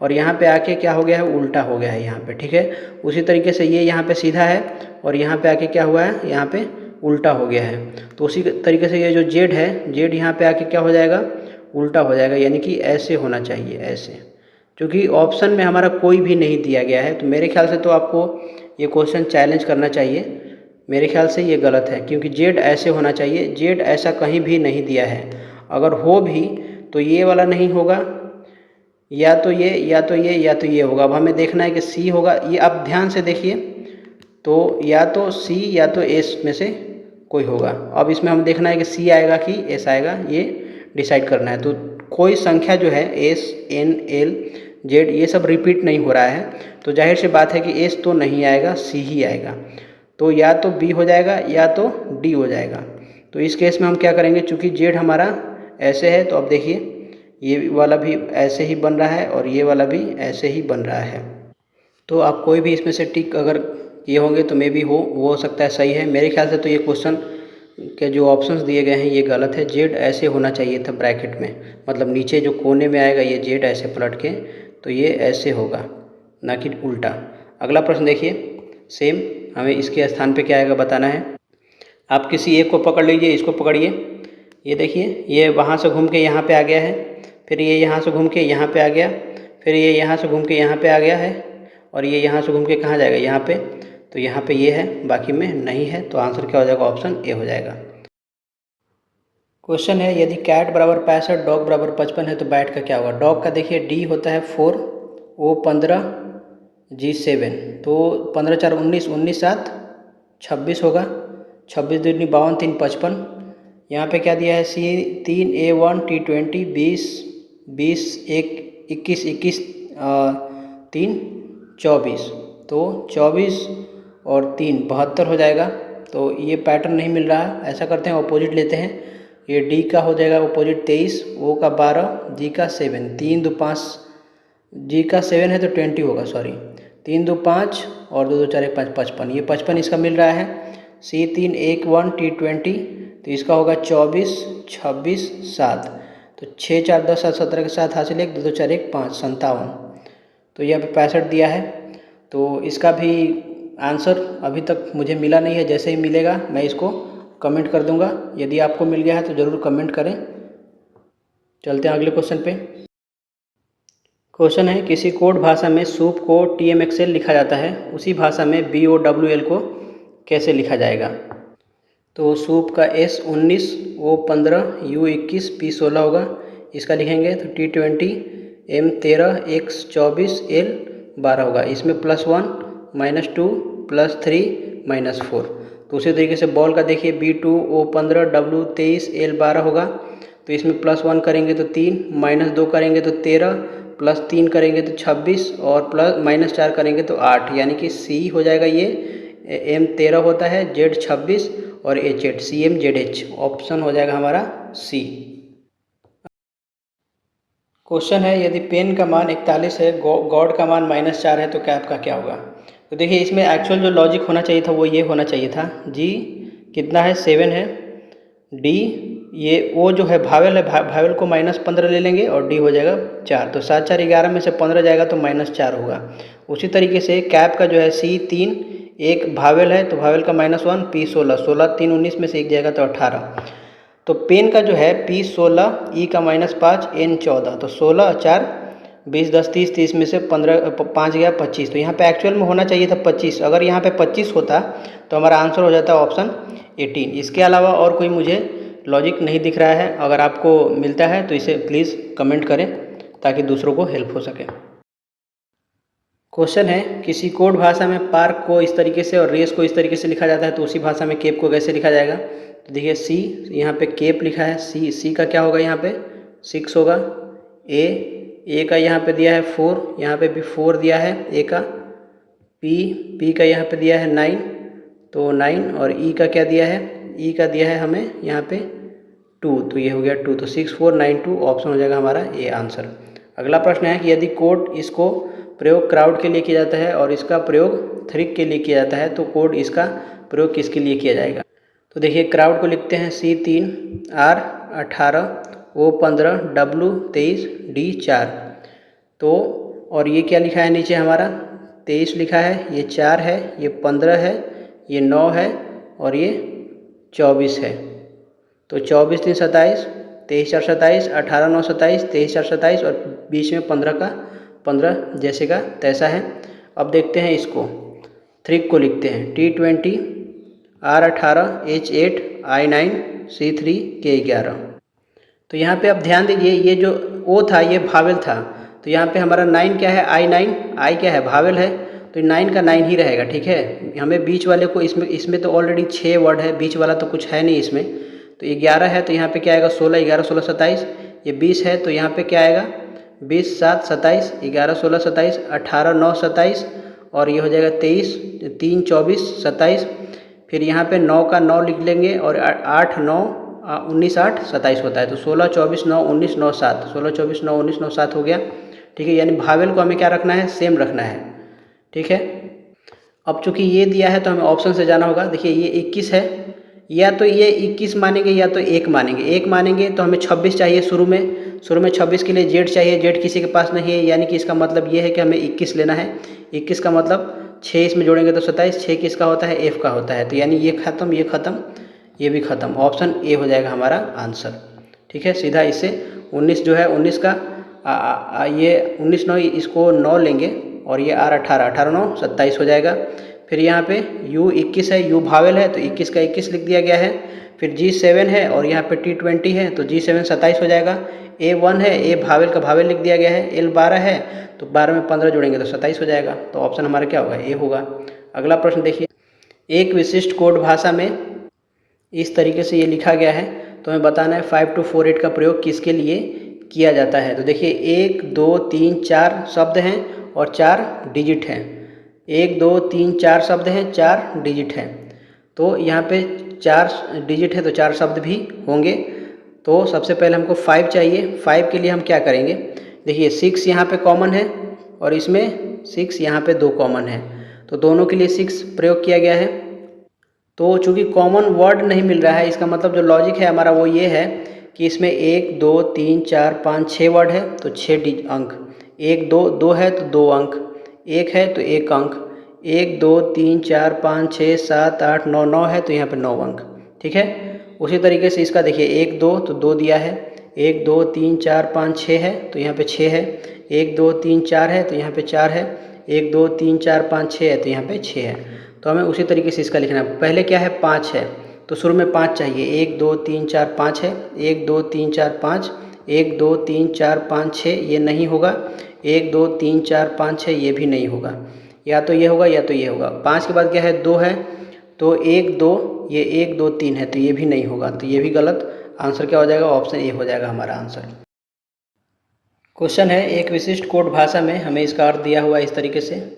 और यहाँ पे आके क्या हो गया है, उल्टा हो गया है यहाँ पे। ठीक है, उसी तरीके से ये यहाँ पे सीधा है और यहाँ पे आके क्या हुआ है, यहाँ पे उल्टा हो गया है। तो उसी तरीके से ये जो जेड है, जेड यहाँ पे आके क्या हो जाएगा, उल्टा हो जाएगा, यानी कि ऐसे होना चाहिए, ऐसे। क्योंकि ऑप्शन में हमारा कोई भी नहीं दिया गया है, तो मेरे ख्याल से तो आपको ये क्वेश्चन चैलेंज करना चाहिए। मेरे ख्याल से ये गलत है, क्योंकि जेड ऐसे होना चाहिए, जेड ऐसा कहीं भी नहीं दिया है। अगर हो भी तो ये वाला नहीं होगा, या तो ये, या तो ये, या तो ये होगा। अब हमें देखना है कि सी होगा। ये आप ध्यान से देखिए, तो या तो सी या तो एस में से कोई होगा। अब इसमें हम देखना है कि सी आएगा कि एस आएगा, ये डिसाइड करना है। तो कोई संख्या जो है एस, एन, एल, जेड, ये सब रिपीट नहीं हो रहा है, तो जाहिर सी बात है कि एस तो नहीं आएगा, सी ही आएगा। तो या तो बी हो जाएगा या तो डी हो जाएगा। तो इस केस में हम क्या करेंगे, चूँकि जेड हमारा ऐसे है, तो अब देखिए ये वाला भी ऐसे ही बन रहा है और ये वाला भी ऐसे ही बन रहा है। तो आप कोई भी इसमें से टिक अगर किए होंगे तो मे भी वो हो सकता है सही है। मेरे ख्याल से तो ये क्वेश्चन के जो ऑप्शंस दिए गए हैं ये गलत है। जेड ऐसे होना चाहिए था ब्रैकेट में, मतलब नीचे जो कोने में आएगा ये जेड ऐसे पलट के, तो ये ऐसे होगा, ना कि उल्टा। अगला प्रश्न देखिए सेम, हमें इसके स्थान पे क्या आएगा बताना है। आप किसी एक को पकड़ लीजिए, इसको पकड़िए, ये देखिए ये वहाँ से घूम के यहाँ पे आ गया है, फिर ये यहाँ से घूम के यहाँ पे आ गया, फिर ये यहाँ से घूम के यहाँ पे आ गया है, और ये यहाँ से घूम के कहाँ जाएगा, यहाँ पे। तो यहाँ पे ये है, बाकी में नहीं है, तो आंसर क्या हो जाएगा, ऑप्शन ए हो जाएगा। क्वेश्चन है, यदि कैट बराबर 65, डॉग बराबर 55 है तो बैट का क्या होगा। डॉग का देखिए डी होता है 4, ओ 15, जी 7, तो 15 4 19, 19 7 26 होगा, 26 दूनी 52, 3 55। यहाँ पे क्या दिया है, सी 3, A1, T20, 20 20 1 21 21 3 24, तो 24 और 3 72 हो जाएगा। तो ये पैटर्न नहीं मिल रहा, ऐसा करते हैं अपोजिट लेते हैं। ये डी का हो जाएगा अपोजिट 23, ओ का 12, जी का 7, 3 2 5, जी का 7 है तो 20 होगा, सॉरी 3 2 5 और 2 2 4 1 5 55, ये 55 इसका मिल रहा है। सी 3 1 1 T20, तो इसका होगा 24 26 7, तो 6 4 10 7 17 के साथ हासिल 1 2 2 4 1 5 57, तो यहाँ पे 65 दिया है। तो इसका भी आंसर अभी तक मुझे मिला नहीं है, जैसे ही मिलेगा मैं इसको कमेंट कर दूंगा। यदि आपको मिल गया है तो ज़रूर कमेंट करें। चलते हैं अगले क्वेश्चन पे। क्वेश्चन है, किसी कोड भाषा में सूप को TMXL लिखा जाता है, उसी भाषा में BOWL को कैसे लिखा जाएगा। तो सूप का S19 O15 U21 P16 होगा, इसका लिखेंगे तो T20 M13 X24 L12 होगा। इसमें +1 -2 +3 -4। तो उसी तरीके से बॉल का देखिए B2 O15 W23 L12 होगा। तो इसमें +1 करेंगे तो 3, -2 करेंगे तो 13, +3 करेंगे तो 26 और -4 करेंगे तो 8, यानी कि C हो जाएगा ये। M13 होता है, Z26 और H8, CMZH ऑप्शन हो जाएगा हमारा C। क्वेश्चन है यदि पेन का मान 41 है, गॉड का मान -4 है तो कैप का क्या होगा। तो देखिए इसमें एक्चुअल जो लॉजिक होना चाहिए था वो ये होना चाहिए था। जी कितना है 7 है, डी ये ओ जो है भावेल है, भावेल को -15 ले लेंगे और डी हो जाएगा 4। तो 7 4 11 में से 15 जाएगा तो -4 होगा। उसी तरीके से कैप का जो है C3 एक भावेल है तो भावेल का -1 P16, 16 3 19 में से एक जाएगा तो 18। तो पेन का जो है P16 ई का -5 N14, तो 16 4 20 10 30 30 में से 15 5 गया 25। तो यहाँ पे एक्चुअल में होना चाहिए था 25। अगर यहाँ पे 25 होता तो हमारा आंसर हो जाता ऑप्शन 18। इसके अलावा और कोई मुझे लॉजिक नहीं दिख रहा है। अगर आपको मिलता है तो इसे प्लीज़ कमेंट करें ताकि दूसरों को हेल्प हो सके। क्वेश्चन है किसी कोड भाषा में पार्क को इस तरीके से और रेस को इस तरीके से लिखा जाता है, तो उसी भाषा में केप को कैसे लिखा जाएगा। तो देखिए सी, यहाँ पे केप लिखा है, सी का क्या होगा, यहाँ पे 6 होगा। ए का यहाँ पे दिया है 4, यहाँ पे भी 4 दिया है ए का। पी का यहाँ पे दिया है 9, तो 9। और ई का क्या दिया है, ई का दिया है हमें यहाँ पे 2, तो ये हो गया 2। तो 6 4 9 2 ऑप्शन हो जाएगा हमारा ए आंसर। अगला प्रश्न है कि यदि कोड इसको प्रयोग क्राउड के लिए किया जाता है और इसका प्रयोग थ्रिक के लिए किया जाता है, तो कोड इसका प्रयोग किसके लिए किया जाएगा। तो देखिए क्राउड को लिखते हैं C3 R 18 O 15 W 23 D 4। तो और ये क्या लिखा है नीचे हमारा 23 लिखा है, ये 4 है, ये 15 है, ये 9 है और ये 24 है। तो 24 3 27, 23 4 27, 18 9 27, 23 4 27 और बीच में 15 का 15 जैसे का तैसा है। अब देखते हैं इसको थ्रिक को लिखते हैं T20 R 18 H8 I9 C3 K11। तो यहाँ पे आप ध्यान दीजिए ये जो O था ये भावेल था, तो यहाँ पे हमारा 9 क्या है I9, I क्या है भावेल है, तो 9 का 9 ही रहेगा। ठीक है, हमें बीच वाले को इसमें तो ऑलरेडी 6 वर्ड है, बीच वाला तो कुछ है नहीं इसमें। तो 11 है तो यहाँ पे क्या आएगा 16 11 16 27। ये 20 है तो यहाँ पे क्या आएगा 20 7 27, 11 16 27, 18 9 27 और ये हो जाएगा 23 3 24 27। फिर यहाँ पे 9 का 9 लिख लेंगे और 8 9 19 8 27 होता है। तो 16 24 9 19 9 7, 16 24 9 19 9 7 हो गया। ठीक है, यानी भावेल को हमें क्या रखना है, सेम रखना है। ठीक है, अब चूंकि ये दिया है तो हमें ऑप्शन से जाना होगा। देखिए ये 21 है, या तो ये 21 मानेंगे या तो 1 मानेंगे। 1 मानेंगे तो हमें 26 चाहिए शुरू में 26 के लिए जेड चाहिए, जेड किसी के पास नहीं है, यानी कि इसका मतलब ये है कि हमें 21 लेना है। 21 का मतलब 6 इसमें जोड़ेंगे तो 27, 6 किसका होता है एफ का होता है। तो यानी ये ख़त्म, ये ख़त्म, ये भी ख़त्म। ऑप्शन ए हो जाएगा हमारा आंसर। ठीक है, सीधा इससे 19 जो है 19 का ये 19 9 इसको 9 लेंगे और ये R 18 18 9 27 हो जाएगा। फिर यहाँ पे U 21 है, U भावेल है तो 21 का 21 लिख दिया गया है। फिर G7 है और यहाँ पे T20 है तो G7 27 हो जाएगा। A1 है, A भावेल का भावेल लिख दिया गया है। L 12 है तो 12 में 15 जोड़ेंगे तो 27 हो जाएगा। तो ऑप्शन हमारा क्या होगा, ए होगा। अगला प्रश्न देखिए, एक विशिष्ट कोड भाषा में इस तरीके से ये लिखा गया है, तो हमें बताना है 5 to 4 8 का प्रयोग किसके लिए किया जाता है। तो देखिए 1 2 3 4 शब्द हैं और 4 डिजिट हैं। 1 2 3 4 शब्द हैं, 4 डिजिट हैं। तो यहाँ पे 4 डिजिट है तो 4 शब्द भी होंगे। तो सबसे पहले हमको 5 चाहिए। 5 के लिए हम क्या करेंगे, देखिए 6 यहाँ पे कॉमन है और इसमें 6 यहाँ पे 2 कॉमन है, तो दोनों के लिए 6 प्रयोग किया गया है। तो चूँकि कॉमन वर्ड नहीं मिल रहा है, इसका मतलब जो लॉजिक है हमारा वो ये है कि इसमें 1 2 3 4 5 6 वर्ड है तो 6 अंक। 1 2 2 है तो 2 अंक, 1 है तो 1 अंक, 1 2 3 4 5 6 7 8 9 9 है तो यहाँ पे 9 अंक। ठीक है, उसी तरीके से इसका देखिए 1 2 तो 2 दिया है, 1 2 3 4 5 6 है तो यहाँ पे 6 है, 1 2 3 4 है तो यहाँ पे 4 है, 1 2 3 4 5 6 है तो यहाँ पे 6 है। तो हमें उसी तरीके से इसका लिखना है। पहले क्या है, 5 है, तो शुरू में 5 चाहिए। 1 2 3 4 5 है, 1 2 3 4 5, 1 2 3 4 5 6, ये नहीं होगा। 1 2 3 4 5 6, ये भी नहीं होगा। या तो ये होगा या तो ये होगा। 5 के बाद क्या है, 2 है, तो 1 2, ये 1 2 3 है, तो ये भी नहीं होगा, तो ये भी गलत। आंसर क्या हो जाएगा, ऑप्शन ए हो जाएगा हमारा आंसर। क्वेश्चन है, एक विशिष्ट कोड भाषा में हमें इसका अर्थ दिया हुआ है इस तरीके से।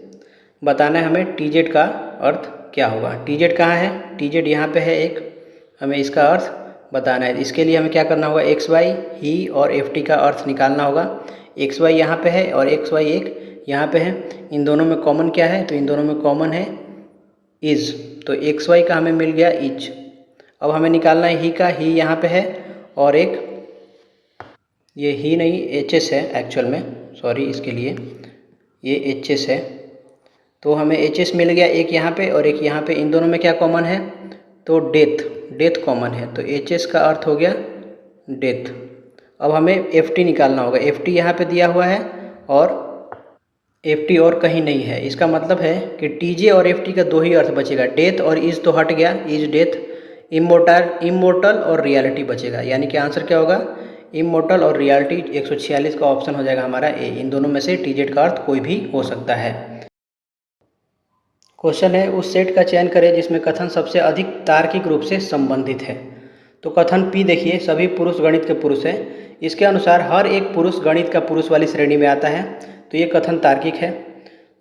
बताना है हमें टीजेड का अर्थ क्या होगा। टीजेड कहाँ है, टीजेड यहाँ पे है एक, हमें इसका अर्थ बताना है। इसके लिए हमें क्या करना होगा, एक्स वाई, ही और एफ टी का अर्थ निकालना होगा। एक्स वाई यहाँ पे है और एक्स वाई एक यहाँ पे है, इन दोनों में कॉमन क्या है, तो इन दोनों में कॉमन है इज, तो एक्स वाई का हमें मिल गया इज। अब हमें निकालना है ही का, ही यहाँ पे है और एक ये ही नहीं एच एस है एक्चुअल में, सॉरी इसके लिए, ये एच एस है, तो हमें एच एस मिल गया एक यहाँ पे और एक यहाँ पे। इन दोनों में क्या कॉमन है, तो डेथ, डेथ कॉमन है, तो एच एस का अर्थ हो गया डेथ। अब हमें एफ टी निकालना होगा। एफ टी यहाँ पे दिया हुआ है और एफ टी और कहीं नहीं है। इसका मतलब है कि टी जे और एफ टी का दो ही अर्थ बचेगा, डेथ और इज तो हट गया, इज डेथ, इमोर्टल और रियलिटी बचेगा। यानी कि आंसर क्या होगा, इमोर्टल और रियलिटी। 146 का ऑप्शन हो जाएगा हमारा ए। इन दोनों में से टीजेड का अर्थ कोई भी हो सकता है। क्वेश्चन है, उस सेट का चयन करें जिसमें कथन सबसे अधिक तार्किक रूप से संबंधित है। तो कथन पी देखिए, सभी पुरुष गणित के पुरुष हैं। इसके अनुसार हर एक पुरुष गणित का पुरुष वाली श्रेणी में आता है, तो ये कथन तार्किक है।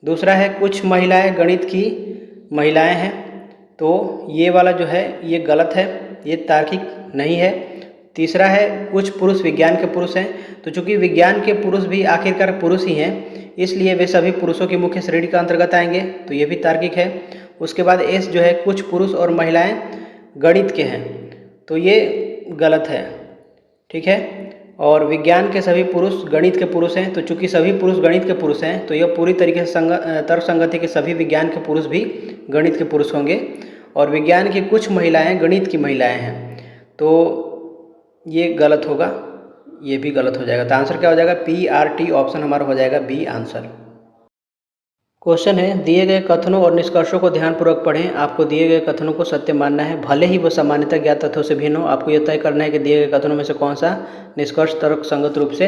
दूसरा है, कुछ महिलाएं गणित की महिलाएं हैं, तो ये वाला जो है ये गलत है, ये तार्किक नहीं है। तीसरा है, कुछ पुरुष विज्ञान के पुरुष हैं, तो चूंकि विज्ञान के पुरुष भी आखिरकार पुरुष ही हैं, इसलिए वे सभी पुरुषों की मुख्य श्रेणी का अंतर्गत आएंगे, तो ये भी तार्किक है। उसके बाद एस जो है, कुछ पुरुष और महिलाएं गणित के हैं, तो ये गलत है, ठीक है। और विज्ञान के सभी पुरुष गणित के पुरुष हैं, तो चूंकि सभी पुरुष गणित के पुरुष हैं, तो यह पूरी तरीके से तर्क संगति के सभी विज्ञान के पुरुष भी गणित के पुरुष होंगे। और विज्ञान की कुछ महिलाएं गणित की महिलाएं हैं, तो ये गलत होगा, ये भी गलत हो जाएगा। तो आंसर क्या हो जाएगा, पी आर टी ऑप्शन हमारा हो जाएगा बी आंसर। क्वेश्चन है, दिए गए कथनों और निष्कर्षों को ध्यानपूर्वक पढ़ें। आपको दिए गए कथनों को सत्य मानना है, भले ही वह सामान्यतः ज्ञात तथ्यों से भिन्न हो। आपको यह तय करना है कि दिए गए कथनों में से कौन सा निष्कर्ष तर्क संगत रूप से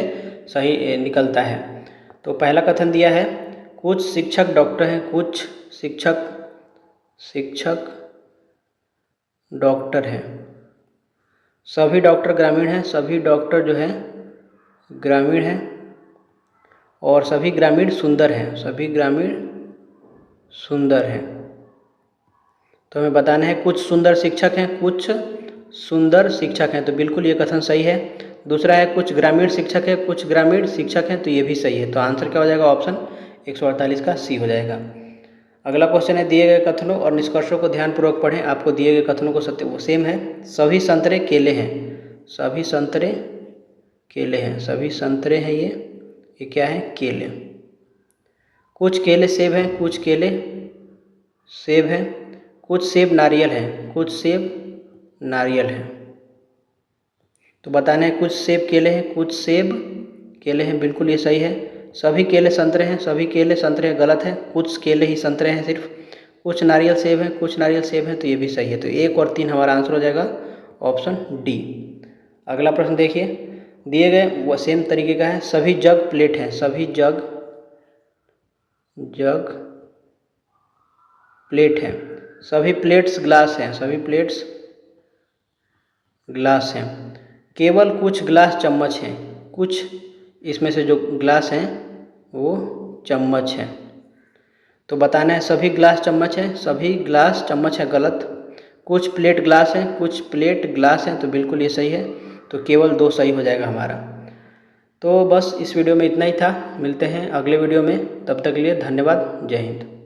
सही निकलता है। तो पहला कथन दिया है, कुछ शिक्षक डॉक्टर हैं, कुछ शिक्षक डॉक्टर हैं, सभी डॉक्टर ग्रामीण हैं, सभी डॉक्टर जो है ग्रामीण हैं, और सभी ग्रामीण सुंदर हैं, सभी ग्रामीण सुंदर हैं। तो हमें बताना है, कुछ सुंदर शिक्षक हैं, कुछ सुंदर शिक्षक हैं, तो बिल्कुल ये कथन सही है। दूसरा है, कुछ ग्रामीण शिक्षक है, कुछ ग्रामीण शिक्षक हैं, तो ये भी सही है। तो आंसर क्या हो जाएगा, ऑप्शन 148 का सी हो जाएगा। अगला क्वेश्चन है, दिए गए कथनों और निष्कर्षों को ध्यानपूर्वक पढ़ें। आपको दिए गए कथनों को सत्य, वो सेम है, सभी संतरे केले हैं, सभी संतरे केले हैं, सभी संतरे हैं, ये क्या है, केले। कुछ केले सेब हैं, कुछ केले सेब हैं, कुछ सेब नारियल हैं, कुछ सेब नारियल हैं। तो बताना है, कुछ सेब केले हैं, कुछ सेब केले हैं, बिल्कुल ये सही है। सभी केले संतरे हैं, सभी केले संतरे हैं, गलत है, कुछ केले ही संतरे हैं सिर्फ। कुछ नारियल सेब हैं, कुछ नारियल सेब हैं, तो ये भी सही है। तो 1 और 3 हमारा आंसर हो जाएगा ऑप्शन डी। अगला प्रश्न देखिए, दिए गए वो सेम तरीके का है, सभी जग प्लेट हैं, सभी जग प्लेट हैं, सभी प्लेट्स ग्लास हैं, सभी प्लेट्स ग्लास हैं, केवल कुछ ग्लास चम्मच हैं, कुछ इसमें से जो ग्लास हैं वो चम्मच हैं। तो बताना है, सभी ग्लास चम्मच हैं, सभी ग्लास चम्मच है, गलत। कुछ प्लेट ग्लास हैं, कुछ प्लेट ग्लास हैं, तो बिल्कुल ये सही है। तो केवल 2 सही हो जाएगा हमारा। तो बस इस वीडियो में इतना ही था, मिलते हैं अगले वीडियो में, तब तक के लिए धन्यवाद, जय हिंद।